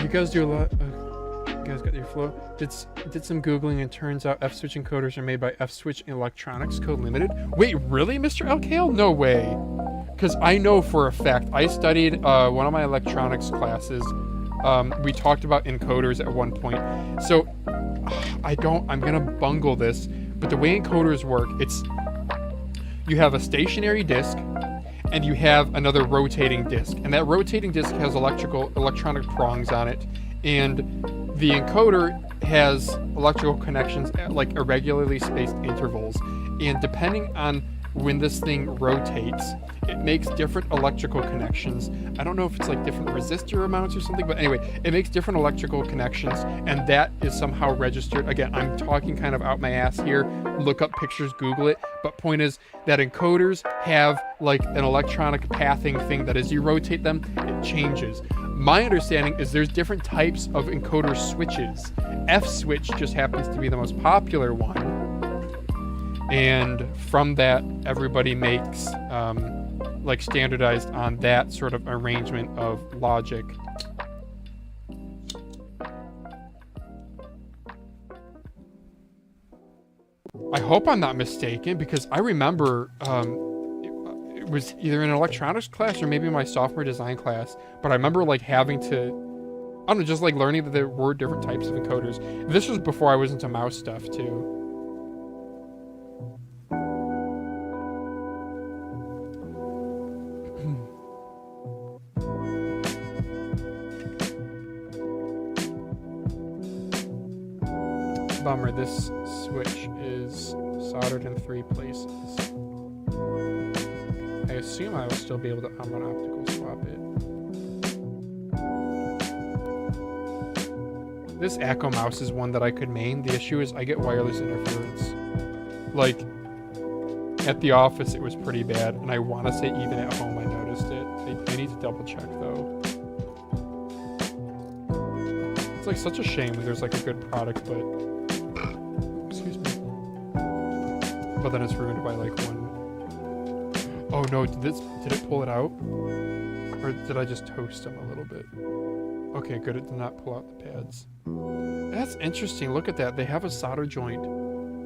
You guys do a lot. You guys got your flow. Did some Googling and turns out F-Switch encoders are made by F-Switch Electronics Co. Limited. Wait, really, Mr. Elkale? No way. Because I know for a fact, I studied one of my electronics classes. We talked about encoders at one point. So I'm gonna bungle this, but the way encoders work, it's, you have a stationary disk and you have another rotating disk, and that rotating disk has electronic prongs on it, and the encoder has electrical connections at like irregularly spaced intervals, and depending on when this thing rotates, it makes different electrical connections. I don't know if it's like different resistor amounts or something, but anyway, it makes different electrical connections, and that is somehow registered. Again, I'm talking kind of out my ass here. Look up pictures, Google it. But point is that encoders have like an electronic pathing thing that as you rotate them, it changes. My understanding is there's different types of encoder switches. F-switch just happens to be the most popular one. And from that, everybody makes like standardized on that sort of arrangement of logic. I hope I'm not mistaken, because I remember it was either in an electronics class or maybe my software design class, but I remember like having to, I don't know, just like learning that there were different types of encoders. This was before I was into mouse stuff too. Bummer, this switch is soldered in 3 places. I assume I will still be able to optical swap it. This Echo mouse is one that I could main. The issue is I get wireless interference. Like, at the office it was pretty bad, and I want to say even at home I noticed it. I need to double check though. It's like such a shame when there's like a good product, but excuse me. But then it's ruined by like one. Oh no, did it pull it out? Or did I just toast them a little bit? Okay, good, it did not pull out the pads. That's interesting, look at that. They have a solder joint.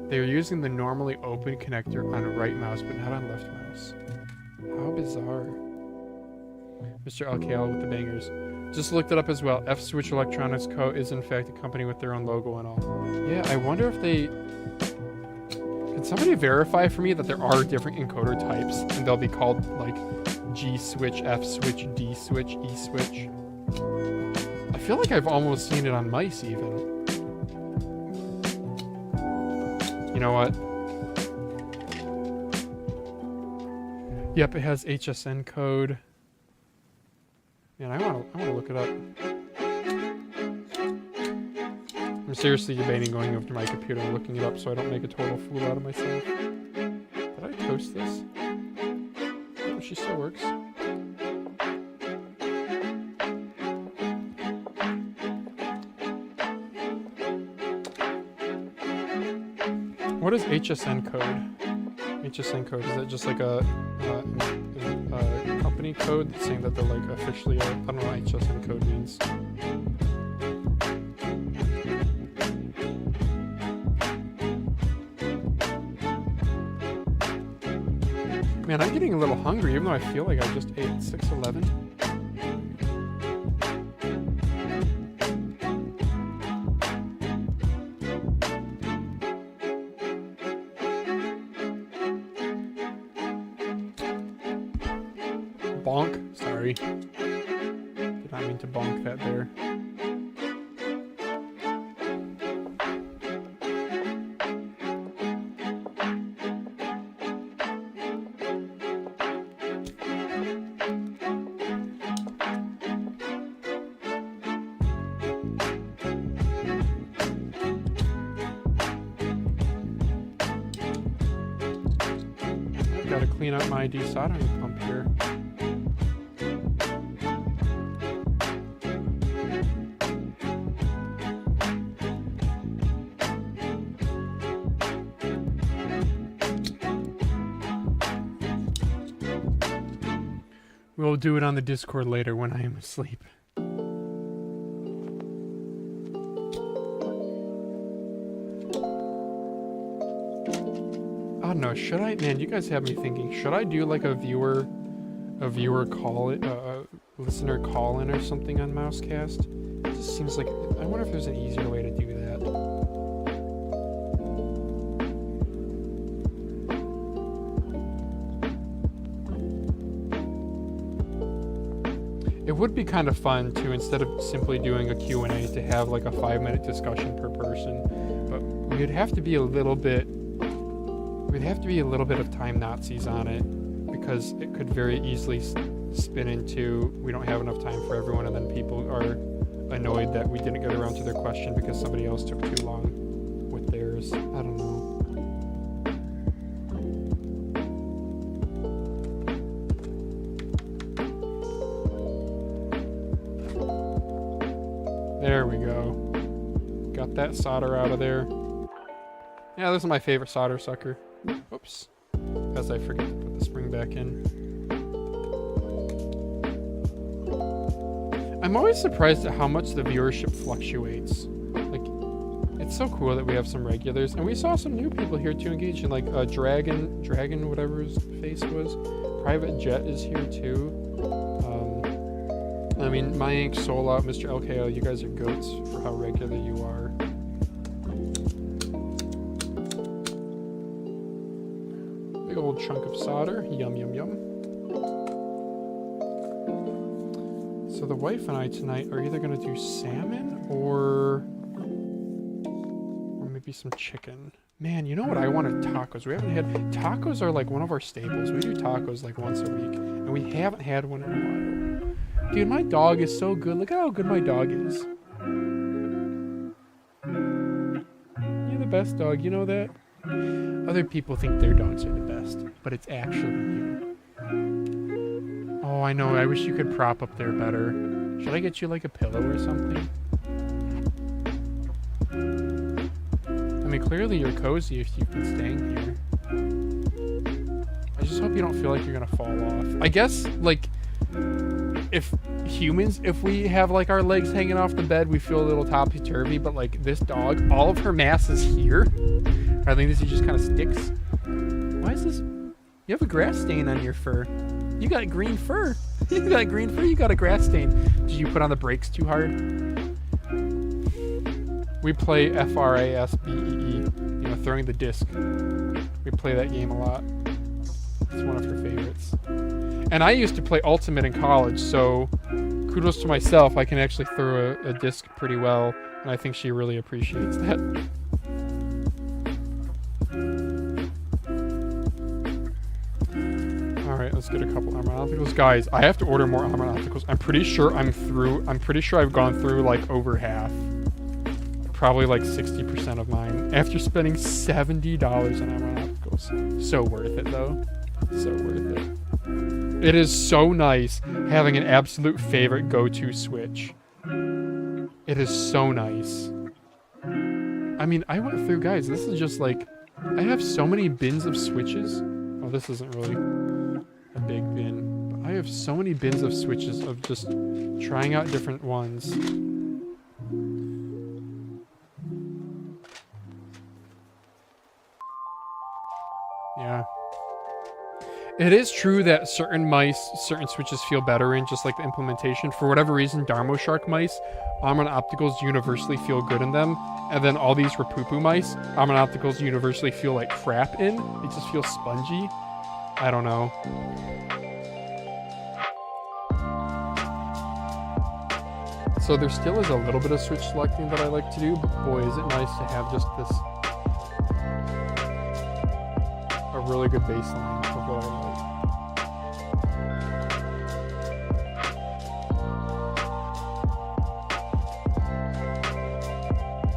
They're using the normally open connector on a right mouse, but not on left mouse. How bizarre. Mr. LKL with the bangers. Just looked it up as well. F-Switch Electronics Co. is in fact a company with their own logo and all. Yeah, I wonder if they... Can somebody verify for me that there are different encoder types and they'll be called like G-Switch, F-Switch, D-Switch, E-Switch? I feel like I've almost seen it on mice even. You know what? Yep, it has HSN code. Man, I wanna look it up. I'm seriously debating going over to my computer and looking it up so I don't make a total fool out of myself. Did I toast this? Oh, she still works. What is HSN code? HSN code, is that just like a company code that's saying that they're like officially, I don't know what HSN code means. Man, I'm getting a little hungry even though I feel like I just ate 6-11. Bonk. Sorry. Did not mean to bonk that there. I've got to clean up my desoldering pump here. We'll do it on the Discord later when I am asleep. I don't know, should I? Man, you guys have me thinking, should I do like a viewer call it, listener call in or something on Mousecast? It just seems like, I wonder if there's an easier way to do that. It would be kind of fun to, instead of simply doing a Q&A, to have like a 5-minute discussion per person, but we'd have to be a little bit of time Nazis on it, because it could very easily spin into we don't have enough time for everyone, and then people are annoyed that we didn't get around to their question because somebody else took too long with theirs. I don't know. There we go. Got that solder out of there. Yeah, this is my favorite solder sucker. Oops. As I forget to put the spring back in. I'm always surprised at how much the viewership fluctuates. Like, it's so cool that we have some regulars. And we saw some new people here to engage in, like Dragon, whatever his face was. Private Jet is here too. I mean, My Ink, Soul Out, Mr. LKO, you guys are goats for how regular you are. Big old chunk of solder. Yum, yum, yum. So the wife and I tonight are either going to do salmon or maybe some chicken. Man, you know what I wanted? Tacos. We haven't had... Tacos are like one of our staples. We do tacos like once a week. And we haven't had one in a while. Dude, my dog is so good. Look at how good my dog is. the best dog, you know that? Other people think their dogs are the best, but it's actually you. Oh, I know, I wish you could prop up there better. Should I get you like a pillow or something? I mean, clearly you're cozy if you've been staying here. I just hope you don't feel like you're gonna fall off. I guess, like, if humans, if we have like our legs hanging off the bed, we feel a little topsy-turvy, but like this dog, all of her mass is here. I think this just kind of sticks. Why is this? You have a grass stain on your fur. You got green fur. You got green fur, you got a grass stain. Did you put on the brakes too hard? We play FRASBEE, you know, throwing the disc. We play that game a lot. It's one of her favorites. And I used to play Ultimate in college, so kudos to myself. I can actually throw a disc pretty well, and I think she really appreciates that. Alright, let's get a couple armor obstacles. Guys, I have to order more armor obstacles. I'm pretty sure I'm pretty sure I've gone through like over half. Probably like 60% of mine after spending $70 on armor obstacles. So worth it though. So worth it. It is so nice having an absolute favorite go-to switch. It is so nice. I mean, I went through, guys, this is just like, I have so many bins of switches. Oh, this isn't really a big bin. But I have so many bins of switches of just trying out different ones. Yeah. It is true that certain switches feel better in just like the implementation. For whatever reason, Darmo Shark mice, Armor Opticals universally feel good in them. And then all these Rapupu mice, Armor Opticals universally feel like crap in. They just feel spongy. I don't know. So there still is a little bit of switch selecting that I like to do, but boy, is it nice to have just this a really good baseline of what I like.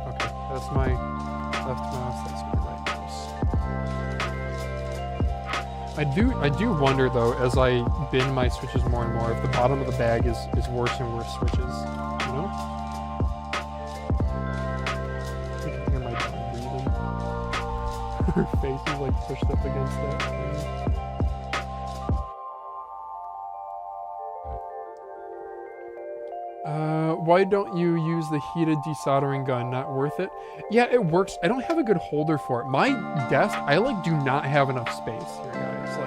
Okay, that's my left mouse, that's my right mouse. I do wonder though, as I bin my switches more and more, if the bottom of the bag is worse and worse switches, you know? You can hear my dog breathing. Her face is like pushed up against that thing. Why don't you use the heated desoldering gun? Not worth it? Yeah, it works. I don't have a good holder for it. My desk, I like do not have enough space here, guys.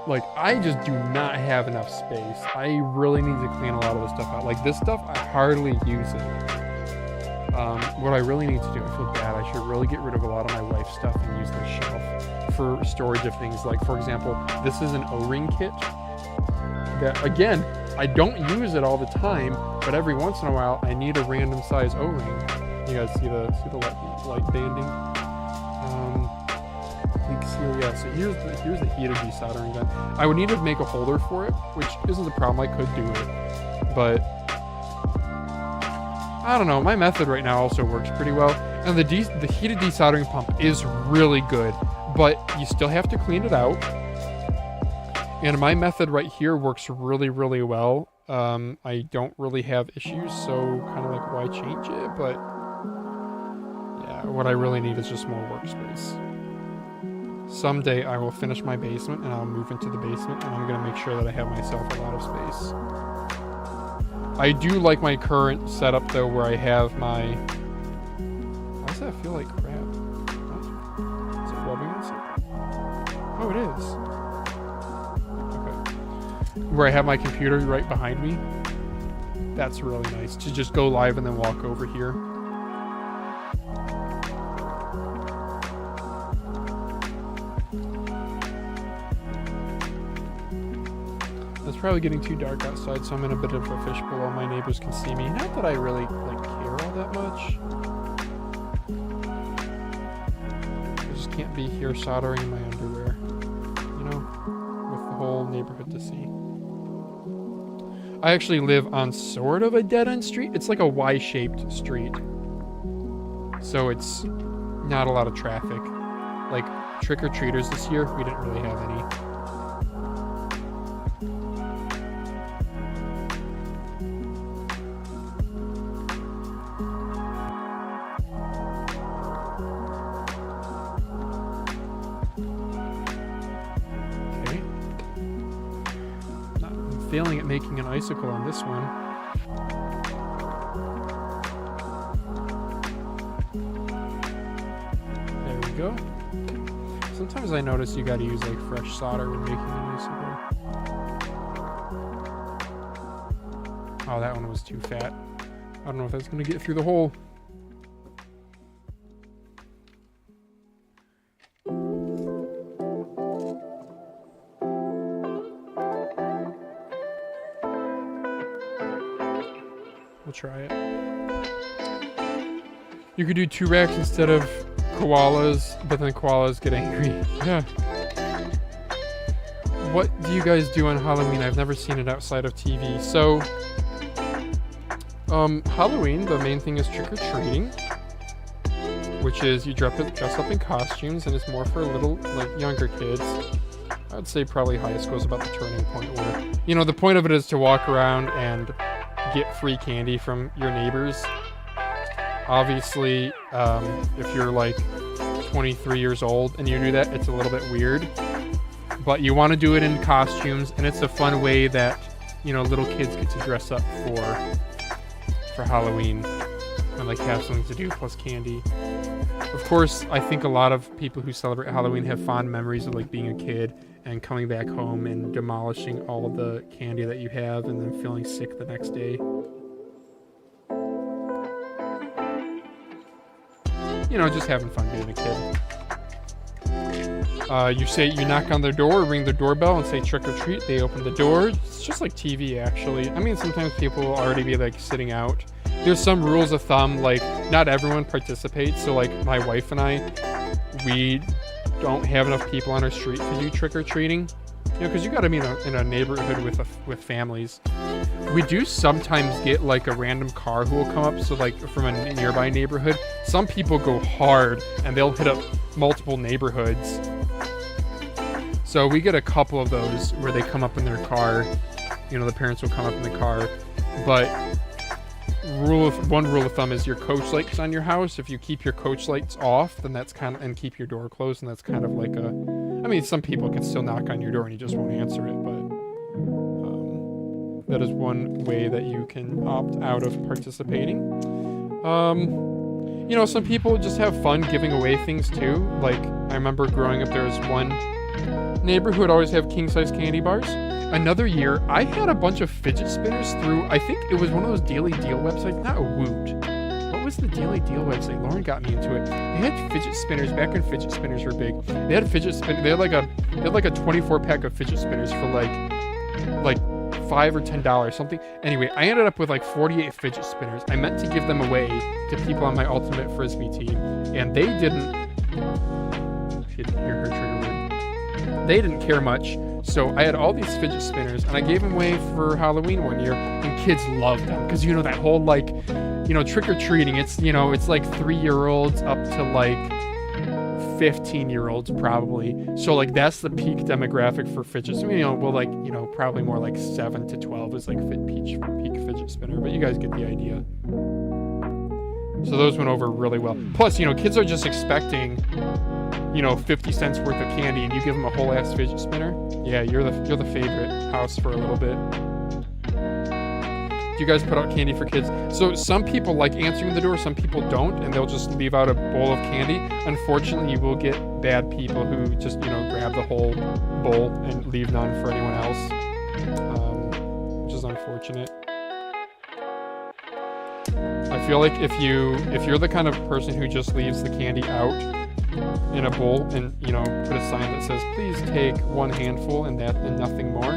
Like I just do not have enough space. I really need to clean a lot of this stuff out. Like this stuff, I hardly use it. What I really need to do, I feel bad, I should really get rid of a lot of my wife's stuff and use this shelf for storage of things. Like, for example, this is an O-ring kit that, again, I don't use it all the time, but every once in a while, I need a random size O-ring. You guys see the light banding? You can see, yeah, so here's the heated desoldering gun. I would need to make a holder for it, which isn't a problem, I could do it, but I don't know, my method right now also works pretty well, and the heated desoldering pump is really good, but you still have to clean it out, and my method right here works really, really well. I don't really have issues, so kind of like why change it, but yeah, what I really need is just more workspace. Someday I will finish my basement and I'll move into the basement, and I'm going to make sure that I have myself a lot of space. I do like my current setup though, where I have my... Why does that feel like crap? What? Is it rubbing on something? Oh, it is. Okay. Where I have my computer right behind me. That's really nice to just go live and then walk over here. It's probably getting too dark outside, so I'm in a bit of a fishbowl. All my neighbors can see me. Not that I really like care all that much. I just can't be here soldering in my underwear, you know, with the whole neighborhood to see. I actually live on sort of a dead-end street. It's like a Y-shaped street. So it's not a lot of traffic. Like, trick-or-treaters this year, we didn't really have any. Okay. I'm failing at making an icicle on this one. Go. Sometimes I notice you gotta use like fresh solder when making an icicle. Oh, that one was too fat. I don't know if that's gonna get through the hole. We'll try it. You could do 2 racks instead of koalas, but then koalas get angry. Yeah. What do you guys do on Halloween? I've never seen it outside of TV. So, Halloween, the main thing is trick-or-treating, which is you dress up in costumes, and it's more for little, like, younger kids. I would say probably high school is about the turning point where, you know, the point of it is to walk around and get free candy from your neighbors. Obviously, if you're like 23 years old and you do that, it's a little bit weird. But you want to do it in costumes, and it's a fun way that, you know, little kids get to dress up for Halloween and like have something to do plus candy. Of course, I think a lot of people who celebrate Halloween have fond memories of like being a kid and coming back home and demolishing all of the candy that you have and then feeling sick the next day. You know, just having fun being a kid. You knock on their door, ring the doorbell, and say trick or treat. They open the door. It's just like TV, actually. I mean, sometimes people will already be like sitting out. There's some rules of thumb, like not everyone participates. So like my wife and I, we don't have enough people on our street to do trick or treating. You know, because you got to be in a neighborhood with families. We do sometimes get like a random car who will come up, so like from a nearby neighborhood. Some people go hard and they'll hit up multiple neighborhoods. So we get a couple of those where they come up in their car. You know, the parents will come up in the car. But one rule of thumb is your coach lights on your house. If you keep your coach lights off, then that's kind of, and keep your door closed, and that's kind of like a, I mean, some people can still knock on your door and you just won't answer it, but that is one way that you can opt out of participating. You know, some people just have fun giving away things too. Like, I remember growing up, there was one neighbor who would always have king-size candy bars. Another year, I had a bunch of fidget spinners through, I think it was one of those Daily Deal websites, not a Woot. What was the Daily Deal website? Lauren got me into it. They had fidget spinners back when fidget spinners were big. They had like a 24 pack of fidget spinners for like $5 or $10 something. Anyway, I ended up with like 48 fidget spinners. I meant to give them away to people on my ultimate frisbee team, and they didn't. She didn't hear her trigger word. They didn't care much. So I had all these fidget spinners, and I gave them away for Halloween one year, and kids loved them because, you know, that whole like, you know, trick or treating. It's, you know, it's like 3-year-olds up to like 15-year-olds probably. So like that's the peak demographic for fidget. So, you know, well, like, you know, probably more like 7 to 12 is like peak fidget spinner, but you guys get the idea. So those went over really well. Plus, you know, kids are just expecting, you know, 50 cents worth of candy, and you give them a whole ass fidget spinner. Yeah, you're the favorite house for a little bit. Do you guys put out candy for kids? So some people like answering the door, some people don't, and they'll just leave out a bowl of candy. Unfortunately, you will get bad people who just, you know, grab the whole bowl and leave none for anyone else, which is unfortunate. I feel like if you're the kind of person who just leaves the candy out in a bowl and, you know, put a sign that says please take one handful and nothing more,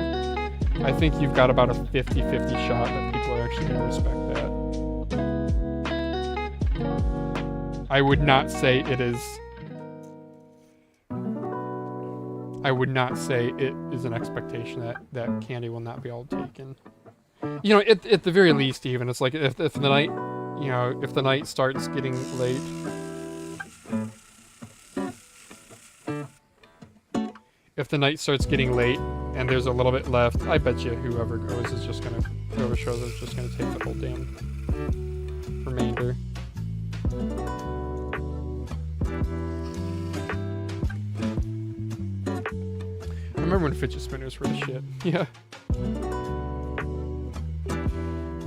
I think you've got about a 50-50 shot that people are actually going to respect that. I would not say it is an expectation that candy will not be all taken. You know, at the very least, even it's like if the night, you know, if the night starts getting late. If the night starts getting late and there's a little bit left, I bet you whoever goes is just gonna, whoever shows up is just gonna take the whole damn remainder. I remember when fidget spinners were the shit. Yeah.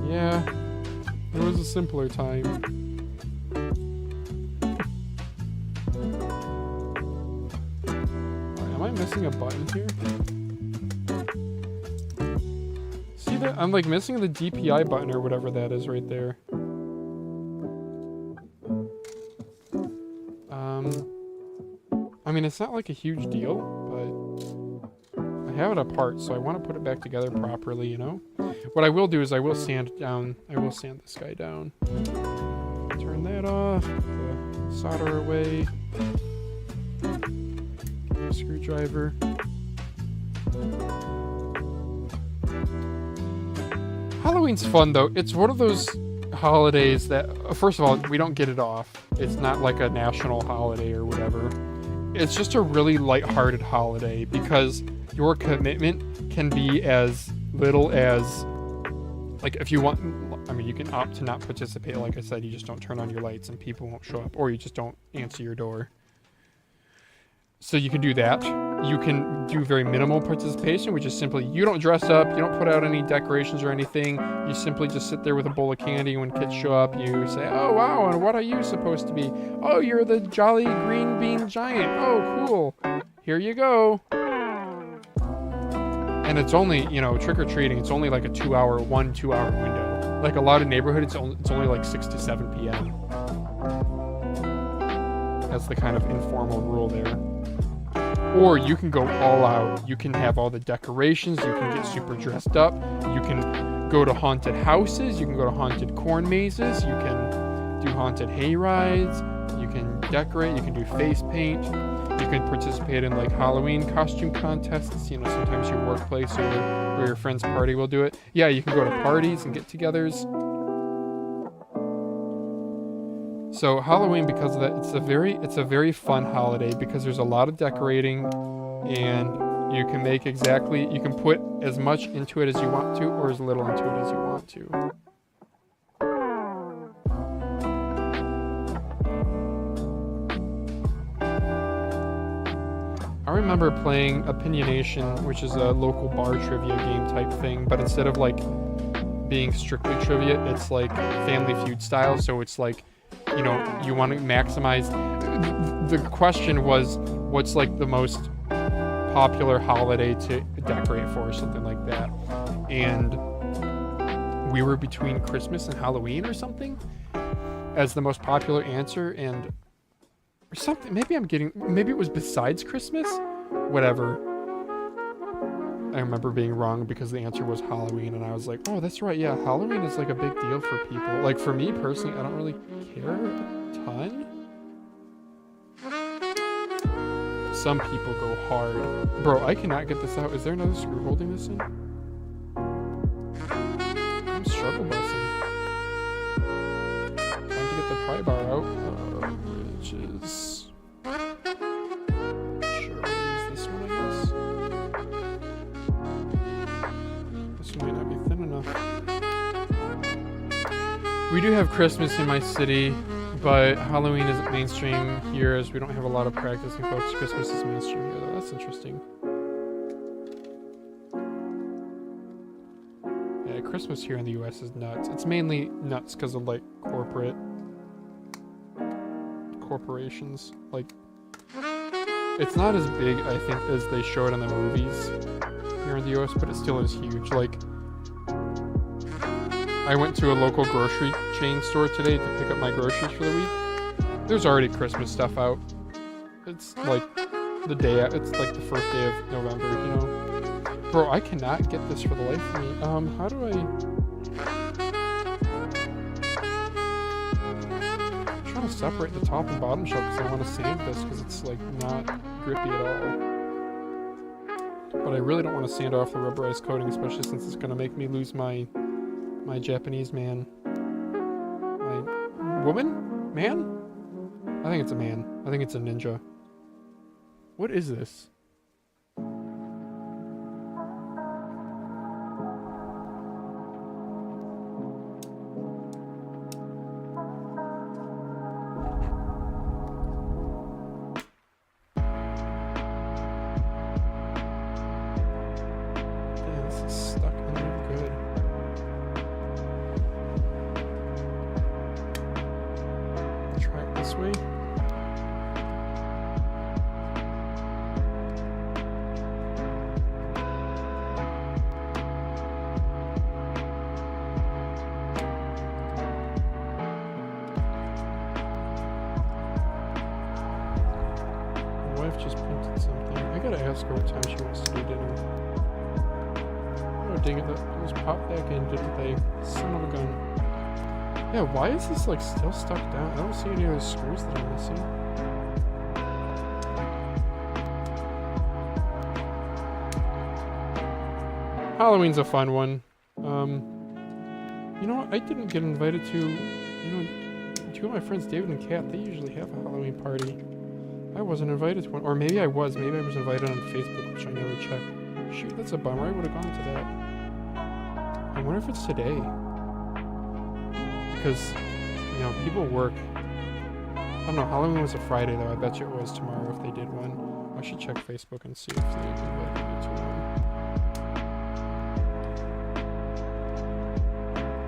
Yeah. It was a simpler time. Am I missing a button here? See that? I'm like missing the DPI button or whatever that is right there. I mean, it's not like a huge deal, but I have it apart, so I want to put it back together properly, you know? What I will do is I will sand this guy down. Turn that off, the solder away. Screwdriver. Halloween's fun though. It's one of those holidays that, first of all, we don't get it off. It's not like a national holiday or whatever. It's just a really lighthearted holiday because your commitment can be as little as, like, if you want, I mean, you can opt to not participate. Like I said, you just don't turn on your lights and people won't show up, or you just don't answer your door. So you can do that. You can do very minimal participation, which is simply you don't dress up, you don't put out any decorations or anything. You simply just sit there with a bowl of candy. When kids show up, you say, "Oh wow, and what are you supposed to be?" "Oh, you're the jolly green bean giant." "Oh, cool. Here you go." And it's only, you know, trick or treating. It's only like a 2 hour window. Like a lot of neighborhoods, it's only like 6 to 7 p.m. That's the kind of informal rule there. Or you can go all out. You can have all the decorations. You can get super dressed up. You can go to haunted houses. You can go to haunted corn mazes. You can do haunted hay rides. You can decorate. You can do face paint. You can participate in like Halloween costume contests. You know, sometimes your workplace or your friend's party will do it. Yeah, you can go to parties and get-togethers. So Halloween, because of that, it's a very fun holiday because there's a lot of decorating, and you can you can put as much into it as you want to, or as little into it as you want to. I remember playing Opinionation, which is a local bar trivia game type thing, but instead of like being strictly trivia, it's like Family Feud style, so it's like, you know, you want to maximize. The question was, what's like the most popular holiday to decorate for, or something like that. And we were between Christmas and Halloween or something as the most popular answer, and or something. Maybe it was besides Christmas. Whatever. I remember being wrong because the answer was Halloween, and I was like, oh, that's right, yeah, Halloween is like a big deal for people. Like for me personally, I don't really care a ton. Some people go hard. Bro, I cannot get this out. Is there another screw holding this in? I'm struggle busting. Time to get the pry bar out, which is... Sure, I'll use this one, I guess. This might not be thin enough. We do have Christmas in my city, but Halloween isn't mainstream here as we don't have a lot of practicing folks. Christmas is mainstream here, though. That's interesting. Yeah, Christmas here in the US is nuts. It's mainly nuts because of, like, corporations. Like, it's not as big, I think, as they show it in the movies here in the US, but it still is huge. Like, I went to a local grocery chain store today to pick up my groceries for the week. There's already Christmas stuff out. It's like it's like the first day of November, you know? Bro, I cannot get this for the life of me. How do I... I'm trying to separate the top and bottom shell because I want to sand this because it's like not grippy at all. But I really don't want to sand off the rubberized coating, especially since it's going to make me lose my My Japanese man. My woman? Man? I think it's a man. I think it's a ninja. What is this? Just printed something. I gotta ask her what time she wants to do dinner. Oh dang it, those popped back in, didn't they? Son of a gun. Yeah, why is this like still stuck down? I don't see any of those screws that I'm missing. Halloween's a fun one. You know what? I didn't get invited to, two of my friends, David and Kat, they usually have a Halloween party. I wasn't invited to one. Or maybe I was. Maybe I was invited on Facebook, which I never checked. Shoot, that's a bummer. I would have gone to that. I wonder if it's today. Because, people work. I don't know. Halloween was a Friday, though. I bet you it was tomorrow if they did one. I should check Facebook and see if they invited me to one.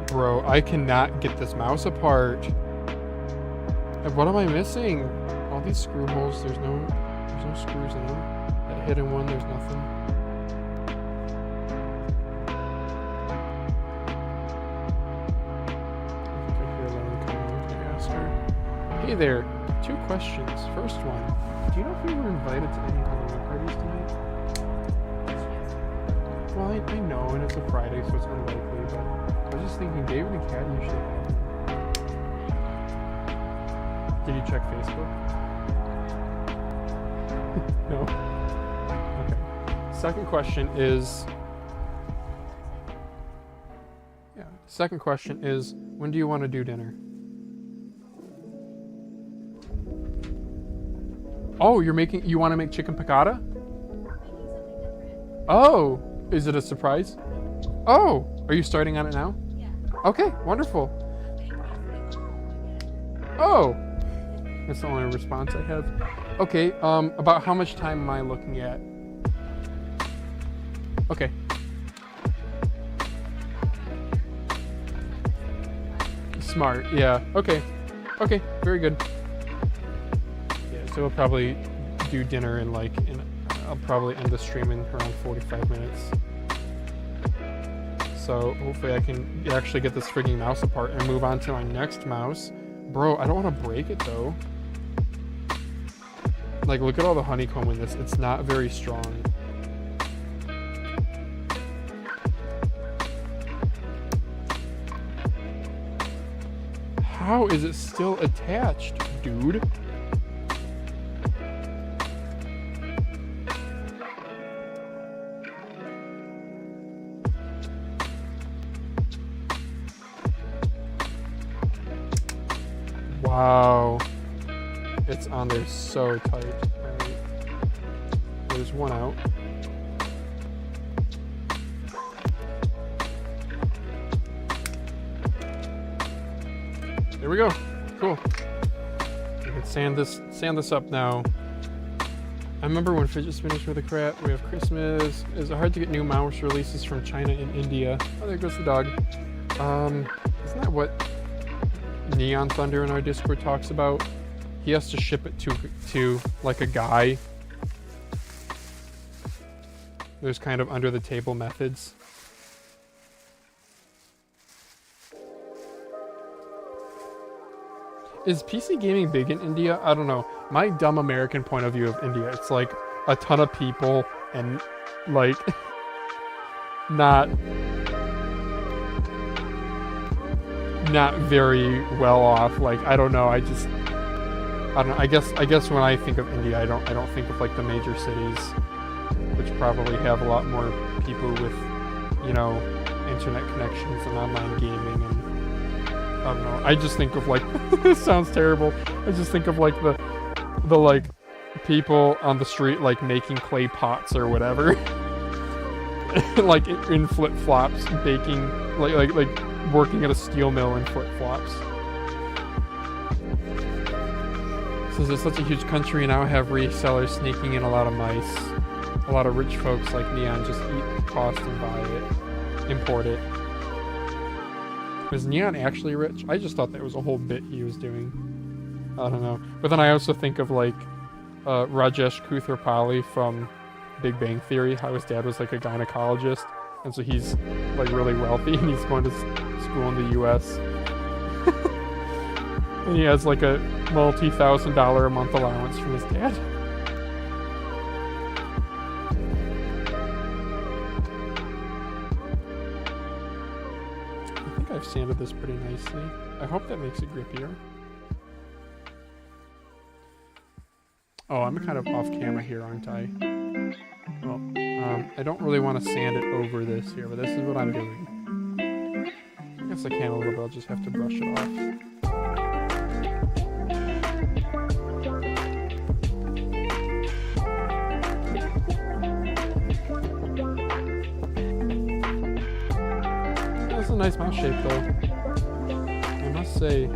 Bro, I cannot get this mouse apart. And what am I missing? All these screw holes, there's no screws in them. That hidden one, there's nothing. I think I hear Lauren coming. Can I ask her? Hey there, 2 questions. First one, do you know if we were invited to any Halloween parties tonight? Well, I know, and it's a Friday, so it's unlikely, but I was just thinking David and Kat usually have them. Did you check Facebook? No? Okay. Second question is... when do you want to do dinner? Oh, you want to make chicken piccata? Oh! Is it a surprise? Oh! Are you starting on it now? Yeah. Okay, wonderful. Oh! That's the only response I have. Okay, about how much time am I looking at? Okay. Smart, yeah. Okay. Okay, very good. Yeah, so we'll probably do dinner I'll probably end the stream in around 45 minutes. So hopefully I can actually get this frigging mouse apart and move on to my next mouse. Bro, I don't want to break it though. Like, look at all the honeycomb in this. It's not very strong. How is it still attached, dude? Wow. It's on there so tight. Right. There's one out. There we go. Cool. We can sand this up now. I remember when Fidget Spinners were the crap. We have Christmas. Is it hard to get new mouse releases from China and India? Oh, there goes the dog. Isn't that what Neon Thunder in our Discord talks about? He has to ship it to like a guy. There's kind of under the table methods. Is PC gaming big in India? I don't know. My dumb American point of view of India, it's like a ton of people and like not very well off. Like, I don't know. I don't know. I guess when I think of India, I don't think of like the major cities, which probably have a lot more people with, you know, internet connections and online gaming, and I don't know. I just think of like this sounds terrible. I just think of like the like people on the street like making clay pots or whatever, like in flip flops, baking like working at a steel mill in flip flops. Since it's such a huge country, now have resellers sneaking in a lot of mice. A lot of rich folks like Neon just eat the cost and buy it, import it. Was Neon actually rich? I just thought that was a whole bit he was doing. I don't know. But then I also think of like Rajesh Koothrappali from Big Bang Theory, how his dad was like a gynecologist, and so he's like really wealthy and he's going to school in the US. And he has like a multi-$1,000 a month allowance from his dad. I think I've sanded this pretty nicely. I hope that makes it grippier. Oh, I'm kind of off camera here, aren't I? Well, I don't really want to sand it over this here, but this is what I'm doing. I guess I can a little bit, I'll just have to brush it off. That's a nice mouse shape, though. I must say.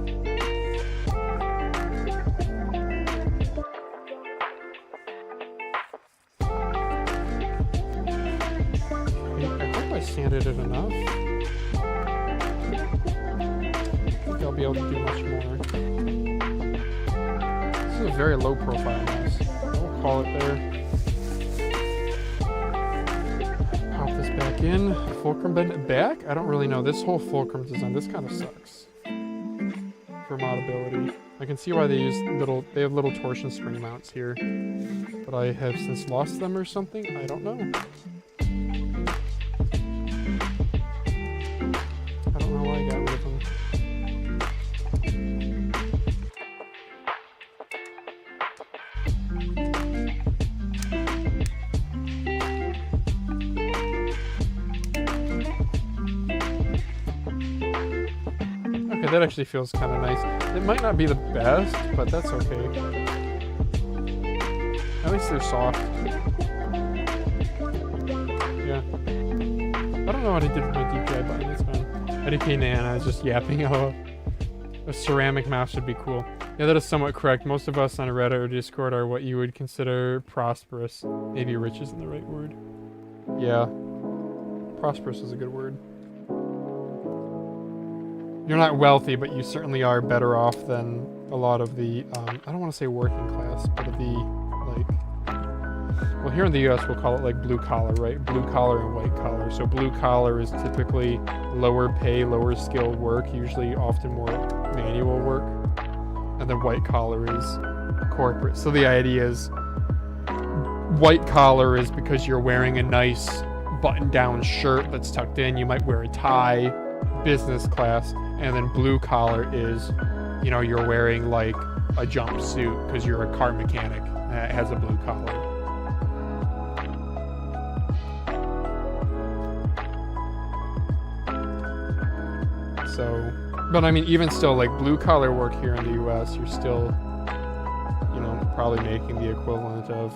I hope I sanded it enough. I think I'll be able to do much more. This is a very low profile mouse. I'll call it there. Pop this back in. Fulcrum bend back? I don't really know. This whole fulcrum design, this kind of sucks for modability. I can see why they have little torsion spring mounts here, but I have since lost them or something. I don't know. I don't know why I got rid of them. Okay, that actually feels kind of nice. It might not be the best, but that's okay. At least they're soft. Yeah. I don't know what I did with my DPI button, it's fine. IDK Nana is just yapping how a ceramic mouse would be cool. Yeah, that is somewhat correct. Most of us on Reddit or Discord are what you would consider prosperous. Maybe rich isn't the right word. Yeah. Prosperous is a good word. You're not wealthy, but you certainly are better off than a lot of the, I don't want to say working class, but of the, like, well, here in the US, we'll call it like blue collar, right? Blue collar and white collar. So blue collar is typically lower pay, lower skill work, usually often more manual work. And then white collar is corporate. So the idea is white collar is because you're wearing a nice button-down shirt that's tucked in. You might wear a tie, business class. And then blue collar is, you know, you're wearing like a jumpsuit because you're a car mechanic that has a blue collar. So, but I mean, even still, like blue collar work here in the US, you're still, you know, probably making the equivalent of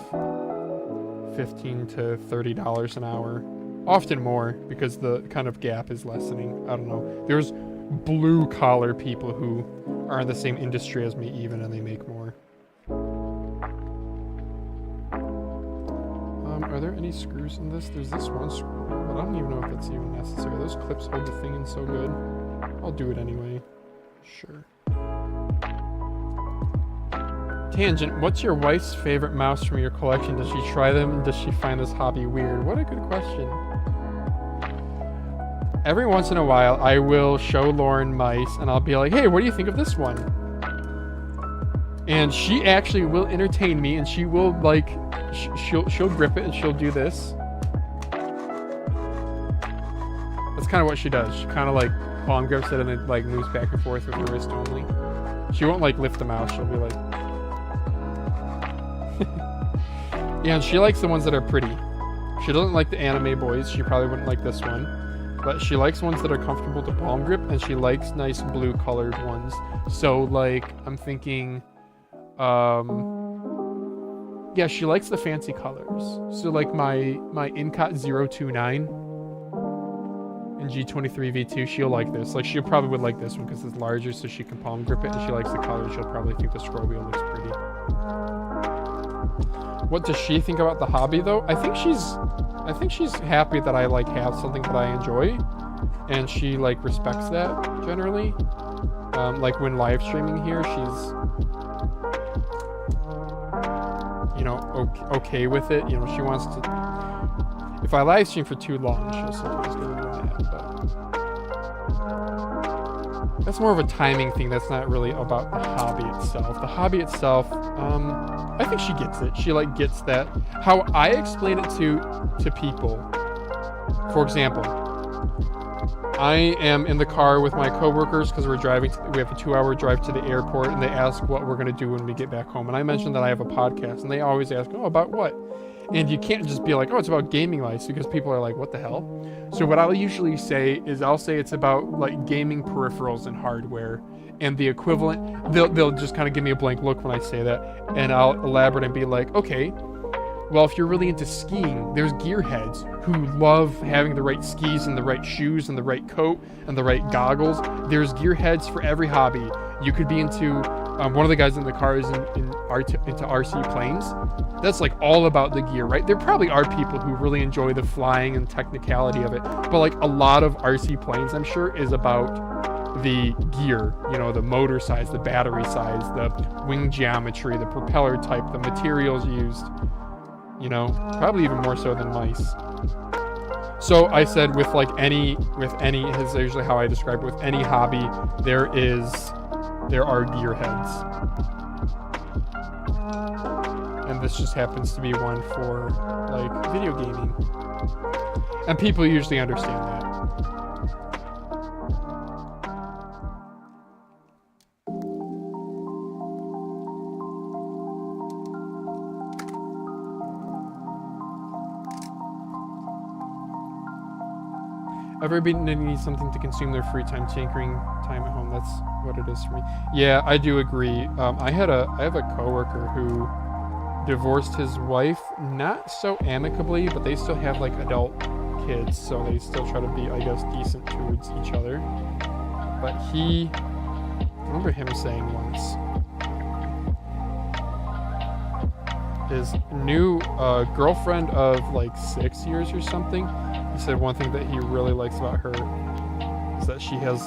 $15 to $30 an hour. Often more, because the kind of gap is lessening. I don't know. There's blue collar people who are in the same industry as me even, and they make more. Are there any screws in this? There's this one screw, but I don't even know if that's even necessary. Those clips hold the thing in so good. I'll do it anyway. Sure. Tangent, what's your wife's favorite mouse from your collection? Does she try them and does she find this hobby weird? What a good question. Every once in a while, I will show Lauren mice and I'll be like, hey, what do you think of this one? And she actually will entertain me and she will like, she'll grip it and she'll do this. That's kind of what she does. She kind of like palm grips it and then like moves back and forth with her wrist only. She won't like lift the mouse. She'll be like, yeah, and she likes the ones that are pretty. She doesn't like the anime boys. She probably wouldn't like this one. but she likes ones that are comfortable to palm grip, and she likes nice blue colored ones. So like I'm thinking, yeah, she likes the fancy colors. So like my Incot 029 and G23 V2, she'll like this. Like she probably would like this one because it's larger, so she can palm grip it, and she likes the colors. She'll probably think the scroll wheel looks pretty. What does she think about the hobby though? I think she's happy that I like have something that I enjoy, and she like respects that generally. Like when live streaming here, she's, you know, okay with it. You know, she wants to. If I live stream for too long, she'll sometimes get really mad. But that's more of a timing thing. That's not really about the hobby itself. The hobby itself, I think she gets it. She like gets that. How I explain it to people. For example, I am in the car with my coworkers because we're driving. We have a 2-hour drive to the airport, and they ask what we're going to do when we get back home. And I mentioned that I have a podcast, and they always ask, "Oh, about what?" And you can't just be like, "Oh, it's about gaming lights," because people are like, "What the hell?" So what I'll usually say is I'll say it's about like gaming peripherals and hardware, and the equivalent. They'll just kind of give me a blank look when I say that, and I'll elaborate and be like, "Okay, well, if you're really into skiing, there's gearheads who love having the right skis and the right shoes and the right coat and the right goggles. There's gearheads for every hobby. You could be into, one of the guys in the car is into RC planes. That's like all about the gear, right? There probably are people who really enjoy the flying and technicality of it, but like a lot of RC planes, I'm sure, is about the gear, you know, the motor size, the battery size, the wing geometry, the propeller type, the materials used. You know, probably even more so than mice. So I said with any, is usually how I describe it, with any hobby, there are gearheads. And this just happens to be one for like video gaming. And people usually understand that. Everybody needs something to consume their free time, tinkering time at home. That's what it is for me. Yeah, I do agree. I have a coworker who divorced his wife, not so amicably, but they still have like adult kids, so they still try to be, I guess, decent towards each other. But I remember him saying once, his new girlfriend of like 6 years or something, he said one thing that he really likes about her is that she has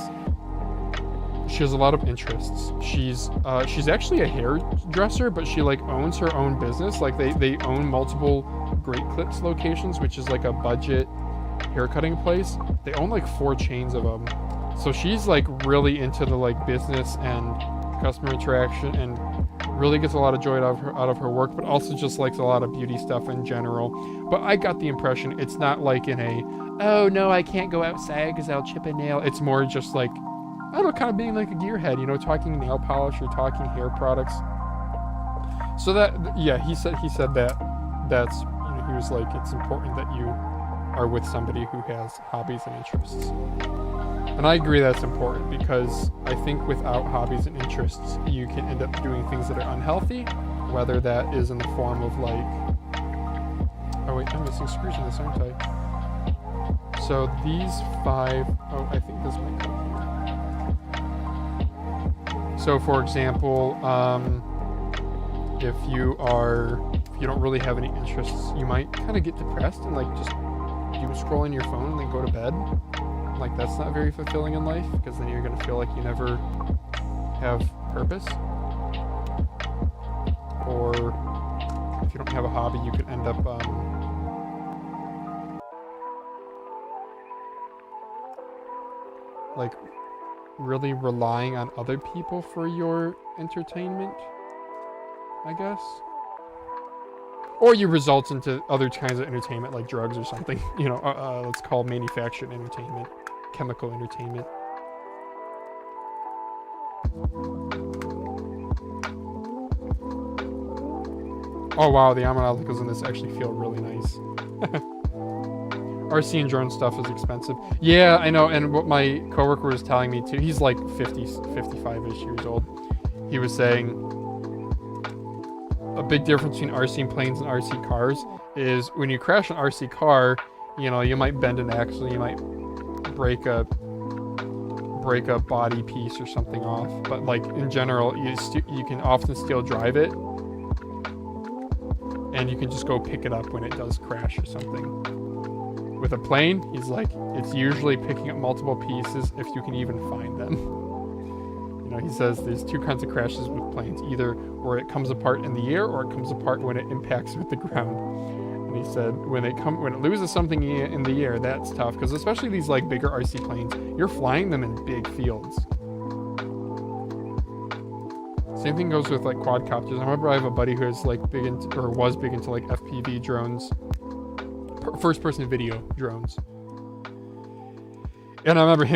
a lot of interests. She's actually a hairdresser, but she like owns her own business. Like they own multiple Great Clips locations, which is like a budget haircutting place. They own like 4 chains of them. So she's like really into the like business and customer interaction, and really gets a lot of joy out of her work, but also just likes a lot of beauty stuff in general. But I got the impression it's not like in a, oh no, I can't go outside because I'll chip a nail. It's more just like, I don't know, kind of being like a gearhead, you know, talking nail polish or talking hair products. So that, yeah, he said that's, you know, he was like, it's important that you are with somebody who has hobbies and interests. And I agree that's important, because I think without hobbies and interests, you can end up doing things that are unhealthy, whether that is in the form of like, oh wait, I'm missing screws in this, aren't I? So these 5, oh, I think this might come here. So for example, if you don't really have any interests, you might kind of get depressed and like just doom scroll on your phone and then go to bed. Like that's not very fulfilling in life, because then you're going to feel like you never have purpose. Or if you don't have a hobby, you could end up like really relying on other people for your entertainment, I guess. Or you result into other kinds of entertainment like drugs or something, you know, let's call manufactured entertainment, chemical entertainment. Oh wow, the amount of articles in this actually feel really nice. RC and drone stuff is expensive. Yeah, I know. And what my coworker was telling me too, he's like 50, 55-ish years old. He was saying a big difference between RC planes and RC cars is when you crash an RC car, you know, you might bend an axle, you might break a body piece or something off. But like in general, you can often still drive it, and you can just go pick it up when it does crash or something. With a plane, he's like, it's usually picking up multiple pieces if you can even find them. You know, he says there's two kinds of crashes with planes, either where it comes apart in the air or it comes apart when it impacts with the ground. And he said when it loses something in the air, that's tough, because especially these like bigger RC planes, you're flying them in big fields. Same thing goes with like quadcopters. I remember I have a buddy who is like was big into like FPV drones. First-person video drones. And I remember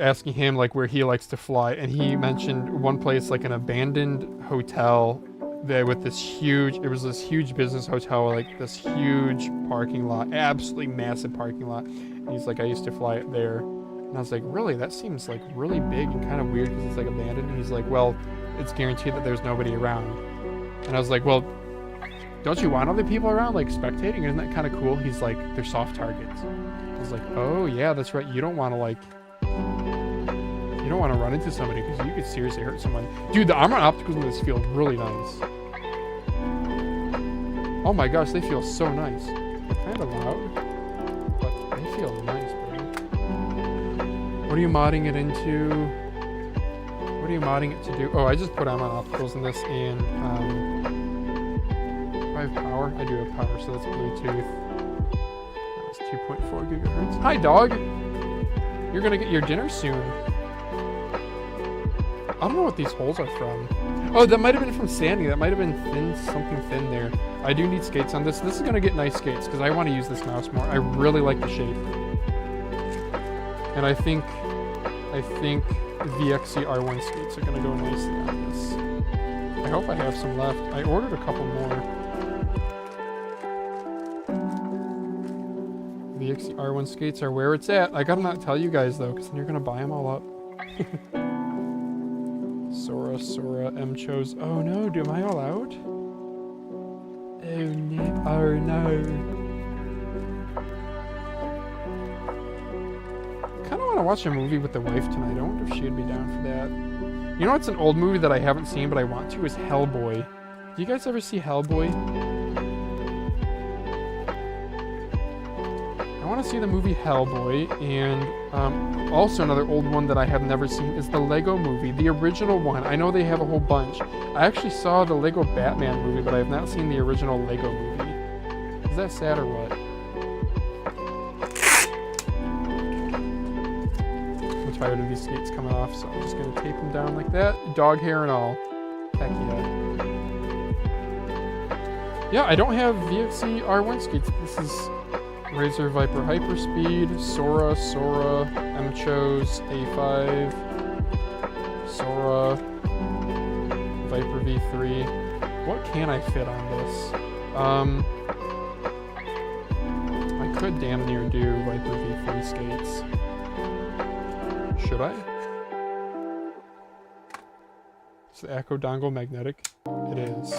asking him like where he likes to fly, and he mentioned one place, like an abandoned hotel there with this huge business hotel, like this huge parking lot, absolutely massive parking lot. And he's like, I used to fly it there. And I was like, really? That seems like really big and kind of weird because it's like abandoned. And he's like, well, it's guaranteed that there's nobody around. And I was like, well, don't you want other people around, like, spectating? Isn't that kind of cool? He's like, they're soft targets. I was like, oh, yeah, that's right. You don't want to, like, run into somebody because you could seriously hurt someone. Dude, the armor opticals in this feel really nice. Oh my gosh, they feel so nice. They're kind of loud, but they feel nice, buddy. What are you modding it into? What are you modding it to do? Oh, I just put armor opticals in this, and, I have power? I do have power, so that's Bluetooth. That's 2.4 gigahertz. Hi, dog! You're gonna get your dinner soon. I don't know what these holes are from. Oh, that might have been from sanding. That might have been something thin there. I do need skates on this. This is gonna get nice skates, because I want to use this mouse more. I really like the shape. And I think VXC R1 skates are gonna go nicely on this. I hope I have some left. I ordered a couple more. The XR1 skates are where it's at. I gotta not tell you guys though, because then you're gonna buy them all up. Sora, M-Chose. Oh no, am I all out? Oh no, oh no. Kinda wanna watch a movie with the wife tonight. I wonder if she'd be down for that. You know what's an old movie that I haven't seen but I want to is Hellboy. Do you guys ever see Hellboy? I want to see the movie Hellboy, and also another old one that I have never seen is the Lego movie, the original one. I know they have a whole bunch. I actually saw the Lego Batman movie, but I have not seen the original Lego movie. Is that sad or what? I'm tired of these skates coming off, so I'm just going to tape them down like that. Dog hair and all. Heck yeah. Yeah, I don't have VXC R1 skates. This is Razor Viper Hyperspeed, Sora, M-Chose, A5, Sora, Viper V3. What can I fit on this? I could damn near do Viper V3 skates. Should I? Is the Echo dongle magnetic? It is.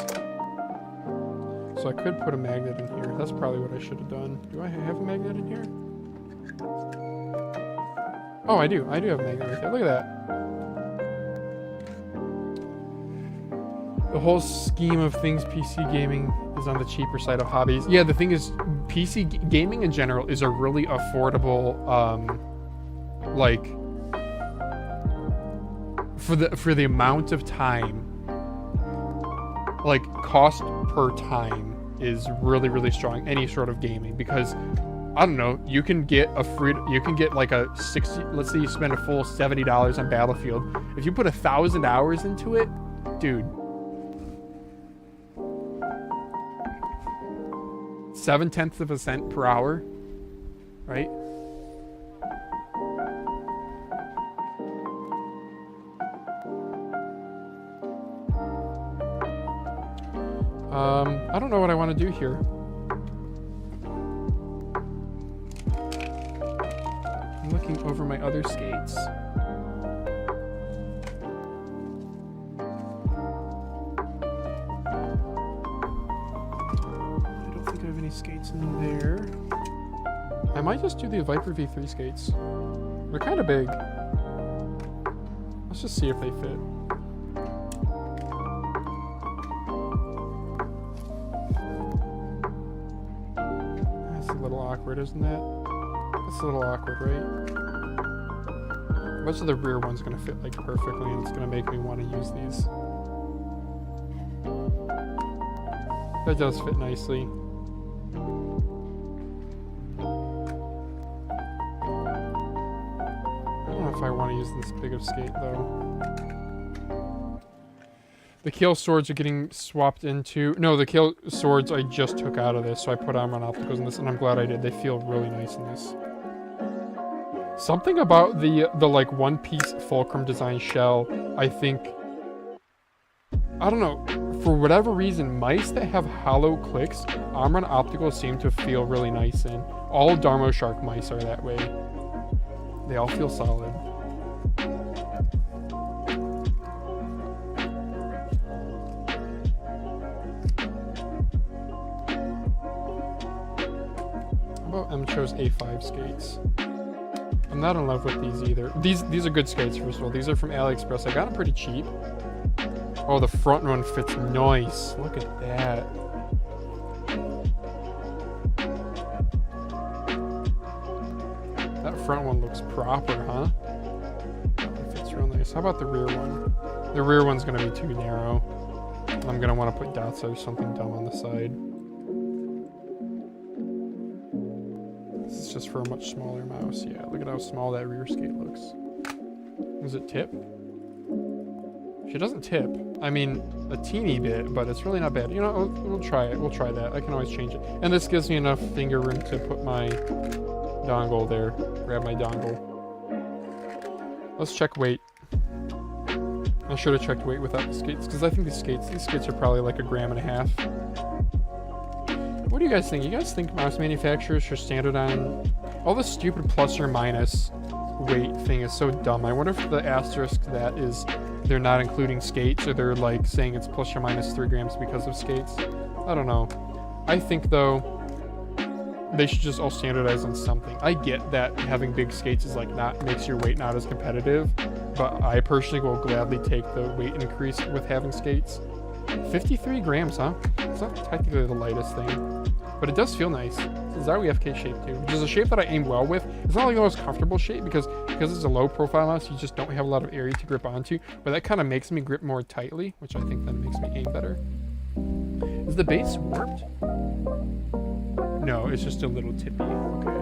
So I could put a magnet in here. That's probably what I should have done. Do I have a magnet in here? Oh, I do. I do have a magnet right there. Look at that. The whole scheme of things PC gaming is on the cheaper side of hobbies. Yeah, the thing is, PC gaming in general is a really affordable, like, for the amount of time, like, cost per time is really, really strong, any sort of gaming, because I don't know, you can get like a 60, let's say you spend a full $70 on Battlefield. If you put 1,000 hours into it, dude, 0.7 cents per hour, right? I don't know what I want to do here. looking over my other skates. I don't think I have any skates in there. I might just do the Viper V3 skates. They're kind of big. Let's just see if they fit. That's a little awkward, isn't that? That's a little awkward, right? Most of the rear one's gonna fit like perfectly, and it's gonna make me want to use these. That does fit nicely. If I want to use this big of skate though. The Kale swords are getting swapped into... No, the Kale swords I just took out of this, so I put Armor Opticals in this, and I'm glad I did. They feel really nice in this. Something about the like one-piece fulcrum design shell, I think... I don't know. For whatever reason, mice that have hollow clicks, Armor Opticals seem to feel really nice in. All Darmo Shark mice are that way. They all feel solid. How about M-Cho's A5 skates? I'm not in love with these either. These are good skates, first of all. These are from AliExpress. I got them pretty cheap. Oh, the front one fits nice. Look at that. That front one looks proper, huh? That one fits real nice. How about the rear one? The rear one's gonna be too narrow. I'm gonna want to put dots or something dumb on the side. This is just for a much smaller mouse. Yeah, look at how small that rear skate looks. Does it tip? She doesn't tip. I mean, a teeny bit, but it's really not bad. You know, we'll try it. We'll try that. I can always change it. And this gives me enough finger room to put my dongle there. Grab my dongle. Let's check weight. I should have checked weight without the skates, because I think these skates are probably like 1.5 grams. What do you guys think? You guys think mouse manufacturers should standardize all this stupid plus or minus weight thing is so dumb. I wonder if the asterisk to that is they're not including skates, or they're like saying it's plus or minus 3 grams because of skates. I don't know. I think though they should just all standardize on something. I get that having big skates is like makes your weight not as competitive, but I personally will gladly take the weight increase with having skates. 53 grams, huh? It's not technically the lightest thing, but it does feel nice. It's a Zowie FK shape too, which is a shape that I aim well with. It's not like the most comfortable shape because it's a low profile mouse, you just don't have a lot of area to grip onto, but that kind of makes me grip more tightly, which I think then makes me aim better. Is the base warped? No, it's just a little tippy. Okay.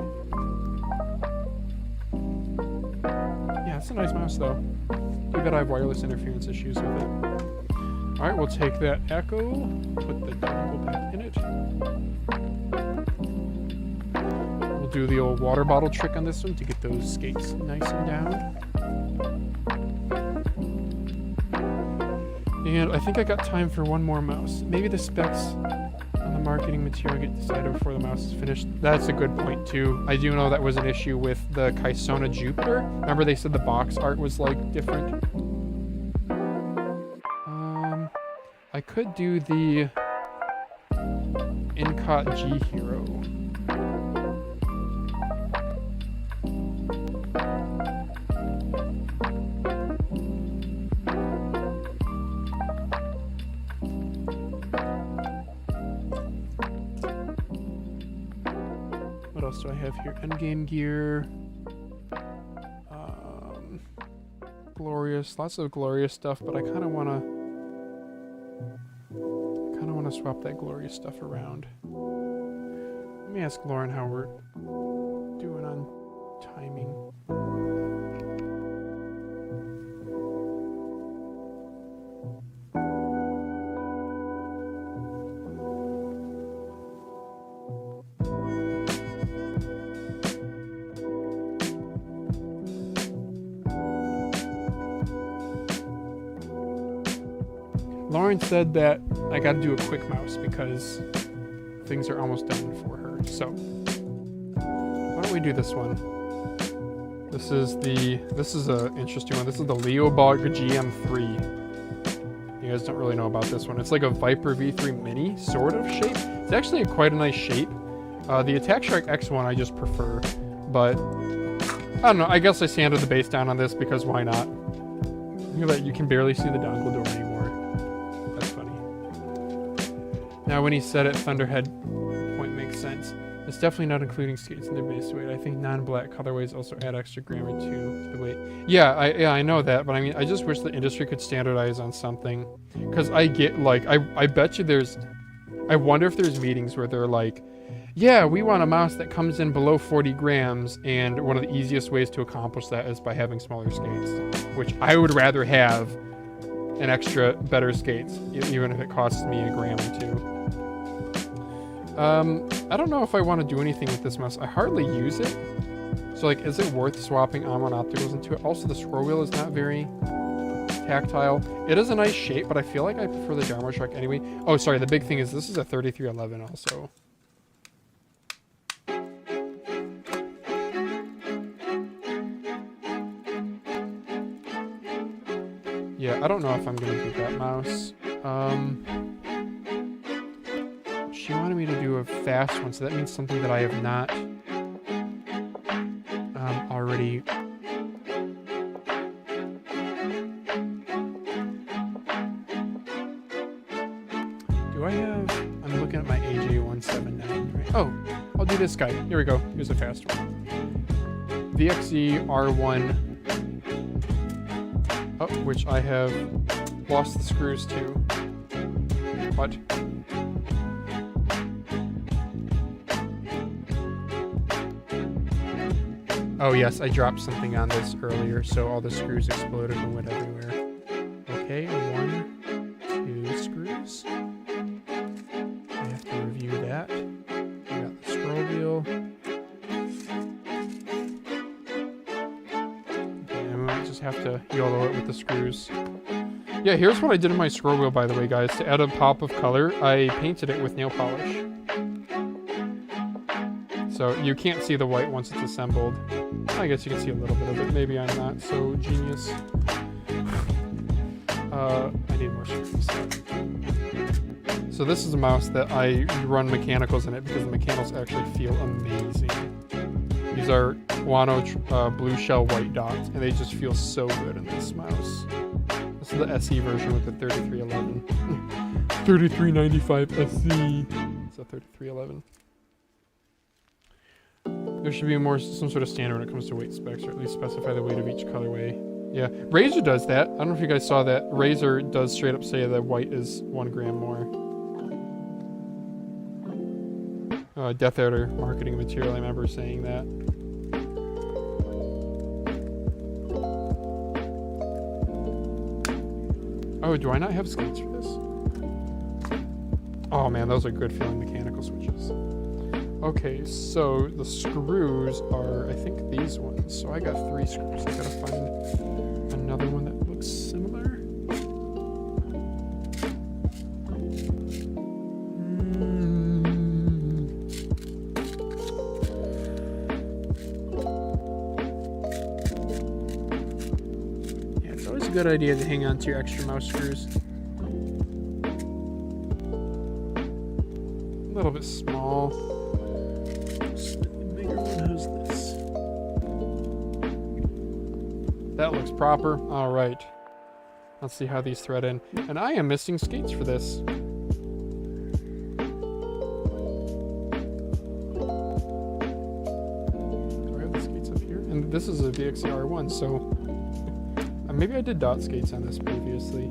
Yeah, it's a nice mouse though. Too bad I have wireless interference issues with it. Alright, we'll take that Echo, put the dongle back in it. We'll do the old water bottle trick on this one to get those skates nice and down. And I think I got time for one more mouse. Maybe the specs on the marketing material get decided before the mouse is finished. That's a good point too. I do know that was an issue with the Kaisona Jupiter. Remember they said the box art was like different? I could do the Incot G Hero. What else do I have here? Endgame gear. Glorious. Lots of glorious stuff, but I kind of want to swap that glorious stuff around. Let me ask Lauren how we're doing on timing. Lauren said that I gotta do a quick mouse because things are almost done for her. So, why don't we do this one? This is an interesting one. This is the Leobog GM3. You guys don't really know about this one. It's like a Viper V3 Mini sort of shape. It's actually quite a nice shape. The Attack Shark X1 I just prefer, but I don't know. I guess I sanded the base down on this because why not? Look at that, you can barely see the dongle door anymore. That's funny. Now when he said it, Thunderhead point makes sense. It's definitely not including skates in their base weight. I think non-black colorways also add extra gram or 2 to the weight. Yeah, I know that, but I mean, I just wish the industry could standardize on something. Because I get, like, I bet you there's... I wonder if there's meetings where they're like, yeah, we want a mouse that comes in below 40 grams, and one of the easiest ways to accomplish that is by having smaller skates. Which I would rather have an extra better skates, even if it costs me a gram or 2. I don't know if I want to do anything with this mouse. I hardly use it. So, like, is it worth swapping on-one opticals into it? Also, the scroll wheel is not very tactile. It is a nice shape, but I feel like I prefer the Dharma Shark anyway. Oh, sorry, the big thing is this is a 3311 also. Yeah, I don't know if I'm going to do that mouse. She wanted me to do a fast one, so that means something that I have not already... Do I have... I'm looking at my AJ179, right? Oh, I'll do this guy. Here we go. Here's a fast one. VXE R1, which I have lost the screws to. What? Oh yes, I dropped something on this earlier, so all the screws exploded and went everywhere. Okay, 1, 2 screws. I have to review that. I got the scroll wheel. Okay, I might just have to YOLO it with the screws. Yeah, here's what I did in my scroll wheel, by the way, guys. To add a pop of color, I painted it with nail polish. So you can't see the white once it's assembled. I guess you can see a little bit of it. Maybe I'm not so genius. I need more screws. So this is a mouse that I run mechanicals in it because the mechanicals actually feel amazing. These are guano blue shell white dots, and they just feel so good in this mouse. This is the SE version with the 3311. 3395 SE. It's a 3311. There should be some sort of standard when it comes to weight specs, or at least specify the weight of each colorway. Yeah, Razer does that. I don't know if you guys saw that. Razer does straight up say that white is 1 gram more. Death Adder marketing material, I remember saying that. Oh, do I not have skates for this? Oh man, those are good feeling mechanical switches. Okay, so the screws are, I think, these ones. So I got 3 screws. I gotta find another one that looks similar. Yeah, it's always a good idea to hang on to your extra mouse screws. A little bit small. That looks proper. All right. Let's see how these thread in. And I am missing skates for this. Do I have the skates up here? And this is a VXE R1, so maybe I did dot skates on this previously.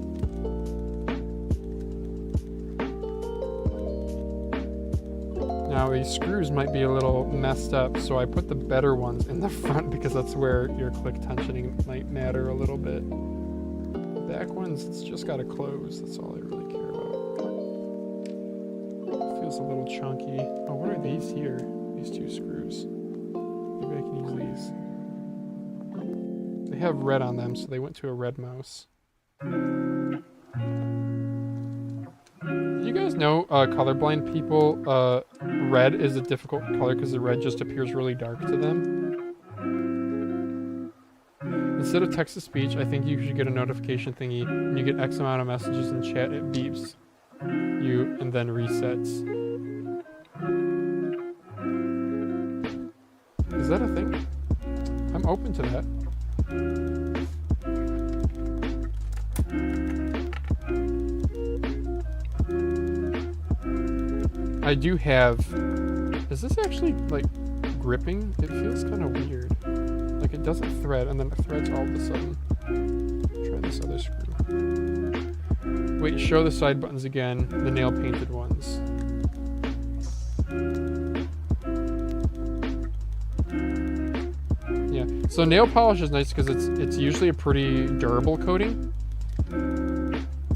Now these screws might be a little messed up, so I put the better ones in the front because that's where your click tensioning might matter a little bit. The back ones, it's just got to close. That's all I really care about. It feels a little chunky. Oh, what are these here? These 2 screws. Maybe I can use these. They have red on them, so they went to a red mouse. You guys know, colorblind people, red is a difficult color because the red just appears really dark to them. Instead of text-to-speech, I think you should get a notification thingy. When you get X amount of messages in chat, it beeps you and then resets. Is that a thing? I'm open to that. I do have... Is this actually, like, gripping? It feels kind of weird. Like, it doesn't thread, and then it threads all of a sudden. Try this other screw. Wait, show the side buttons again. The nail-painted ones. Yeah, so nail polish is nice because it's usually a pretty durable coating.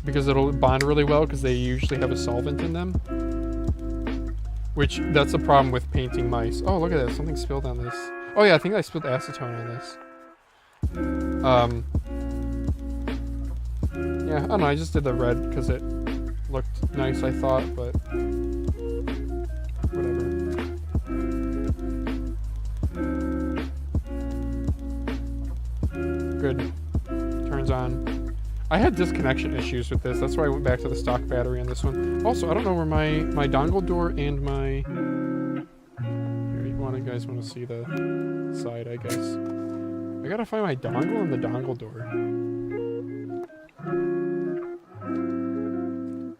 Because it'll bond really well because they usually have a solvent in them. Which, that's the problem with painting mice. Oh, look at this. Something spilled on this. Oh yeah, I think I spilled acetone on this. Yeah, I don't know. I just did the red because it looked nice, I thought, but... whatever. Good. Turns on. I had disconnection issues with this. That's why I went back to the stock battery on this one. Also, I don't know where my dongle door and my... Here, you guys want to see the side, I guess. I gotta find my dongle and the dongle door.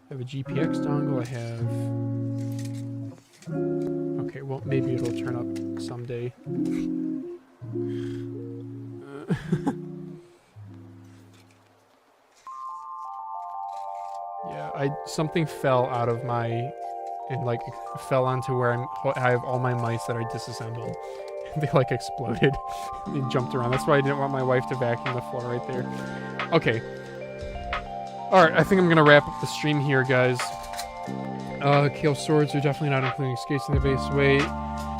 I have a GPX dongle. I have... Okay, well, maybe it'll turn up someday. Yeah, something fell out of my, and like fell onto where I have all my mice that I disassembled. They like exploded. They jumped around. That's why I didn't want my wife to vacuum the floor right there. Okay. All right, I think I'm gonna wrap up the stream here, guys. Kale swords are definitely not including skates in the base weight.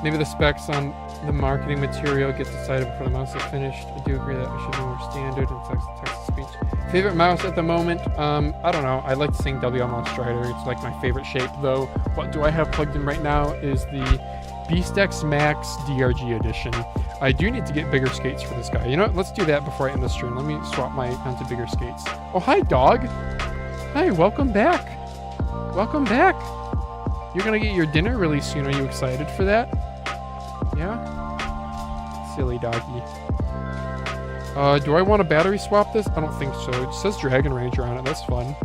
Maybe the specs on the marketing material get decided before the mouse is finished. I do agree that it should be more standard in text-to-speech. Favorite mouse at the moment? I don't know. I like to sing WML Strider. It's like my favorite shape, though. What do I have plugged in right now is the BeastX Max DRG edition. I do need to get bigger skates for this guy. You know what? Let's do that before I end the stream. Let me swap my onto bigger skates. Oh, hi, dog. Hi, welcome back. Welcome back. You're gonna get your dinner really soon. Are you excited for that? Yeah? Silly doggy. Do I want to battery swap this? I don't think so. It says Dragon Ranger on it. That's fun.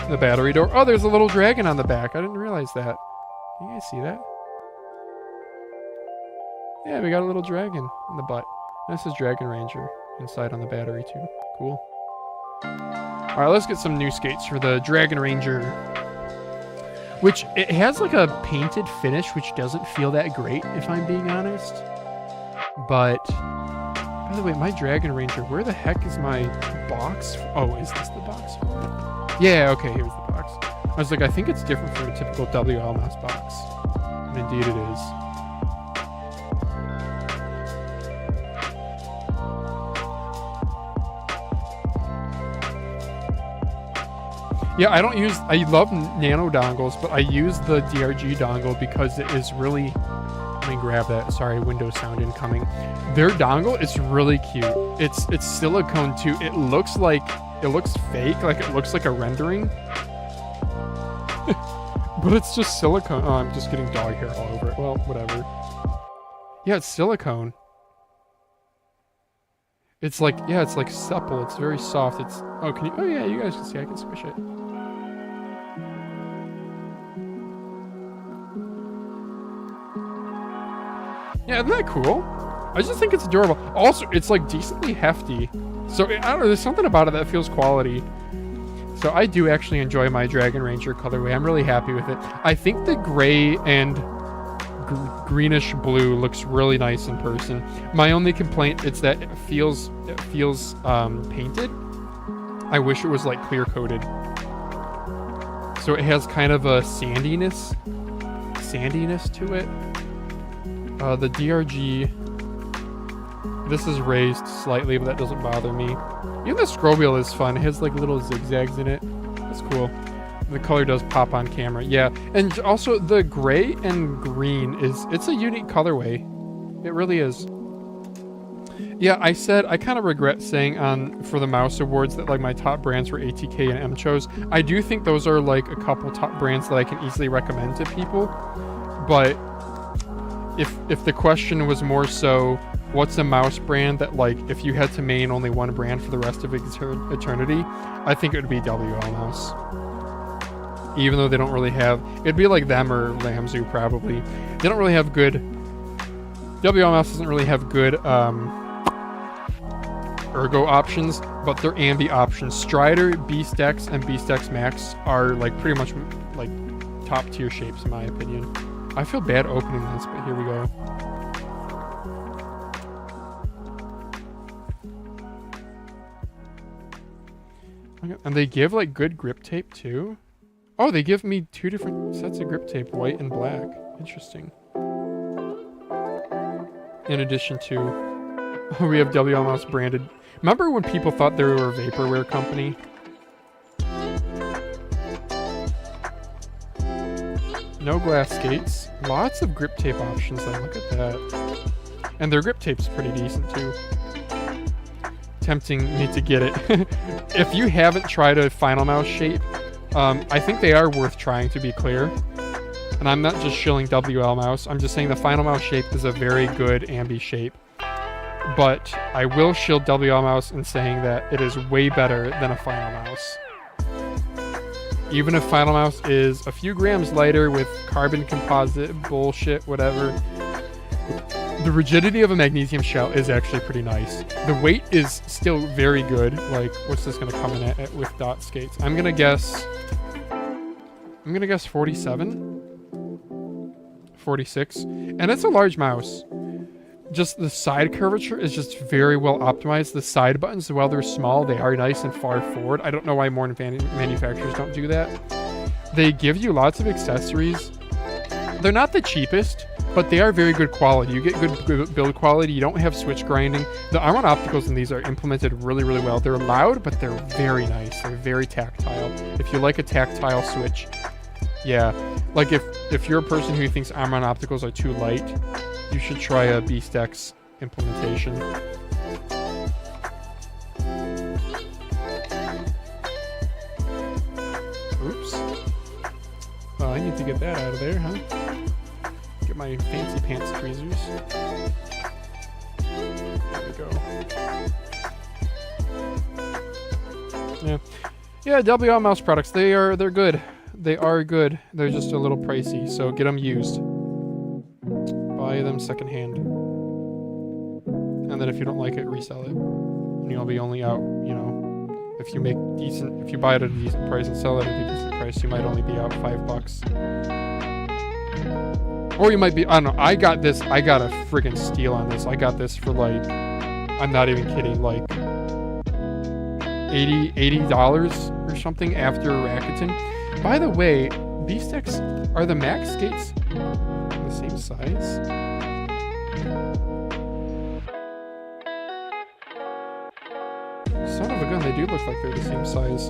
The battery door. Oh, there's a little dragon on the back. I didn't realize that. You guys see that? Yeah, we got a little dragon in the butt. And this is Dragon Ranger inside on the battery too. Cool. Alright, let's get some new skates for the Dragon Ranger. Which, it has like a painted finish, which doesn't feel that great, if I'm being honest. But, by the way, my Dragon Ranger, where the heck is my box? Oh, is this the box? Yeah, okay, here's the box. I was like, I think it's different from a typical WL mouse box. And indeed it is. Yeah, I love nano dongles, but I use the DRG dongle because it is really, let me grab that, sorry, Windows sound incoming. Their dongle is really cute. It's silicone too. It looks fake, like it looks like a rendering. But it's just silicone. Oh, I'm just getting dog hair all over it. Well, whatever. Yeah, it's silicone. It's like, yeah, it's like supple. It's very soft. It's, oh, can you, oh yeah, you guys can see, I can squish it. Yeah, isn't that cool? I just think it's adorable. Also, it's like decently hefty. So, I don't know, there's something about it that feels quality. So I do actually enjoy my Dragon Ranger colorway. I'm really happy with it. I think the gray and greenish blue looks really nice in person. My only complaint is that it feels painted. I wish it was like clear coated. So it has kind of a sandiness to it. The DRG, this is raised slightly, but that doesn't bother me. Even the scroll wheel is fun. It has like little zigzags in it. That's cool. The color does pop on camera. Yeah, and also the gray and green it's a unique colorway. It really is. Yeah, I said I kind of regret saying for the mouse awards that like my top brands were ATK and MCHOs. I do think those are like a couple top brands that I can easily recommend to people. But if the question was more so, what's a mouse brand that like if you had to main only one brand for the rest of eternity, I think it would be WL Mouse. Even though they don't really have, it'd be like them or Lamzu probably. They don't really have good. WL Mouse doesn't really have good ergo options, but their ambi options, Strider, Beast X, and Beast X Max are like pretty much like top tier shapes in my opinion. I feel bad opening this, but here we go. And they give like good grip tape too. Oh, they give me 2 different sets of grip tape, white and black. Interesting. In addition to, we have WL Mouse branded. Remember when people thought they were a vaporware company? No glass skates. Lots of grip tape options though, look at that. And their grip tape's pretty decent too. Tempting me to get it. If you haven't tried a Final Mouse shape, I think they are worth trying, to be clear. And I'm not just shilling WL Mouse, I'm just saying the Final Mouse shape is a very good ambi shape. But I will shill WL Mouse in saying that it is way better than a Final Mouse. Even if Final Mouse is a few grams lighter with carbon composite bullshit, whatever, the rigidity of a magnesium shell is actually pretty nice. The weight is still very good. Like, what's this going to come in at with dot skates? I'm going to guess 47? 46. And it's a large mouse. Just the side curvature is just very well optimized. The side buttons, while they're small, they are nice and far forward. I don't know why more manufacturers don't do that. They give you lots of accessories. They're not the cheapest, but they are very good quality. You get good build quality. You don't have switch grinding. The arm-on opticals in these are implemented really, really well. They're loud, but they're very nice. They're very tactile. If you like a tactile switch, yeah. Like if you're a person who thinks arm-on opticals are too light, you should try a Beast X implementation. Oops. Oh, I need to get that out of there, huh? Get my fancy pants tweezers. There we go. Yeah. Yeah, WL Mouse products, they're good. They are good. They're just a little pricey, so get them used. Buy them secondhand. And then if you don't like it, resell it. And you'll be only out, you know, if you buy it at a decent price and sell it at a decent price, you might only be out $5. Or you might be, I don't know, I got a friggin' steal on this. I got this for like, I'm not even kidding, like $80 or something after Rakuten. By the way, Beast X, are the Max skates the same size? Son of a gun, they do look like they're the same size.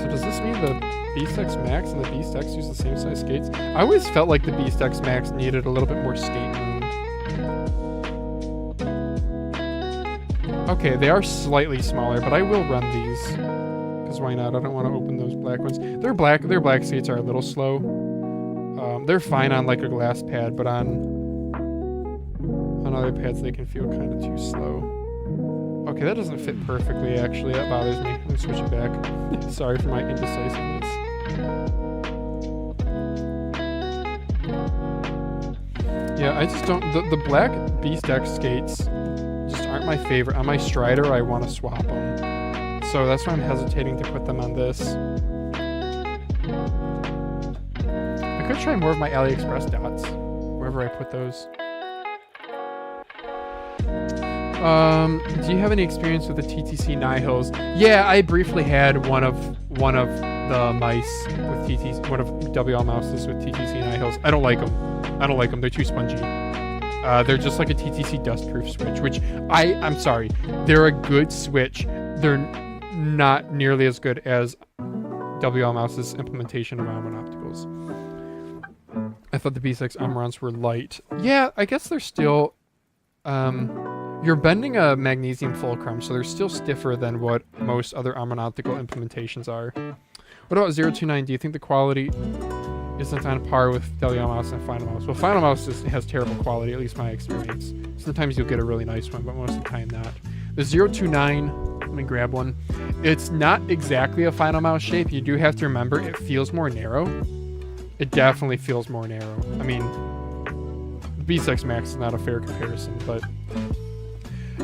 So does this mean the Beast X Max and the Beast X use the same size skates? I always felt like the Beast X Max needed a little bit more skate room. Okay, they are slightly smaller, but I will run these. Because why not? I don't want to open those black ones. Their black skates are a little slow. They're fine on like a glass pad, but on other pads they can feel kind of too slow. Okay, that doesn't fit perfectly actually. That bothers me. Let me switch it back. Sorry for my indecisiveness. Yeah, I just don't... The black Beast X skates just aren't my favorite. On my Strider, I want to swap them. So that's why I'm hesitating to put them on this. I could try more of my AliExpress dots, wherever I put those. Do you have any experience with the TTC Nihils? Yeah, I briefly had one of the mice with TTC, one of WL Mouses with TTC Nihils. I don't like them. They're too spongy. They're just like a TTC dustproof switch, which I'm sorry. They're a good switch. They're not nearly as good as WL Mouse's implementation of arm-on opticals. I thought the B6 Omrons were light. Yeah, I guess they're still... you're bending a magnesium fulcrum, so they're still stiffer than what most other Omron optical implementations are. What about 029? Do you think the quality isn't on par with WL mouse and Final Mouse? Well, Final Mouse has terrible quality, at least my experience. Sometimes you'll get a really nice one, but most of the time not. The 029, let me grab one. It's not exactly a Final Mouse shape. You do have to remember it feels more narrow. It definitely feels more narrow. I mean, the B6 Max is not a fair comparison, but...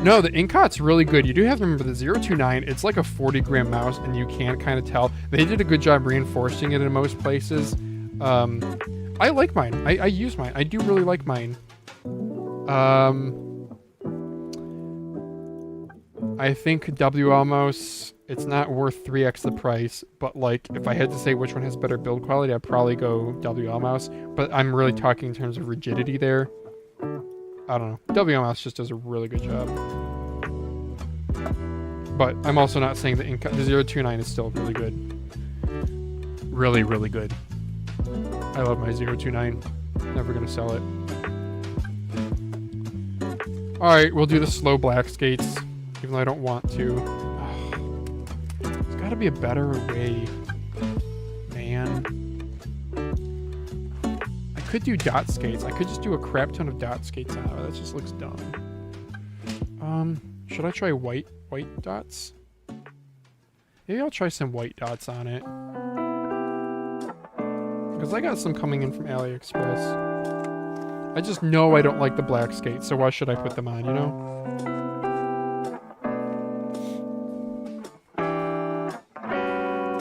No, the Inkot's really good. You do have to remember the 029, it's like a 40-gram mouse, and you can kind of tell. They did a good job reinforcing it in most places. I like mine. I use mine. I do really like mine. I think WL mouse, it's not worth 3x the price, but like, if I had to say which one has better build quality, I'd probably go WL mouse, but I'm really talking in terms of rigidity there. I don't know. WL mouse just does a really good job. But I'm also not saying the 029 is still really good. Really, really good. I love my 029. Never gonna sell it. Alright, we'll do the slow black skates, even though I don't want to. There's gotta be a better way. Man. I could do dot skates. I could just do a crap ton of dot skates on it. That just looks dumb. Should I try white dots? Maybe I'll try some white dots on it. Because I got some coming in from AliExpress. I just know I don't like the black skates, so why should I put them on, you know?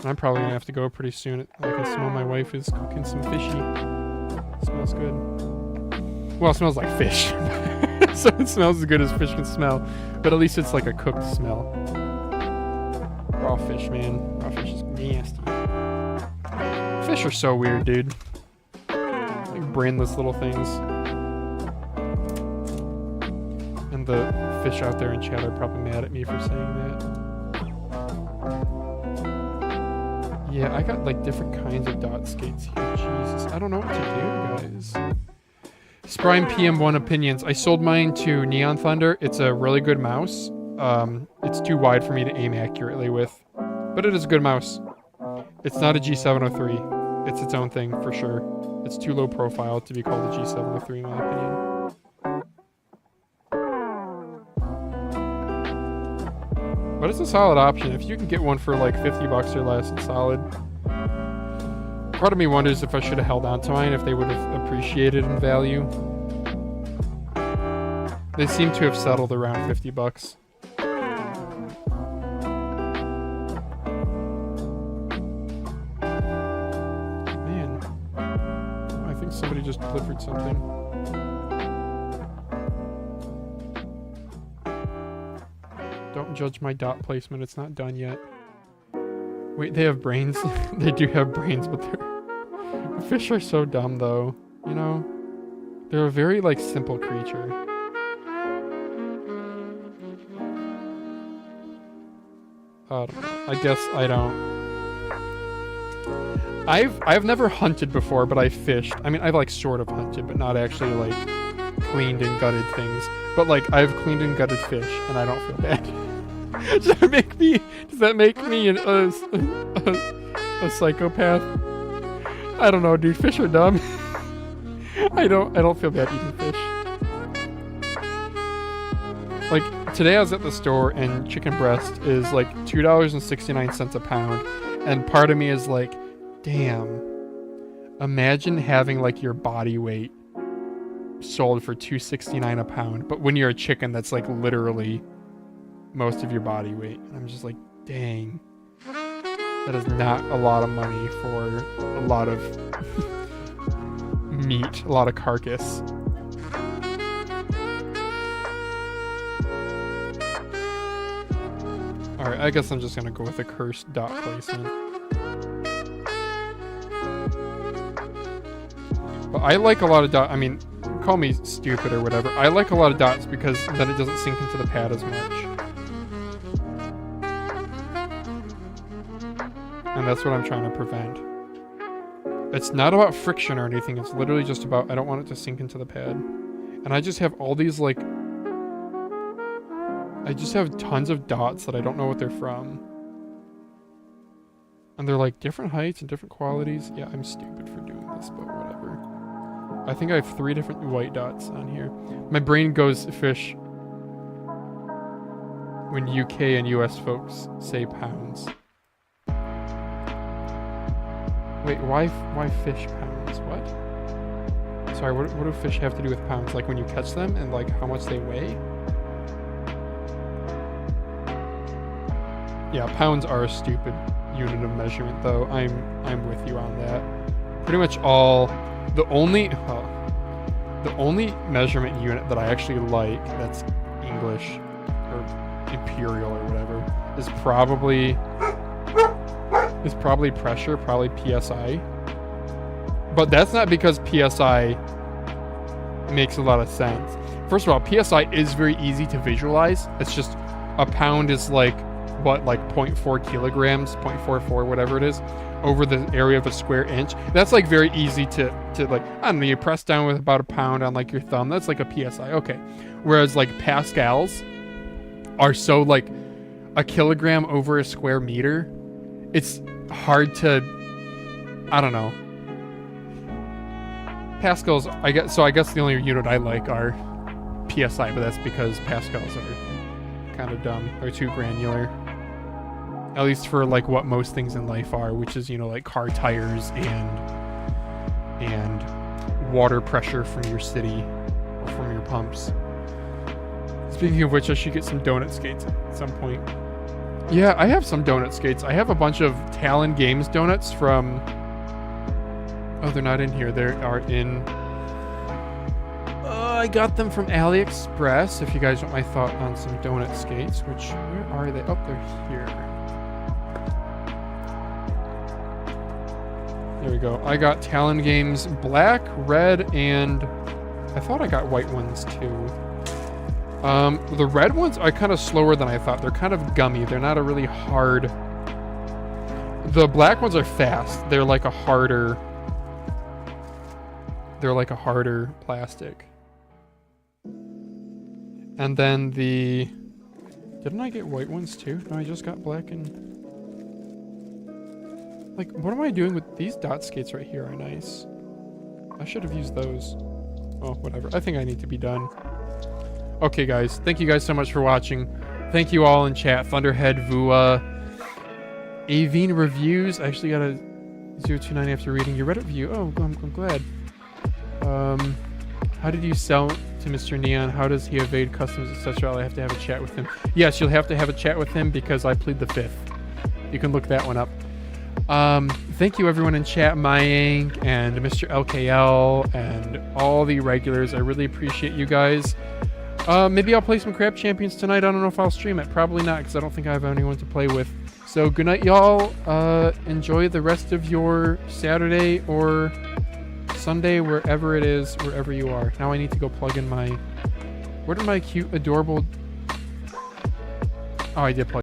I'm probably gonna have to go pretty soon. I can smell my wife is cooking some fishy. Smells good. Well, it smells like fish. So it smells as good as fish can smell. But at least it's like a cooked smell. Raw fish, man. Raw fish is nasty. Fish are so weird, dude. Like brainless little things. And the fish out there in chat are probably mad at me for saying that. Yeah, I got like different kinds of dot skates here. Jesus, I don't know what to do, guys. Sprime PM1 opinions. I sold mine to Neon Thunder. It's a really good mouse. It's too wide for me to aim accurately with, but it is a good mouse. It's not a G703. It's its own thing for sure. It's too low profile to be called a G703 in my opinion. But it's a solid option. If you can get one for like 50 bucks or less, it's solid. Part of me wonders if I should have held on to mine, if they would have appreciated in value. They seem to have settled around 50 bucks. Man. I think somebody just delivered something. Don't judge my dot placement, it's not done yet. Wait, they have brains? They do have brains, but fish are so dumb though, you know? They're a very, like, simple creature. I don't know. I guess I don't. I've never hunted before, but I fished. I mean, I've, like, sort of hunted, but not actually, like, cleaned and gutted things. But, like, I've cleaned and gutted fish, and I don't feel bad. Does that make me a psychopath? I don't know, dude. Fish are dumb. I don't feel bad eating fish. Like, today I was at the store and chicken breast is like $2.69 a pound, and part of me is like, damn, imagine having like your body weight sold for $2.69 a pound, but when you're a chicken, that's like literally most of your body weight. And I'm just like, dang, that is not a lot of money for a lot of meat, a lot of carcass. Alright, I guess I'm just gonna go with a cursed dot placement. But I like a lot of dots. I mean, call me stupid or whatever. I like a lot of dots because then it doesn't sink into the pad as much. And that's what I'm trying to prevent. It's not about friction or anything. It's literally just about, I don't want it to sink into the pad. And I just have all these, like, I just have tons of dots that I don't know what they're from. And they're like different heights and different qualities. Yeah, I'm stupid for doing this, but whatever. I think I have 3 different white dots on here. My brain goes fish when UK and US folks say pounds. Wait, why fish pounds? What? Sorry, what do fish have to do with pounds? Like when you catch them and like how much they weigh? Yeah, pounds are a stupid unit of measurement though. I'm with you on that. Pretty much all the only measurement unit that I actually like that's English or imperial or whatever is probably pressure, probably PSI. But that's not because PSI makes a lot of sense. First of all, PSI is very easy to visualize. It's just a pound is like what, like 0.4 kilograms, 0.44, whatever it is, over the area of a square inch. That's like very easy to like, I don't know, you press down with about a pound on like your thumb. That's like a PSI. Okay. Whereas like pascals are so like a kilogram over a square meter. It's hard to, I don't know. Pascals, I guess the only unit I like are PSI, but that's because pascals are kind of dumb. They're too granular. At least for like what most things in life are, which is, you know, like car tires and water pressure from your city or from your pumps. Speaking of which, I should get some donut skates at some point. Yeah, I have some donut skates. I have a bunch of Talon Games donuts from... Oh, they're not in here. They are in... I got them from AliExpress. If you guys want my thought on some donut skates, which... Where are they? Oh, they're here. There we go. I got Talon Games black, red, and... I thought I got white ones, too. The red ones are kind of slower than I thought. They're kind of gummy. They're not a really hard... The black ones are fast. They're like a harder... They're like a harder plastic. And then the... Didn't I get white ones too? No, I just got black and... Like, what am I doing with these dot skates right here? Are nice. I should have used those. Oh, whatever. I think I need to be done. Okay, guys. Thank you guys so much for watching. Thank you all in chat. Thunderhead, Vua, Avine Reviews. I actually got a 029 after reading your Reddit review. Oh, I'm glad. How did you sell to Mr. Neon? How does he evade customs, etc.? I'll have to have a chat with him. Yes, you'll have to have a chat with him because I plead the fifth. You can look that one up. Thank you everyone in chat, Mayang and Mr. LKL and all the regulars. I really appreciate you guys. Maybe I'll play some Crab Champions tonight. I don't know if I'll stream it. Probably not because I don't think I have anyone to play with. So good night, y'all. Enjoy the rest of your Saturday or Sunday, wherever it is, wherever you are. Now I need to go plug in my... Where did my cute, adorable... Oh, I did plug